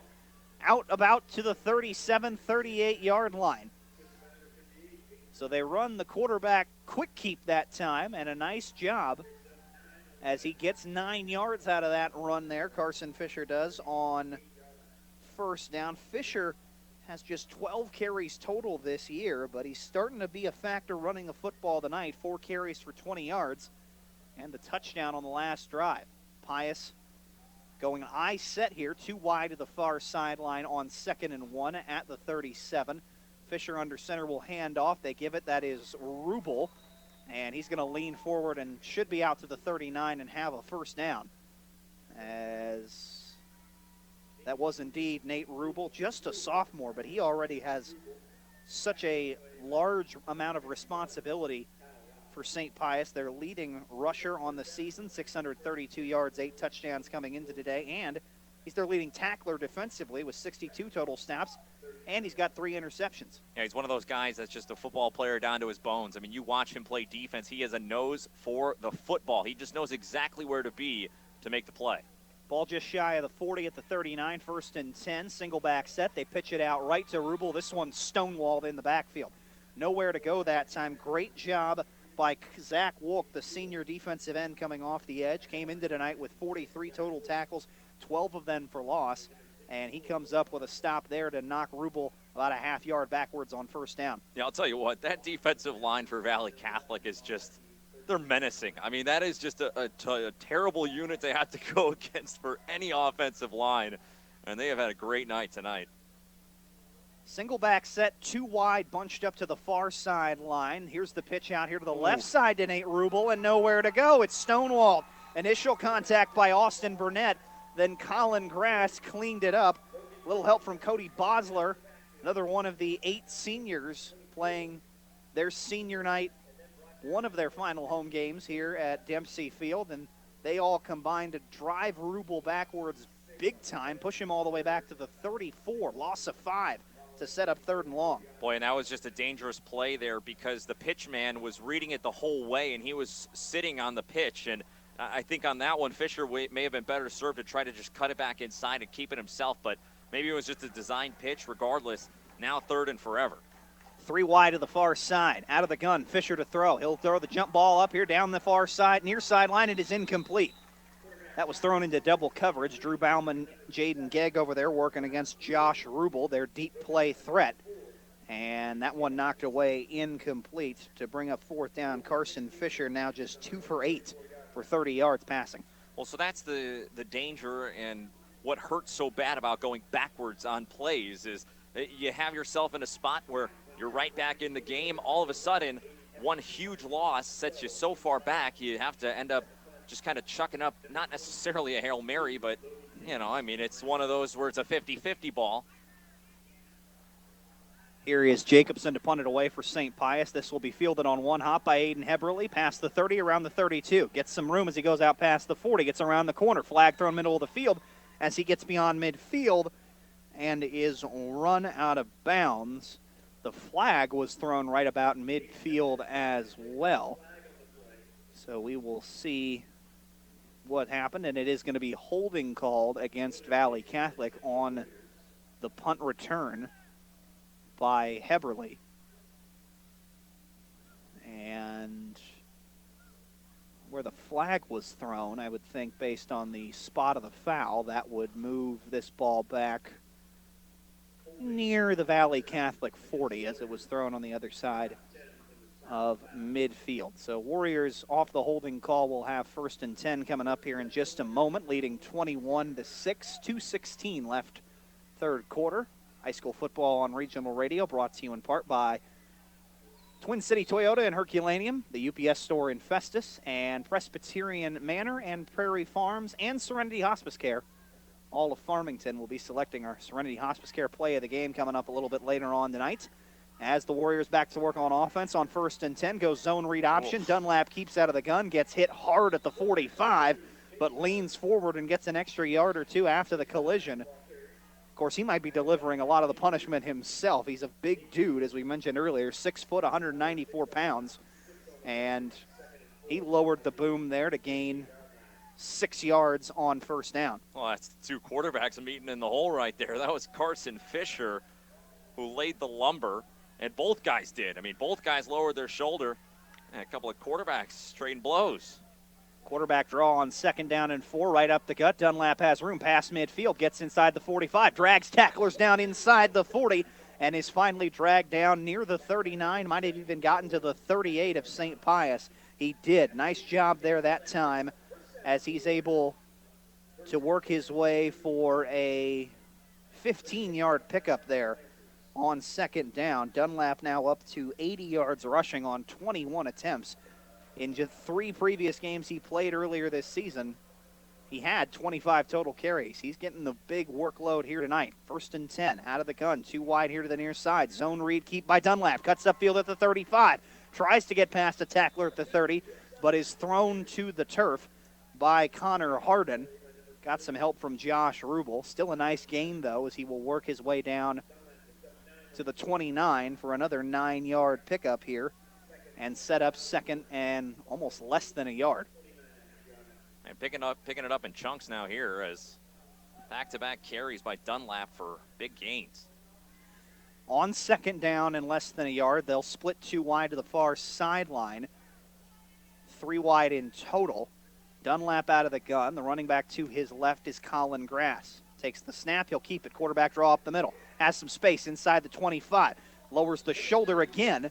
Speaker 2: out about to the 37, 38-yard line. So they run the quarterback quick keep that time, and a nice job as he gets 9 yards out of that run there. Carson Fisher does on first down. Fisher has just 12 carries total this year, but he's starting to be a factor running the football tonight. 4 carries for 20 yards and the touchdown on the last drive. Pius going eye set here, 2 wide to the far sideline on 2nd and 1 at the 37. Fisher under center will hand off. They give it. That is Rubel, and he's going to lean forward and should be out to the 39 and have a first down. As that was indeed Nate Rubel, just a sophomore, but he already has such a large amount of responsibility for St. Pius. Their leading rusher on the season, 632 yards, 8 touchdowns coming into today, and he's their leading tackler defensively with 62 total snaps, and he's got 3 interceptions.
Speaker 5: Yeah, he's one of those guys that's just a football player down to his bones. I mean, you watch him play defense, he has a nose for the football. He just knows exactly where to be to make the play.
Speaker 2: Ball just shy of the 40 at the 39, 1st and 10, single back set. They pitch it out right to Rubel. This one's stonewalled in the backfield. Nowhere to go that time. Great job by Zach Wolk, the senior defensive end coming off the edge. Came into tonight with 43 total tackles, 12 of them for loss. And he comes up with a stop there to knock Rubel about a half yard backwards on first down.
Speaker 5: Yeah, I'll tell you what, that defensive line for Valle Catholic is just, they're menacing. I mean, that is just a terrible unit to have to go against for any offensive line. And they have had a great night tonight.
Speaker 2: Single back set, 2 wide, bunched up to the far sideline. Here's the pitch out here to the left side to Nate Rubel, and nowhere to go. It's stonewalled. Initial contact by Austin Burnett. Then Colin Grass cleaned it up. A little help from Cody Bosler, another one of the 8 seniors playing their senior night, one of their final home games here at Dempsey Field, and they all combined to drive Rubel backwards big time, push him all the way back to the 34, loss of 5 to set up 3rd and long.
Speaker 5: Boy, and that was just a dangerous play there because the pitch man was reading it the whole way, and he was sitting on the pitch. And I think on that one, Fisher may have been better served to try to just cut it back inside and keep it himself, but maybe it was just a design pitch. Regardless, now 3rd and forever.
Speaker 2: 3 wide to the far side. Out of the gun, Fisher to throw. He'll throw the jump ball up here down the far side, near sideline. It is incomplete. That was thrown into double coverage. Drew Bauman, Jaden Gegg over there working against Josh Rubel, their deep play threat. And that one knocked away incomplete to bring up 4th down. Carson Fisher now just 2 for 8 for 30 yards passing.
Speaker 5: Well, so that's the danger, and what hurts so bad about going backwards on plays is you have yourself in a spot where you're right back in the game. All of a sudden, one huge loss sets you so far back, you have to end up just kind of chucking up, not necessarily a Hail Mary, but, you know, I mean, it's one of those where it's a 50-50 ball.
Speaker 2: Here is Jacobson to punt it away for St. Pius. This will be fielded on one hop by Aiden Heberly, past the 30, around the 32. Gets some room as he goes out past the 40, gets around the corner. Flag thrown middle of the field as he gets beyond midfield and is run out of bounds. The flag was thrown right about midfield as well. So we will see what happened, and it is going to be holding called against Valle Catholic on the punt return by Heberly. And where the flag was thrown, I would think based on the spot of the foul, that would move this ball back near the Valle Catholic 40 as it was thrown on the other side of midfield. So Warriors off the holding call will have 1st and 10 coming up here in just a moment, leading 21-6, 2:16 left 3rd quarter. High school football on regional radio, brought to you in part by Twin City Toyota and Herculaneum, the UPS store in Festus, and Presbyterian Manor and Prairie Farms, and Serenity Hospice Care. All of Farmington will be selecting our Serenity Hospice Care play of the game coming up a little bit later on tonight. As the Warriors back to work on offense on 1st and 10, goes zone read option. Dunlap keeps out of the gun, gets hit hard at the 45, but leans forward and gets an extra yard or 2 after the collision. Of course, he might be delivering a lot of the punishment himself. He's a big dude, as we mentioned earlier, 6 foot, 194 pounds. And he lowered the boom there to gain 6 yards on 1st down.
Speaker 5: Well, that's 2 quarterbacks meeting in the hole right there. That was Carson Fisher who laid the lumber, and both guys did. I mean, both guys lowered their shoulder, and a couple of quarterbacks trading blows.
Speaker 2: Quarterback draw on 2nd down and 4, right up the gut. Dunlap has room past midfield, gets inside the 45, drags tacklers down inside the 40, and is finally dragged down near the 39, might have even gotten to the 38 of St. Pius. He did. Nice job there that time as he's able to work his way for a 15-yard pickup there on 2nd down. Dunlap now up to 80 yards rushing on 21 attempts. In just 3 previous games he played earlier this season, he had 25 total carries. He's getting the big workload here tonight. 1st and 10, out of the gun, 2 wide here to the near side. Zone read, keep by Dunlap, cuts upfield at the 35, tries to get past a tackler at the 30, but is thrown to the turf by Connor Harden. Got some help from Josh Rubel. Still a nice gain, though, as he will work his way down to the 29 for another 9-yard pickup here and set up 2nd and almost less than a yard.
Speaker 5: And picking it up in chunks now here as back-to-back carries by Dunlap for big gains.
Speaker 2: On 2nd down and less than a yard, they'll split 2 wide to the far sideline. 3 wide in total. Dunlap out of the gun. The running back to his left is Colin Grass. Takes the snap. He'll keep it. Quarterback draw up the middle. Has some space inside the 25. Lowers the shoulder again.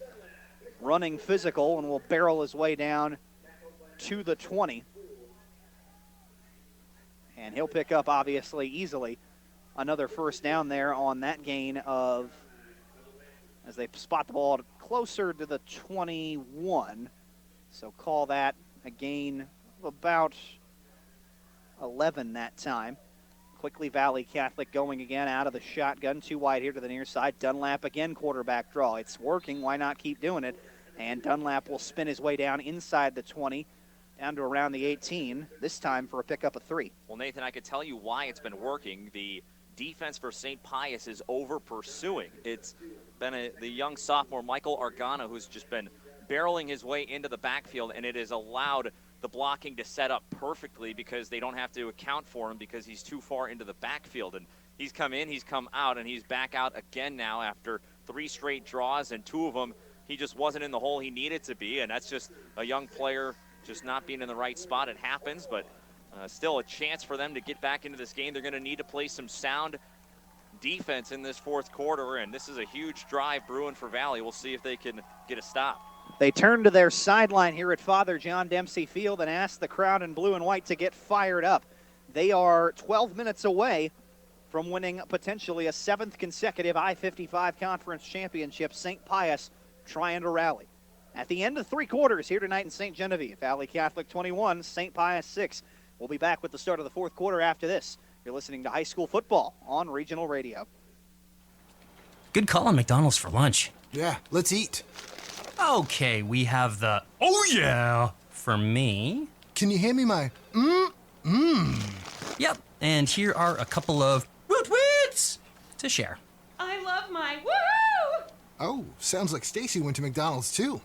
Speaker 2: Running physical and will barrel his way down to the 20. And he'll pick up, obviously, easily another first down there on that gain of, as they spot the ball closer to the 21. So call that a gain of about 11 that time. Quickly, Valle Catholic going again out of the shotgun. 2 wide here to the near side. Dunlap again, quarterback draw. It's working. Why not keep doing it? And Dunlap will spin his way down inside the 20, down to around the 18, this time for a pickup of 3.
Speaker 5: Well, Nathan, I could tell you why it's been working. The defense for St. Pius is over-pursuing. It's been the young sophomore, Michael Argana, who's just been barreling his way into the backfield, and it has allowed the blocking to set up perfectly because they don't have to account for him because he's too far into the backfield. And he's come in, he's come out, and he's back out again now after 3 straight draws, and 2 of them he just wasn't in the hole he needed to be, and that's just a young player just not being in the right spot. It happens, but still a chance for them to get back into this game. They're going to need to play some sound defense in this 4th quarter, and this is a huge drive brewing for Valle. We'll see if they can get a stop.
Speaker 2: They turn to their sideline here at Father John Dempsey Field and ask the crowd in blue and white to get fired up. They are 12 minutes away from winning potentially a 7th consecutive I-55 Conference Championship. St. Pius trying to rally. At the end of 3 quarters here tonight in St. Genevieve, Valle Catholic 21, St. Pius 6. We'll be back with the start of the 4th quarter after this. You're listening to high school football on Regional Radio.
Speaker 3: Good call on McDonald's for lunch.
Speaker 16: Yeah, let's eat.
Speaker 3: Okay, we have the oh yeah for me.
Speaker 16: Can you hand me my
Speaker 3: Yep, and here are a couple of woot-woots to share.
Speaker 9: I love my woohoo!
Speaker 16: Oh, sounds like Stacy went to McDonald's too.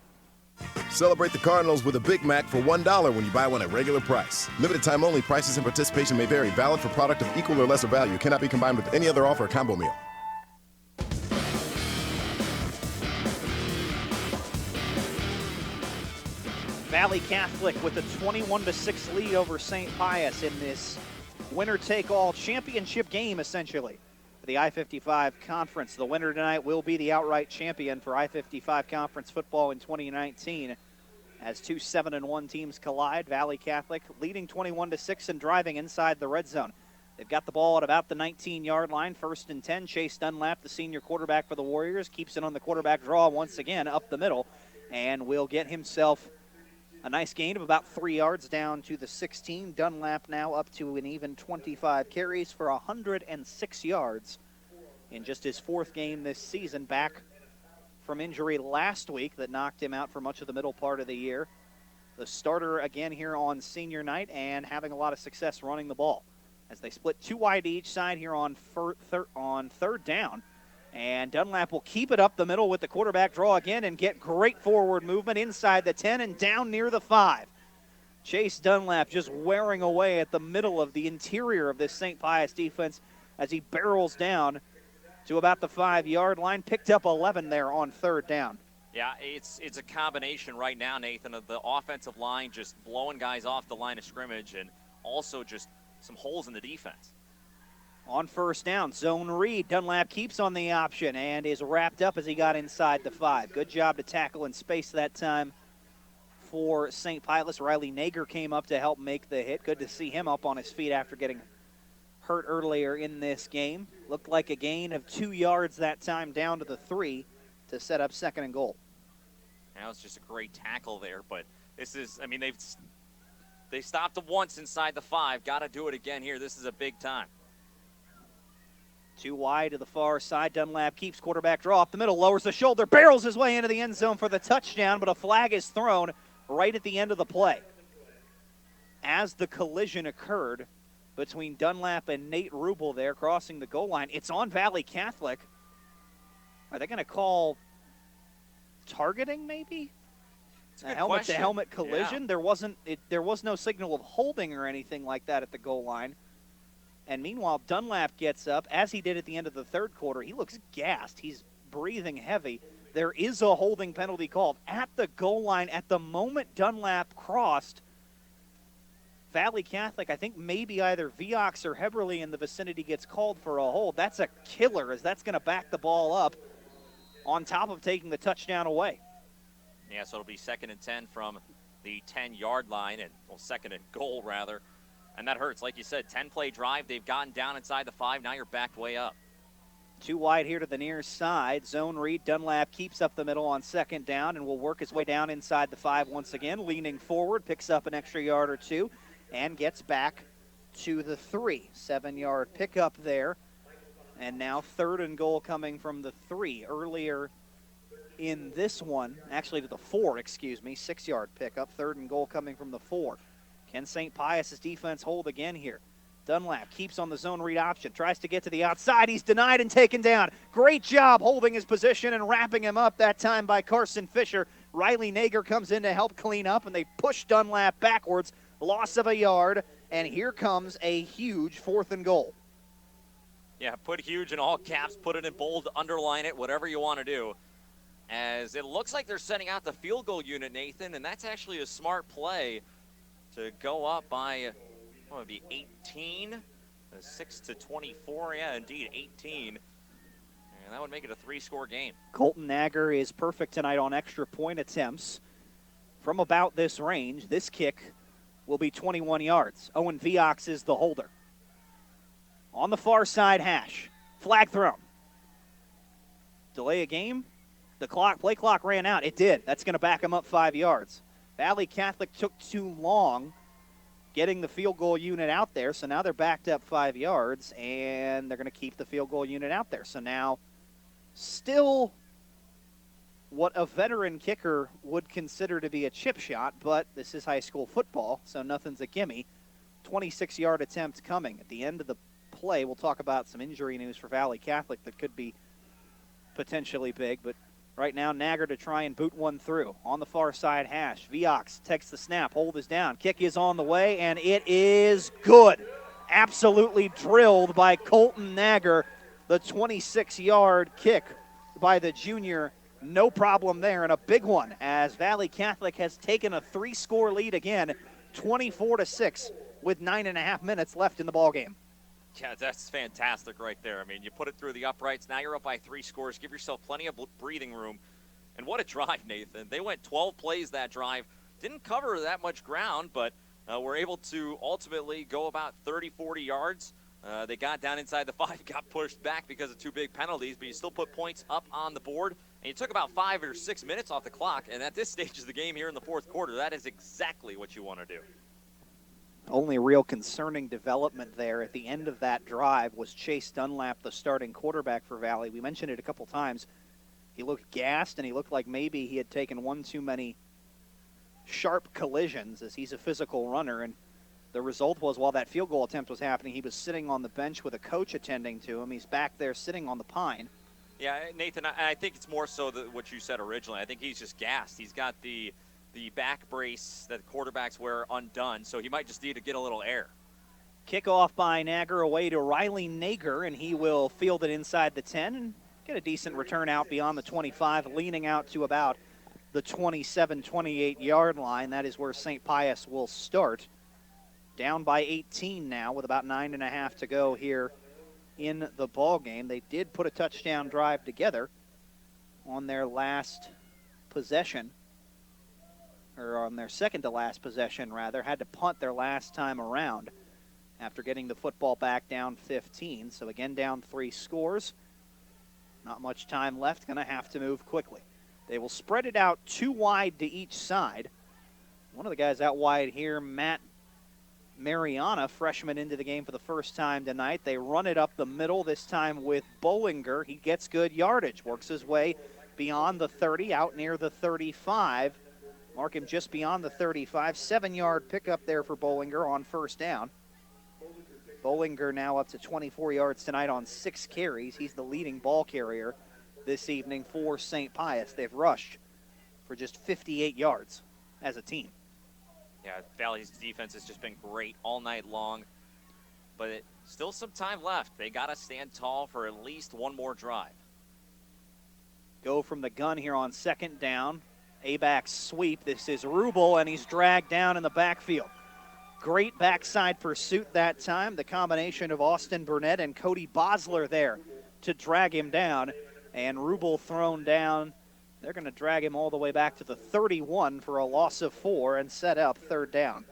Speaker 17: Celebrate the Cardinals with a Big Mac for $1 when you buy one at regular price. Limited time only. Prices and participation may vary. Valid for product of equal or lesser value. Cannot be combined with any other offer or combo meal.
Speaker 2: Valle Catholic with a 21-6 lead over St. Pius in this winner-take-all championship game, essentially, for the I-55 Conference. The winner tonight will be the outright champion for I-55 Conference football in 2019 as 2 7-1 teams collide. Valle Catholic leading 21-6 and driving inside the red zone. They've got the ball at about the 19-yard line, 1st and 10. Chase Dunlap, the senior quarterback for the Warriors, keeps it on the quarterback draw once again up the middle and will get himself a nice gain of about 3 yards down to the 16. Dunlap now up to an even 25 carries for 106 yards in just his 4th game this season, back from injury last week that knocked him out for much of the middle part of the year. The starter again here on senior night and having a lot of success running the ball as they split 2 wide each side here on 3rd down. And Dunlap will keep it up the middle with the quarterback draw again and get great forward movement inside the 10 and down near the 5. Chase Dunlap just wearing away at the middle of the interior of this St. Pius defense as he barrels down to about the 5-yard line. Picked up 11 there on 3rd down.
Speaker 5: Yeah, it's a combination right now, Nathan, of the offensive line just blowing guys off the line of scrimmage and also just some holes in the defense.
Speaker 2: On 1st down, zone read. Dunlap keeps on the option and is wrapped up as he got inside the 5. Good job to tackle in space that time for St. Pius. Riley Nager came up to help make the hit. Good to see him up on his feet after getting hurt earlier in this game. Looked like a gain of 2 yards that time down to the 3 to set up 2nd and goal.
Speaker 5: That was just a great tackle there, but this is, I mean, they stopped him once inside the 5. Got to do it again here. This is a big time.
Speaker 2: 2 wide to the far side. Dunlap keeps quarterback draw up the middle, lowers the shoulder, barrels his way into the end zone for the touchdown, but a flag is thrown right at the end of the play. As the collision occurred between Dunlap and Nate Rubel there crossing the goal line, it's on Valle Catholic. Are they going to call targeting maybe? A helmet-to-helmet collision? Yeah. There was no signal of holding or anything like that at the goal line. And meanwhile, Dunlap gets up, as he did at the end of the 3rd quarter. He looks gassed. He's breathing heavy. there is a holding penalty called at the goal line. At the moment Dunlap crossed, Valle Catholic, I think maybe either Viox or Heberly in the vicinity gets called for a hold. That's a killer, as that's going to back the ball up on top of taking the touchdown away.
Speaker 5: Yeah, so it'll be 2nd and 10 from the 10-yard line, and well, 2nd and goal, rather. And that hurts. Like you said, 10-play drive. They've gotten down inside the 5. Now you're backed way up.
Speaker 2: 2 wide here to the near side. Zone read. Dunlap keeps up the middle on 2nd down and will work his way down inside the 5 once again. Leaning forward, picks up an extra yard or 2, and gets back to the 3. 7-yard pickup there. And now 3rd and goal coming from the 3. Earlier in this one, actually to the 4, 6-yard pickup. 3rd and goal coming from the 4. Can St. Pius' defense hold again here? Dunlap keeps on the zone read option, tries to get to the outside. He's denied and taken down. Great job holding his position and wrapping him up that time by Carson Fisher. Riley Nager comes in to help clean up, and they push Dunlap backwards. Loss of a yard, and here comes a huge 4th and goal.
Speaker 5: Yeah, put huge in all caps, put it in bold, underline it, whatever you want to do. As it looks like they're sending out the field goal unit, Nathan, and that's actually a smart play to go up by, what would be 18? 6-24, yeah, indeed, 18. And that would make it a 3-score game.
Speaker 2: Colton Nager is perfect tonight on extra point attempts. From about this range, this kick will be 21 yards. Owen Viox is the holder. On the far side hash, flag thrown. Delay a game? The play clock ran out. It did. That's going to back him up 5 yards. Valle Catholic took too long getting the field goal unit out there, so now they're backed up 5 yards, and they're going to keep the field goal unit out there. So now still what a veteran kicker would consider to be a chip shot, but this is high school football, so nothing's a gimme. 26-yard attempt coming. At the end of the play, we'll talk about some injury news for Valle Catholic that could be potentially big, but right now Nager to try and boot one through. On the far side hash, Viox takes the snap, hold is down, kick is on the way, and it is good. Absolutely drilled by Colton Nager. The 26-yard kick by the junior. No problem there, and a big one as Valle Catholic has taken a 3-score lead again, 24-6, with 9.5 minutes left in the ballgame.
Speaker 5: Yeah, that's fantastic right there. I mean, you put it through the uprights. Now you're up by 3 scores. Give yourself plenty of breathing room. And what a drive, Nathan. They went 12 plays that drive. Didn't cover that much ground, but were able to ultimately go about 30, 40 yards. They got down inside the 5, got pushed back because of 2 big penalties, but you still put points up on the board. And you took about 5 or 6 minutes off the clock, and at this stage of the game here in the 4th quarter, that is exactly what you want to do.
Speaker 2: Only real concerning development there at the end of that drive was Chase Dunlap, the starting quarterback for Valle. We mentioned it a couple times. He looked gassed, and he looked like maybe he had taken one too many sharp collisions, as he's a physical runner. And the result was, while that field goal attempt was happening, he was sitting on the bench with a coach attending to him. He's back there sitting on the pine.
Speaker 5: Yeah, Nathan, I think it's more so what you said originally. I think he's just gassed. He's got the back brace that quarterbacks wear undone, so he might just need to get a little air.
Speaker 2: Kickoff by Nager away to Riley Nager, and he will field it inside the 10 and get a decent return out beyond the 25, leaning out to about the 27, 28-yard line. That is where St. Pius will start. Down by 18 now with about 9.5 to go here in the ball game. They did put a touchdown drive together on their last possession, or on their second to last possession rather. Had to punt their last time around after getting the football back down 15. So again, down 3 scores. Not much time left, going to have to move quickly. They will spread it out 2 wide to each side. One of the guys out wide here, Matt Mariana, freshman into the game for the first time tonight. They run it up the middle, this time with Bollinger. He gets good yardage, works his way beyond the 30, out near the 35. Mark him just beyond the 35. 7-yard pickup there for Bollinger on first down. Bollinger now up to 24 yards tonight on 6 carries. He's the leading ball carrier this evening for St. Pius. They've rushed for just 58 yards as a team.
Speaker 5: Yeah, Valle's defense has just been great all night long, but still some time left. They got to stand tall for at least one more drive.
Speaker 2: go from the gun here on second down. A-back sweep. This is Rubel, and he's dragged down in the backfield. Great backside pursuit that time. The combination of Austin Burnett and Cody Bosler there to drag him down. And Rubel thrown down. They're going to drag him all the way back to the 31 for a loss of 4 and set up third down.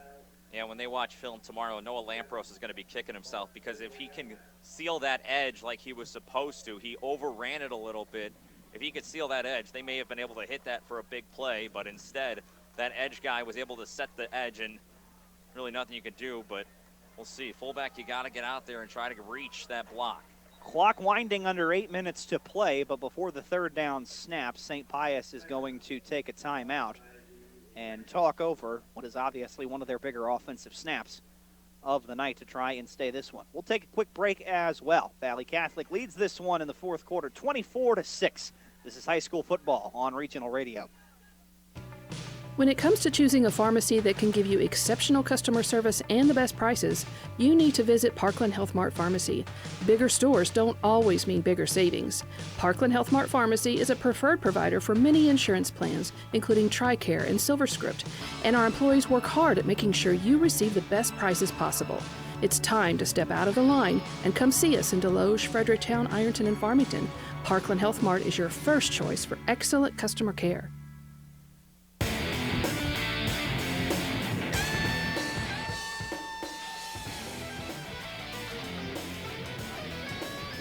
Speaker 5: Yeah, when they watch film tomorrow, Noah Lampros is going to be kicking himself because if he can seal that edge like he was supposed to, he overran it a little bit. If he could seal that edge, they may have been able to hit that for a big play, but instead, that edge guy was able to set the edge, and really nothing you could do, but we'll see. Fullback, you got to get out there and try to reach that block.
Speaker 2: Clock winding under 8 minutes to play, but before the third down snap, St. Pius is going to take a timeout and talk over what is obviously one of their bigger offensive snaps of the night to try and stay this one. We'll take a quick break as well. Valley Catholic leads this one in the fourth quarter, 24-6. This is high school football on Regional Radio.
Speaker 7: When it comes to choosing a pharmacy that can give you exceptional customer service and the best prices, you need to visit Parkland Health Mart Pharmacy. Bigger stores don't always mean bigger savings. Parkland Health Mart Pharmacy is a preferred provider for many insurance plans, including TRICARE and SilverScript, and our employees work hard at making sure you receive the best prices possible. It's time to step out of the line and come see us in Deloge, Fredericktown, Ironton, and Farmington. Parkland Health Mart is your first choice for excellent customer care.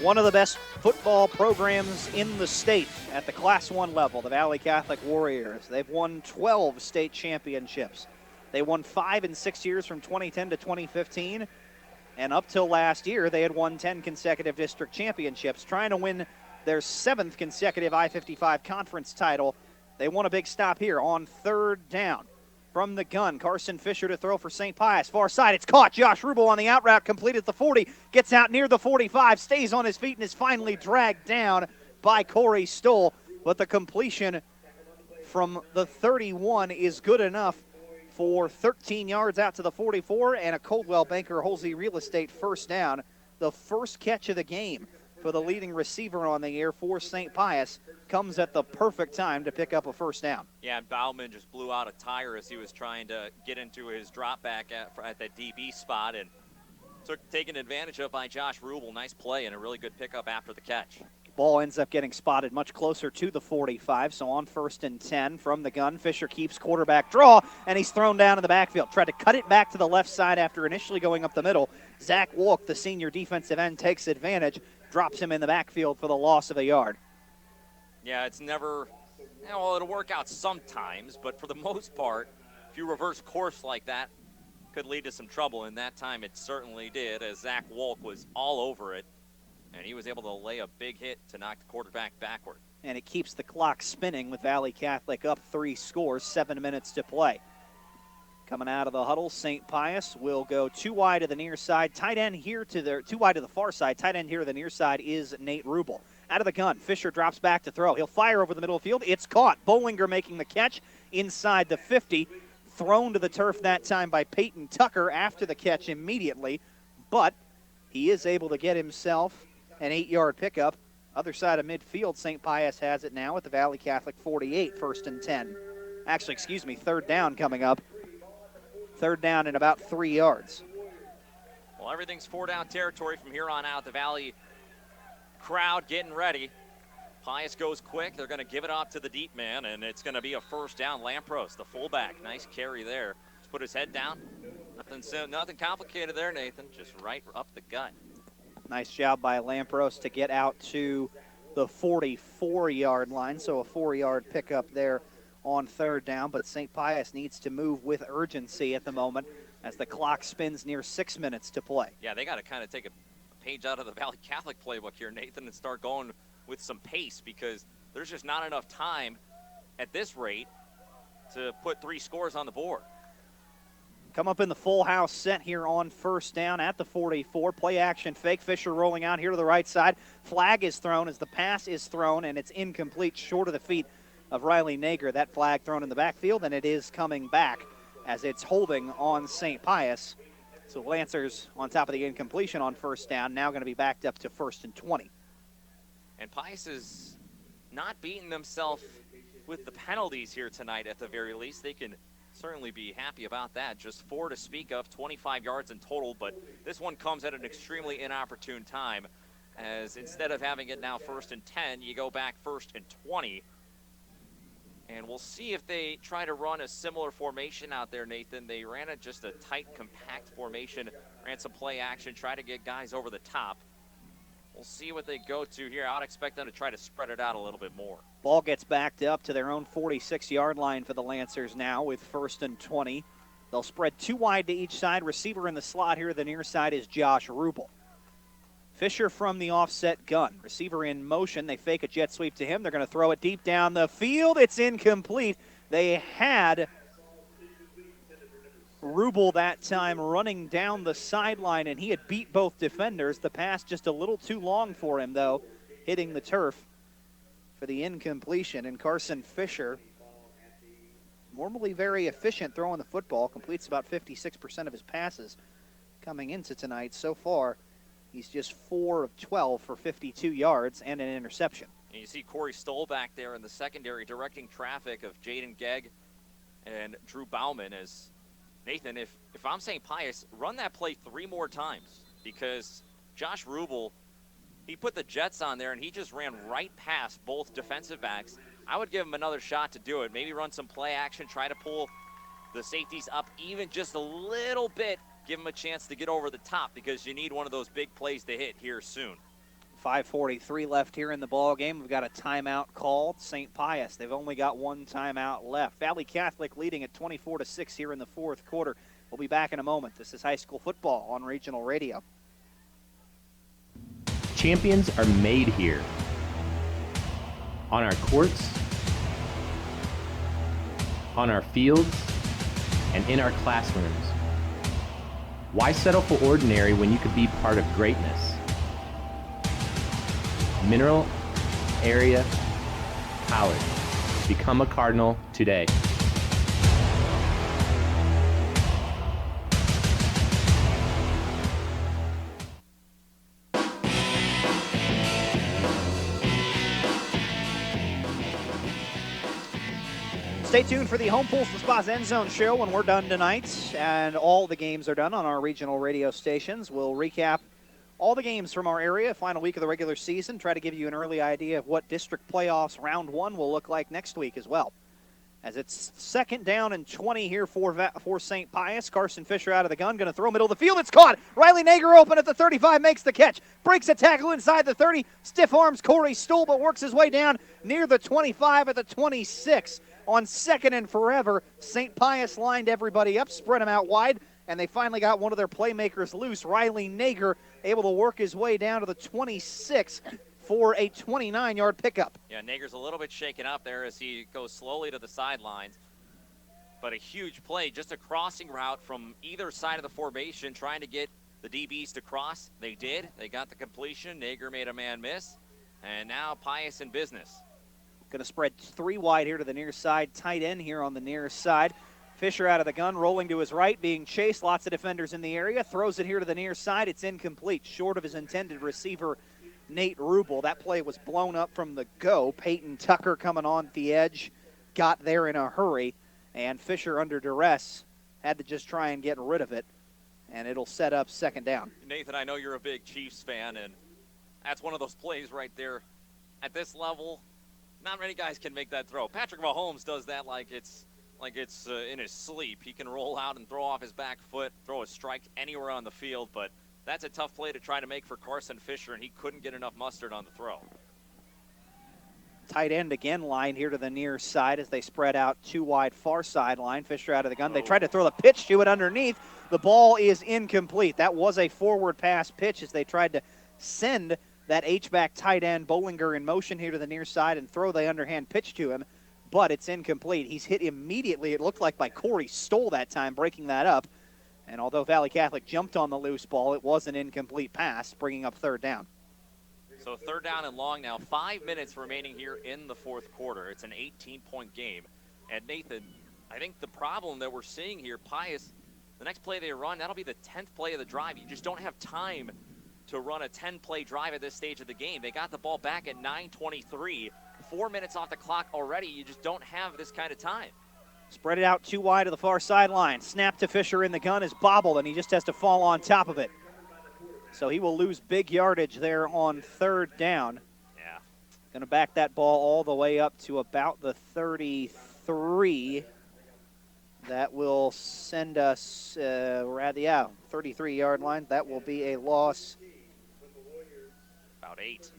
Speaker 2: One of the best football programs in the state at the Class 1 level, the Valley Catholic Warriors. They've won 12 state championships. They won 5 in 6 years from 2010 to 2015. And up till last year, they had won 10 consecutive district championships, trying to win their 7th consecutive I-55 conference title. They won a big stop here on third down. From the gun, Carson Fisher to throw for St. Pius. Far side, it's caught. Josh Rubel on the out route, completed the 40, gets out near the 45, stays on his feet, and is finally dragged down by Corey Stoll. But the completion from the 31 is good enough for 13 yards out to the 44, and a Coldwell Banker Holsey Real Estate first down. The first catch of the game for the leading receiver on the year for St. Pius comes at the perfect time to pick up a first down.
Speaker 5: Yeah, and Bauman just blew out a tire as he was trying to get into his drop back at that DB spot, and taken advantage of by Josh Rubel. Nice play and a really good pickup after the catch.
Speaker 2: Ball ends up getting spotted much closer to the 45, so on 1st and 10 from the gun. Fisher keeps quarterback draw, and he's thrown down in the backfield. Tried to cut it back to the left side after initially going up the middle. Zach Wolk, the senior defensive end, takes advantage, drops him in the backfield for the loss of a yard.
Speaker 5: Yeah, it's never, well, it'll work out sometimes, but for the most part, if you reverse course like that, could lead to some trouble, and that time it certainly did, as Zach Wolk was all over it, and he was able to lay a big hit to knock the quarterback backward.
Speaker 2: And it keeps the clock spinning with Valley Catholic up 3 scores, 7 minutes to play. Coming out of the huddle, St. Pius will go 2 wide to the near side. Tight end here to the 2 wide to the far side. Tight end here to the near side is Nate Rubel. Out of the gun, Fisher drops back to throw. He'll fire over the middle of the field. It's caught. Bollinger making the catch inside the 50. Thrown to the turf that time by Peyton Tucker after the catch immediately. But he is able to get himself an 8-yard pickup. Other side of midfield, St. Pius has it now at the Valley Catholic 48, 1st and 10. Actually, excuse me, third down coming up. Third down in about 3 yards.
Speaker 5: Well, everything's 4-down territory from here on out. The Valley crowd getting ready. Pius goes quick. They're going to give it off to the deep man, and it's going to be a first down. Lampros, the fullback. Nice carry there. Just put his head down. Nothing complicated there, Nathan. Just right up the gut.
Speaker 2: Nice job by Lampros to get out to the 44-yard line, so a 4-yard pickup there on third down, but St. Pius needs to move with urgency at the moment as the clock spins near 6 minutes to play.
Speaker 5: Yeah, they got to kind of take a page out of the Valley Catholic playbook here, Nathan, and start going with some pace because there's just not enough time at this rate to put 3 scores on the board.
Speaker 2: Come up in the full house set here on first down at the 44. Play action fake. Fisher rolling out here to the right side. Flag is thrown as the pass is thrown, and it's incomplete, short of the feet of Riley Nager. That flag thrown in the backfield, and it is coming back as it's holding on St. Pius. So Lancers on top of the incompletion on first down, now going to be backed up to 1st and 20.
Speaker 5: And Pius is not beating themselves with the penalties here tonight at the very least. They can certainly be happy about that. Just 4 to speak of, 25 yards in total, but this one comes at an extremely inopportune time, as instead of having it now 1st and 10, you go back 1st and 20. And we'll see if they try to run a similar formation out there, Nathan. They ran just a tight, compact formation, ran some play action, try to get guys over the top. We'll see what they go to here. I'd expect them to try to spread it out a little bit more.
Speaker 2: Ball gets backed up to their own 46-yard line for the Lancers now with 1st and 20. They'll spread 2 wide to each side. Receiver in the slot here, the near side is Josh Rubel. Fisher from the offset gun. Receiver in motion. They fake a jet sweep to him. They're going to throw it deep down the field. It's incomplete. They had Rubel that time running down the sideline, and he had beat both defenders. The pass just a little too long for him, though, hitting the turf for the incompletion. And Carson Fisher, normally very efficient throwing the football, completes about 56% of his passes coming into tonight. So far, he's just 4 of 12 for 52 yards and an interception.
Speaker 5: And you see Corey Stoll back there in the secondary directing traffic of Jaden Gegg and Drew Bauman. As Nathan, if I'm saying Pius, run that play 3 more times, because Josh Rubel, he put the Jets on there and he just ran right past both defensive backs. I would give him another shot to do it. Maybe run some play action, try to pull the safeties up even just a little bit, give him a chance to get over the top, because you need one of those big plays to hit here soon.
Speaker 2: 5:43 left here in the ball game. We've got a timeout called. St. Pius, they've only got 1 timeout left. Valley Catholic leading at 24-6 here in the 4th quarter. We'll be back in a moment. This is high school football on regional radio.
Speaker 8: Champions are made here. On our courts, on our fields, and in our classrooms. Why settle for ordinary when you could be part of greatness? Mineral Area College. Become a Cardinal today.
Speaker 2: Stay tuned for the Home Pools and Spas End Zone show when we're done tonight, and all the games are done on our regional radio stations. We'll recap all the games from our area, final week of the regular season, try to give you an early idea of what district playoffs round 1 will look like next week as well. As it's 2nd down and 20 here for St. Pius. Carson Fisher out of the gun, going to throw middle of the field. It's caught. Riley Nager open at the 35, makes the catch. Breaks a tackle inside the 30. Stiff arms Corey Stoll, but works his way down near the 25 at the 26. On 2nd and forever, St. Pius lined everybody up, spread them out wide, and they finally got one of their playmakers loose. Riley Nager able to work his way down to the 26 for a 29-yard pickup.
Speaker 5: Yeah, Nager's a little bit shaken up there as he goes slowly to the sidelines. But a huge play, just a crossing route from either side of the formation, trying to get the DBs to cross. They did. They got the completion. Nager made a man miss. And now Pius in business.
Speaker 2: Going to spread 3 wide here to the near side. Tight end here on the near side. Fisher out of the gun, rolling to his right, being chased. Lots of defenders in the area. Throws it here to the near side. It's incomplete. Short of his intended receiver, Nate Rubel. That play was blown up from the go. Peyton Tucker coming on the edge. Got there in a hurry. And Fisher, under duress, had to just try and get rid of it. And it'll set up 2nd down.
Speaker 5: Nathan, I know you're a big Chiefs fan, and that's one of those plays right there. At this level, not many guys can make that throw. Patrick Mahomes does that like it's in his sleep. He can roll out and throw off his back foot, throw a strike anywhere on the field, but that's a tough play to try to make for Carson Fisher, and he couldn't get enough mustard on the throw.
Speaker 2: Tight end again lined here to the near side as they spread out 2 wide far sideline. Fisher out of the gun. They tried to throw the pitch to it underneath. The ball is incomplete. That was a forward pass pitch as they tried to send that H-back tight end Bollinger in motion here to the near side and throw the underhand pitch to him, but it's incomplete. He's hit immediately, it looked like by Corey Stoll that time, breaking that up. And although Valley Catholic jumped on the loose ball, it was an incomplete pass, bringing up 3rd down.
Speaker 5: So 3rd down and long now. 5 minutes remaining here in the 4th quarter. It's an 18-point game. And Nathan, I think the problem that we're seeing here, Pius, the next play they run, that'll be the 10th play of the drive. You just don't have time to run a 10-play drive at this stage of the game. They got the ball back at 9:23, 4 minutes off the clock already. You just don't have this kind of time.
Speaker 2: Spread it out too wide to the far sideline. Snap to Fisher in the gun is bobbled, and he just has to fall on top of it. So he will lose big yardage there on 3rd down.
Speaker 5: Yeah.
Speaker 2: Going to back that ball all the way up to about the 33. That will send us, we're at the 33-yard line. That will be a loss.
Speaker 5: About 8.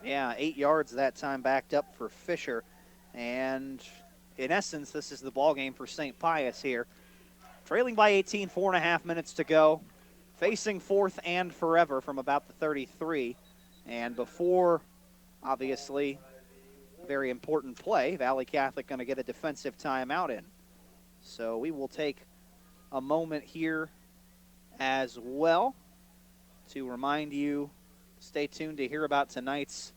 Speaker 2: Yeah, 8 yards that time backed up for Fisher. And in essence, this is the ball game for St. Pius here. Trailing by 18, 4.5 minutes to go. Facing 4th and forever from about the 33. And before, obviously, a very important play, Valle Catholic going to get a defensive timeout in. So we will take a moment here as well to remind you, stay tuned to hear about tonight's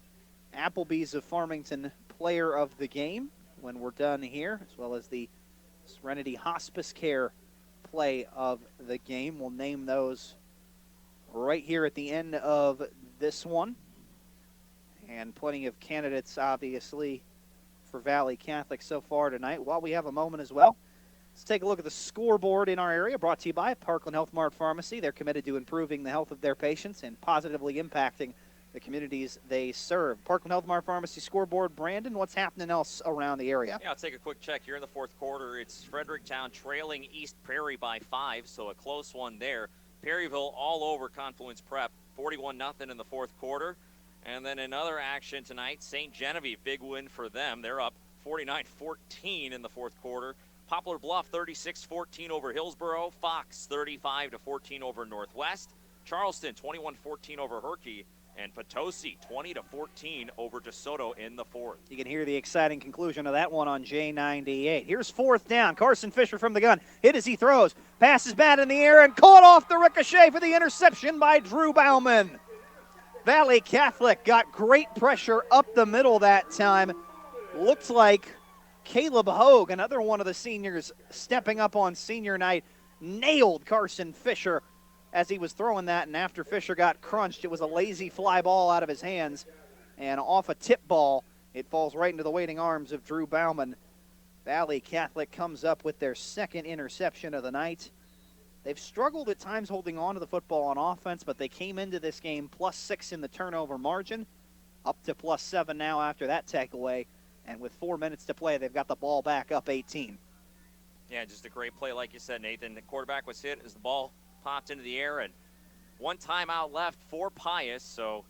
Speaker 2: Applebee's of Farmington Player of the Game when we're done here, as well as the Serenity Hospice Care Play of the Game. We'll name those right here at the end of this one. And plenty of candidates, obviously, for Valle Catholic so far tonight. While we have a moment as well, let's take a look at the scoreboard in our area, brought to you by Parkland Health Mart Pharmacy. They're committed to improving the health of their patients and positively impacting the communities they serve. Parkland Health Mart Pharmacy scoreboard. Brandon, what's happening else around the area?
Speaker 5: Yeah, I'll take a quick check here in the 4th quarter. It's Fredericktown trailing East Prairie by 5, so a close one there. Perryville all over Confluence Prep, 41-0 in the 4th quarter. And then another action tonight, St. Genevieve, big win for them. They're up 49-14 in the 4th quarter. Poplar Bluff 36-14 over Hillsboro. Fox 35-14 over Northwest. Charleston 21-14 over Hershey. And Potosi 20-14 over DeSoto in the 4th.
Speaker 2: You can hear the exciting conclusion of that one on J98. Here's 4th down. Carson Fisher from the gun. Hit as he throws. Passes bad in the air and caught off the ricochet for the interception by Drew Bauman. Valle Catholic got great pressure up the middle that time. Looked like Caleb Hogue, another one of the seniors stepping up on senior night, nailed Carson Fisher as he was throwing that, and after Fisher got crunched, it was a lazy fly ball out of his hands, and off a tip ball, it falls right into the waiting arms of Drew Bauman. Valle Catholic comes up with their 2nd interception of the night. They've struggled at times holding on to the football on offense, but they came into this game +6 in the turnover margin, up to +7 now after that takeaway, and with 4 minutes to play, they've got the ball back up 18.
Speaker 5: Yeah, just a great play, like you said, Nathan. The quarterback was hit as the ball popped into the air, and 1 timeout left for Pius, so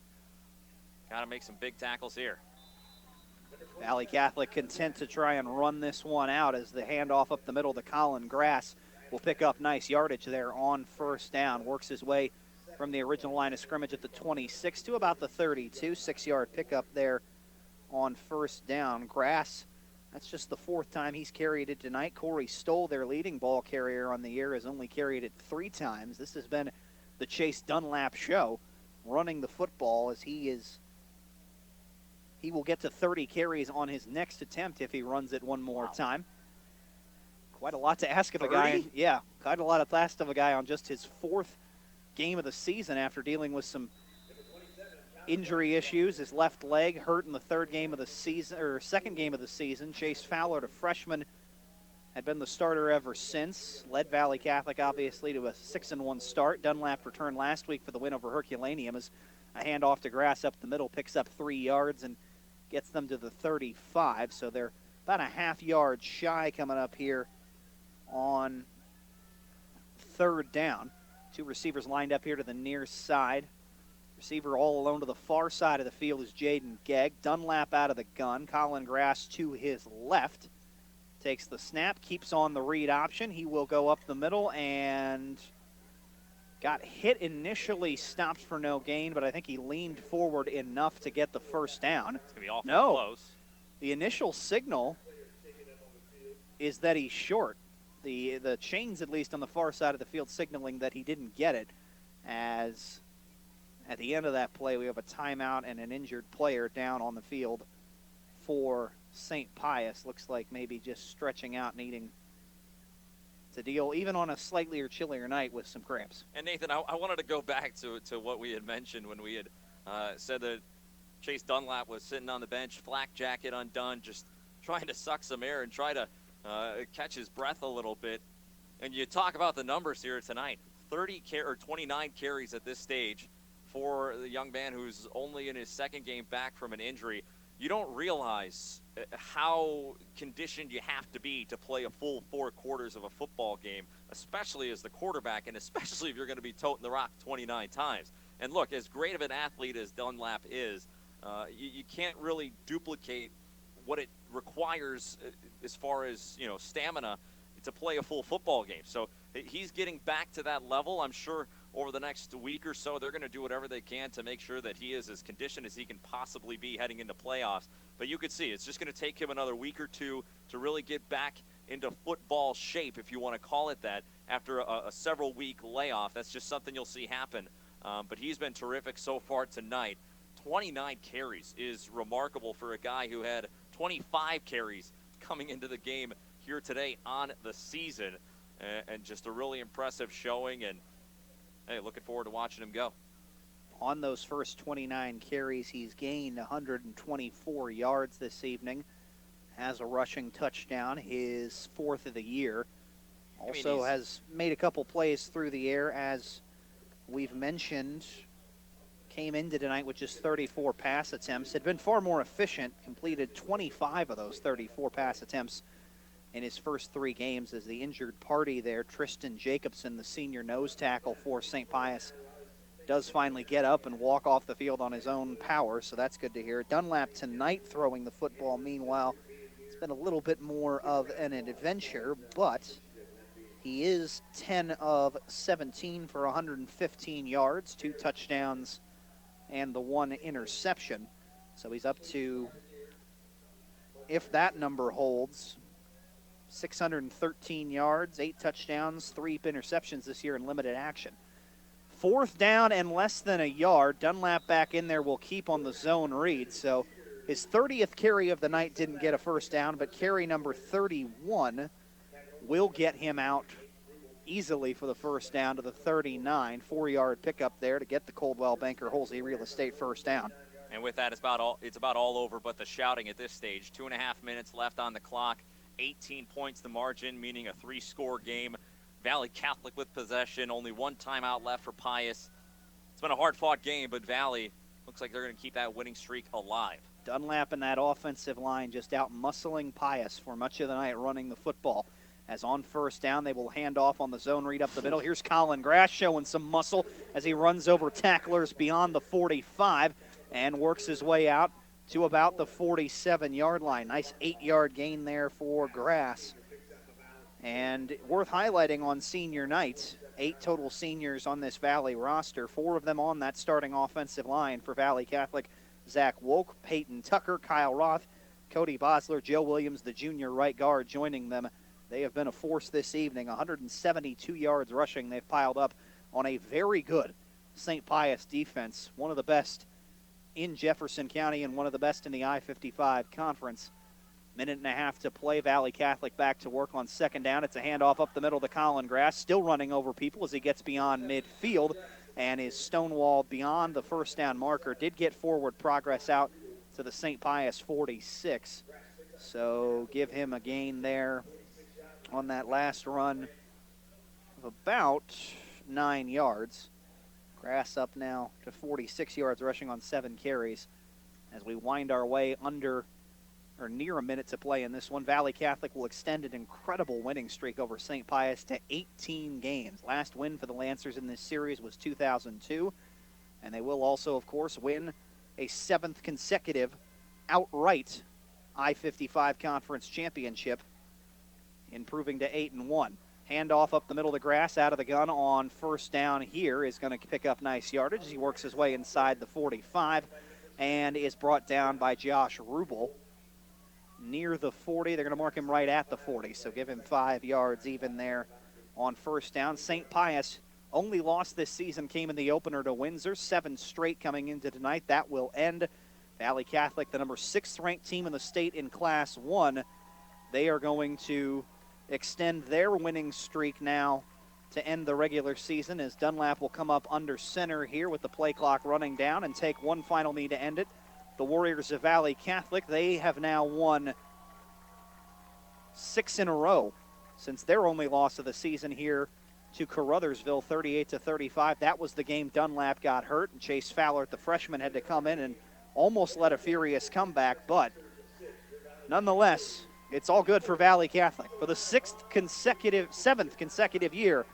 Speaker 5: got to make some big tackles here.
Speaker 2: Valle Catholic content to try and run this one out as the handoff up the middle to Colin Grass will pick up nice yardage there on 1st down. Works his way from the original line of scrimmage at the 26 to about the 32. 6-yard pickup there on 1st down. Grass, that's just the 4th time he's carried it tonight. Corey Stoll, their leading ball carrier on the year, has only carried it 3 times. This has been the Chase Dunlap show, running the football as he will get to 30 carries on his next attempt if he runs it one more time. Quite a lot to ask of a guy. Yeah, quite a lot to ask of a guy on just his 4th game of the season after dealing with some injury issues. His left leg hurt in the 3rd game of the season, or 2nd game of the season. Chase Fowler, the freshman, had been the starter ever since. Led Valle Catholic, obviously, to a 6-1 start. Dunlap returned last week for the win over Herculaneum as a handoff to Grass up the middle picks up 3 yards and gets them to the 35. So they're about a half yard shy coming up here on 3rd down. 2 receivers lined up here to the near side. Receiver all alone to the far side of the field is Jaden Gegg. Dunlap out of the gun. Colin Grass to his left. Takes the snap, keeps on the read option. He will go up the middle and got hit initially, stopped for no gain, but I think he leaned forward enough to get the 1st down.
Speaker 5: It's going to be awfully
Speaker 2: No.
Speaker 5: close.
Speaker 2: The initial signal is that he's short. The chains, at least on the far side of the field, signaling that he didn't get it, as at the end of that play, we have a timeout and an injured player down on the field for St. Pius. Looks like maybe just stretching out, needing to deal, even on a slightly chillier night, with some cramps.
Speaker 5: And Nathan, I wanted to go back to what we had mentioned when we had said that Chase Dunlap was sitting on the bench, flak jacket undone, just trying to suck some air and try to catch his breath a little bit. And you talk about the numbers here tonight, 29 carries at this stage for the young man who's only in his second game back from an injury. You don't realize how conditioned you have to be to play a full 4 quarters of a football game, especially as the quarterback, and especially if you're going to be toting the rock 29 times. And look, as great of an athlete as Dunlap is, you can't really duplicate what it requires as far as, stamina to play a full football game. So he's getting back to that level. I'm sure over the next week or so, they're going to do whatever they can to make sure that he is as conditioned as he can possibly be heading into playoffs. But you could see it's just going to take him another week or two to really get back into football shape, if you want to call it that, after a several-week layoff. That's just something you'll see happen. But he's been terrific so far tonight. 29 carries is remarkable for a guy who had 25 carries coming into the game here today on the season. And just a really impressive showing. And, hey, looking forward to watching him go.
Speaker 2: On those first 29 carries, he's gained 124 yards this evening. Has a rushing touchdown, his 4th of the year. Also has made a couple plays through the air, as we've mentioned. Came into tonight with just 34 pass attempts. Had been far more efficient, completed 25 of those 34 pass attempts in his first 3 games, as the injured party there, Tristan Jacobson, the senior nose tackle for St. Pius, does finally get up and walk off the field on his own power, so that's good to hear. Dunlap tonight throwing the football. Meanwhile, it's been a little bit more of an adventure, but he is 10 of 17 for 115 yards, 2 touchdowns, and the 1 interception. So he's up to, if that number holds, 613 yards, 8 touchdowns, 3 interceptions this year in limited action. 4th down and less than a yard. Dunlap back in there will keep on the zone read. So his 30th carry of the night didn't get a first down, but carry number 31 will get him out easily for the first down to the 39. 4-yard pickup there to get the Coldwell Banker Holsey Real Estate first down.
Speaker 5: And with that, it's about all over but the shouting at this stage. 2.5 minutes left on the clock. 18 points the margin, meaning a 3-score game. Valle Catholic with possession. Only 1 timeout left for Pius. It's been a hard-fought game, but Valle looks like they're going to keep that winning streak alive.
Speaker 2: Dunlap and that offensive line just out muscling Pius for much of the night running the football. As on first down, they will hand off on the zone read up the middle. Here's Colin Grass showing some muscle as he runs over tacklers beyond the 45 and works his way out to about the 47-yard line. Nice 8-yard gain there for Grass. And worth highlighting on senior night, 8 total seniors on this Valle roster, 4 of them on that starting offensive line for Valle Catholic. Zach Wolk, Peyton Tucker, Kyle Roth, Cody Bosler, Joe Williams, the junior right guard, joining them. They have been a force this evening. 172 yards rushing they've piled up on a very good St. Pius defense, one of the best in Jefferson County and one of the best in the I-55 conference. 1.5 minutes to play. Valle Catholic back to work on second down. It's a handoff up the middle to Colin Grass, still running over people as he gets beyond midfield and is stonewalled beyond the first down marker. Did get forward progress out to the St. Pius 46. So give him a gain there on that last run of about 9 yards. Grass up now to 46 yards rushing on 7 carries as we wind our way under or near a minute to play in this one. Valle Catholic will extend an incredible winning streak over St. Pius to 18 games. Last win for the Lancers in this series was 2002, and they will also, of course, win a 7th consecutive outright I-55 Conference Championship, improving to 8-1. Handoff up the middle of the grass, out of the gun on first down here is going to pick up nice yardage as he works his way inside the 45 and is brought down by Josh Rubel near the 40. They're going to mark him right at the 40, so give him 5 yards even there on first down. St. Pius only loss this season came in the opener to Windsor, 7 straight coming into tonight. That will end. Valle Catholic, the number 6th ranked team in the state in Class 1, they are going to extend their winning streak now to end the regular season as Dunlap will come up under center here with the play clock running down and take one final knee to end it. the Warriors of Valle Catholic. They have now won 6 in a row since their only loss of the season here to Caruthersville, 38-35. That was the game Dunlap got hurt, and Chase Fowler, the freshman, had to come in and almost led a furious comeback. But nonetheless, it's all good for Valle Catholic. For the 7th consecutive year,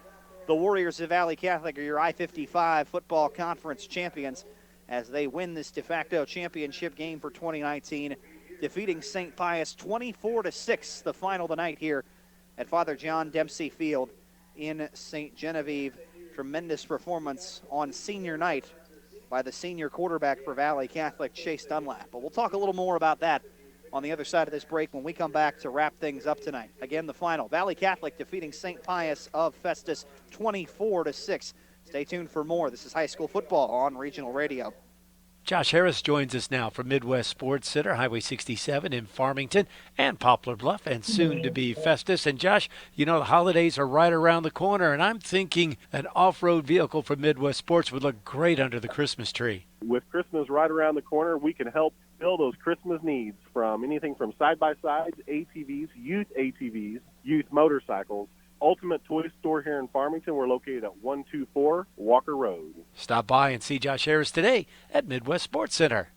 Speaker 2: the Warriors of Valle Catholic are your I-55 football conference champions as they win this de facto championship game for 2019, defeating St. Pius 24-6, the final tonight here at Father John Dempsey Field in St. Genevieve. Tremendous performance on senior night by the senior quarterback for Valle Catholic, Chase Dunlap. But we'll talk a little more about that on the other side of this break when we come back to wrap things up tonight. Again, the final, Valle Catholic defeating St. Pius of Festus 24-6. Stay tuned for more. This is high school football on Regional Radio.
Speaker 10: Josh Harris joins us now from Midwest Sports Center, Highway 67 in Farmington and Poplar Bluff, and soon to be Festus. And Josh, you know the holidays are right around the corner, and I'm thinking an off-road vehicle from Midwest Sports would look great under the Christmas tree.
Speaker 19: With Christmas right around the corner, we can help fill those Christmas needs from anything from side-by-sides, ATVs, youth motorcycles. Ultimate Toy Store here in Farmington. We're located at 124 Walker Road.
Speaker 10: Stop by and see Josh Harris today at Midwest Sports Center.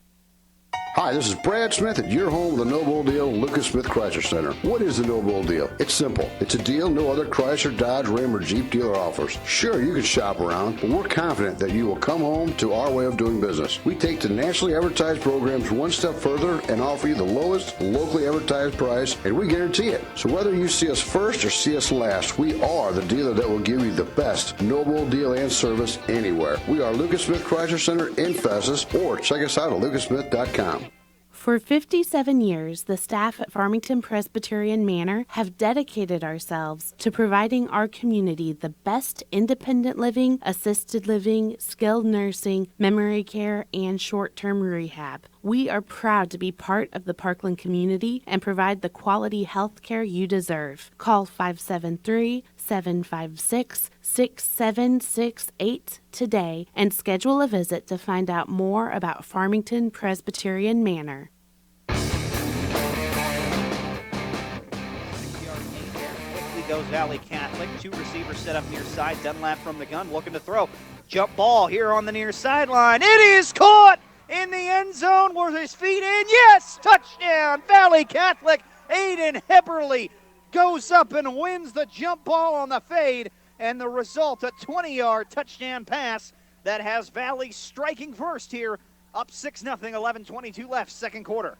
Speaker 15: Hi, this is Brad Smith at your home with the No Bull Deal, Lucas Smith Chrysler Center. What is the No Bull Deal? It's simple. It's a deal no other Chrysler, Dodge, Ram, or Jeep dealer offers. Sure, you can shop around, but we're confident that you will come home to our way of doing business. We take the nationally advertised programs one step further and offer you the lowest locally advertised price, and we guarantee it. So whether you see us first or see us last, we are the dealer that will give you the best No Bull Deal and service anywhere. We are Lucas Smith Chrysler Center in Festus, or check us out at lucasmith.com.
Speaker 11: For 57 years, the staff at Farmington Presbyterian Manor have dedicated ourselves to providing our community the best independent living, assisted living, skilled nursing, memory care, and short-term rehab. We are proud to be part of the Parkland community and provide the quality health care you deserve. Call 573-756-6768 today and schedule a visit to find out more about Farmington Presbyterian Manor.
Speaker 2: Goes Valle Catholic. 2 receivers set up near side. Dunlap from the gun looking to throw. Jump ball here on the near sideline. It is caught in the end zone. Were his feet in? Yes! Touchdown! Valle Catholic. Aiden Hepperly goes up and wins the jump ball on the fade. And the result, a 20-yard touchdown pass that has Valle striking first here. Up 6-0, 11:22 left, second quarter.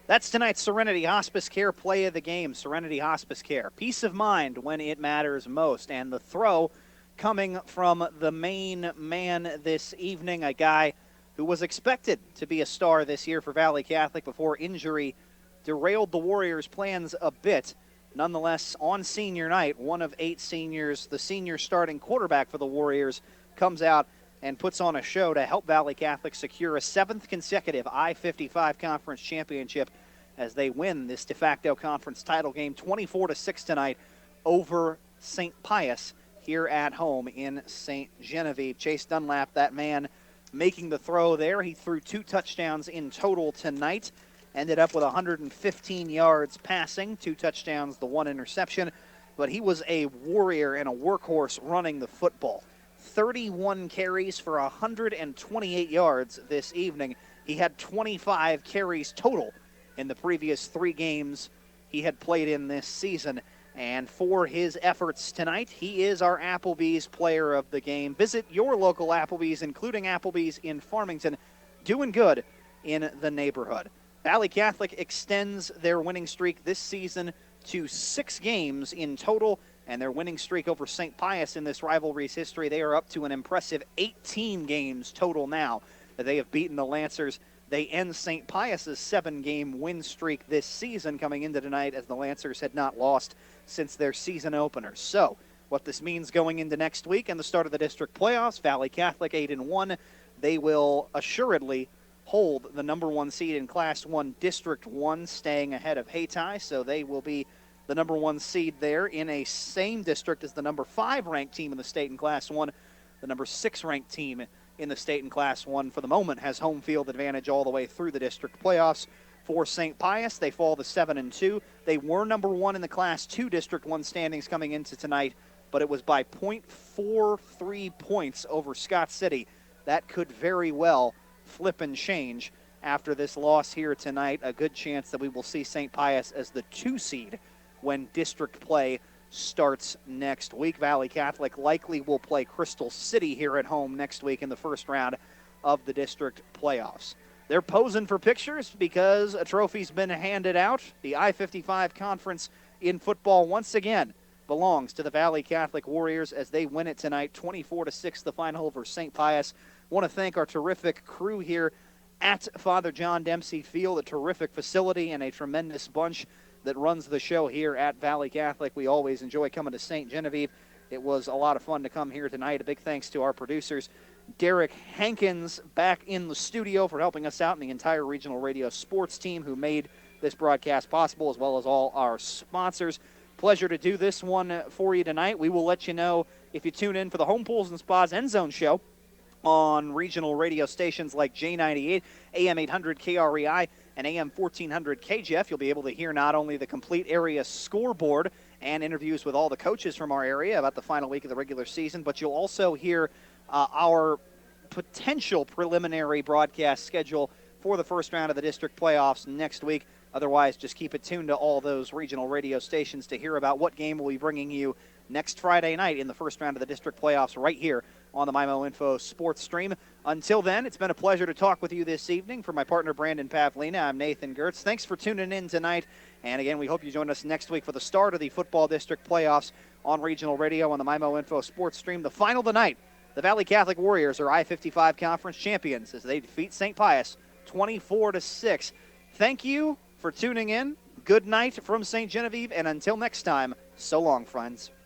Speaker 2: That's tonight's Serenity Hospice Care play of the game. Serenity Hospice Care. Peace of mind when it matters most. And the throw coming from the main man this evening, a guy who was expected to be a star this year for Valle Catholic before injury derailed the Warriors' plans a bit. Nonetheless, on senior night, one of 8 seniors, the senior starting quarterback for the Warriors, comes out and puts on a show to help Valle Catholic secure a 7th consecutive I-55 conference championship as they win this de facto conference title game 24-6 tonight over St. Pius here at home in St. Genevieve. Chase Dunlap, that man making the throw there. He threw 2 touchdowns in total tonight. Ended up with 115 yards passing, 2 touchdowns, the 1 interception. But he was a warrior and a workhorse running the football. 31 carries for 128 yards this evening. He had 25 carries total in the previous 3 games he had played in this season. And for his efforts tonight, he is our Applebee's player of the game. Visit your local Applebee's, including Applebee's in Farmington, doing good in the neighborhood. Valle Catholic extends their winning streak this season to 6 games in total, and their winning streak over St. Pius in this rivalry's history, they are up to an impressive 18 games total now that they have beaten the Lancers. They end St. Pius's 7-game win streak this season coming into tonight, as the Lancers had not lost since their season opener. So what this means going into next week and the start of the district playoffs, Valle Catholic 8-1. They will assuredly hold the number 1 seed in Class 1 District 1, staying ahead of Hayti. So they will be the number 1 seed there in a same district as the number 5 ranked team in the state in Class 1, the number 6 ranked team in the state in Class 1 for the moment has home field advantage all the way through the district playoffs. For St. Pius, they fall to 7-2. They were number 1 in the Class 2 District 1 standings coming into tonight, but it was by 0.43 points over Scott City. That could very well flip and change after this loss here tonight. A good chance that we will see St. Pius as the 2 seed when district play starts next week. Valle Catholic likely will play Crystal City here at home next week in the first round of the district playoffs. They're posing for pictures because a trophy's been handed out. The I-55 Conference in football once again belongs to the Valle Catholic Warriors as they win it tonight, 24-6, the final over St. Pius. Want to thank our terrific crew here at Father John Dempsey Field, a terrific facility and a tremendous bunch that runs the show here at Valle Catholic. We always enjoy coming to St. Genevieve. It was a lot of fun to come here tonight. A big thanks to our producers, Derek Hankins, back in the studio for helping us out, and the entire regional radio sports team who made this broadcast possible, as well as all our sponsors. Pleasure to do this one for you tonight. We will let you know if you tune in for the Home Pools and Spas End Zone show on regional radio stations like J98, AM 800 KREI, and AM 1400 KJF. You'll be able to hear not only the complete area scoreboard and interviews with all the coaches from our area about the final week of the regular season, but you'll also hear our potential preliminary broadcast schedule for the first round of the district playoffs next week. Otherwise, just keep it tuned to all those regional radio stations to hear about what game we'll be bringing you next Friday night in the first round of the district playoffs right here on the MyMo Info Sports Stream. Until then, it's been a pleasure to talk with you this evening. For my partner, Brandon Pavlina, I'm Nathan Gertz. Thanks for tuning in tonight. And again, we hope you join us next week for the start of the football district playoffs on regional radio on the MyMo Info Sports Stream. The final tonight, the Valle Catholic Warriors are I-55 Conference champions as they defeat St. Pius 24-6. Thank you for tuning in. Good night from St. Genevieve, and until next time, so long, friends.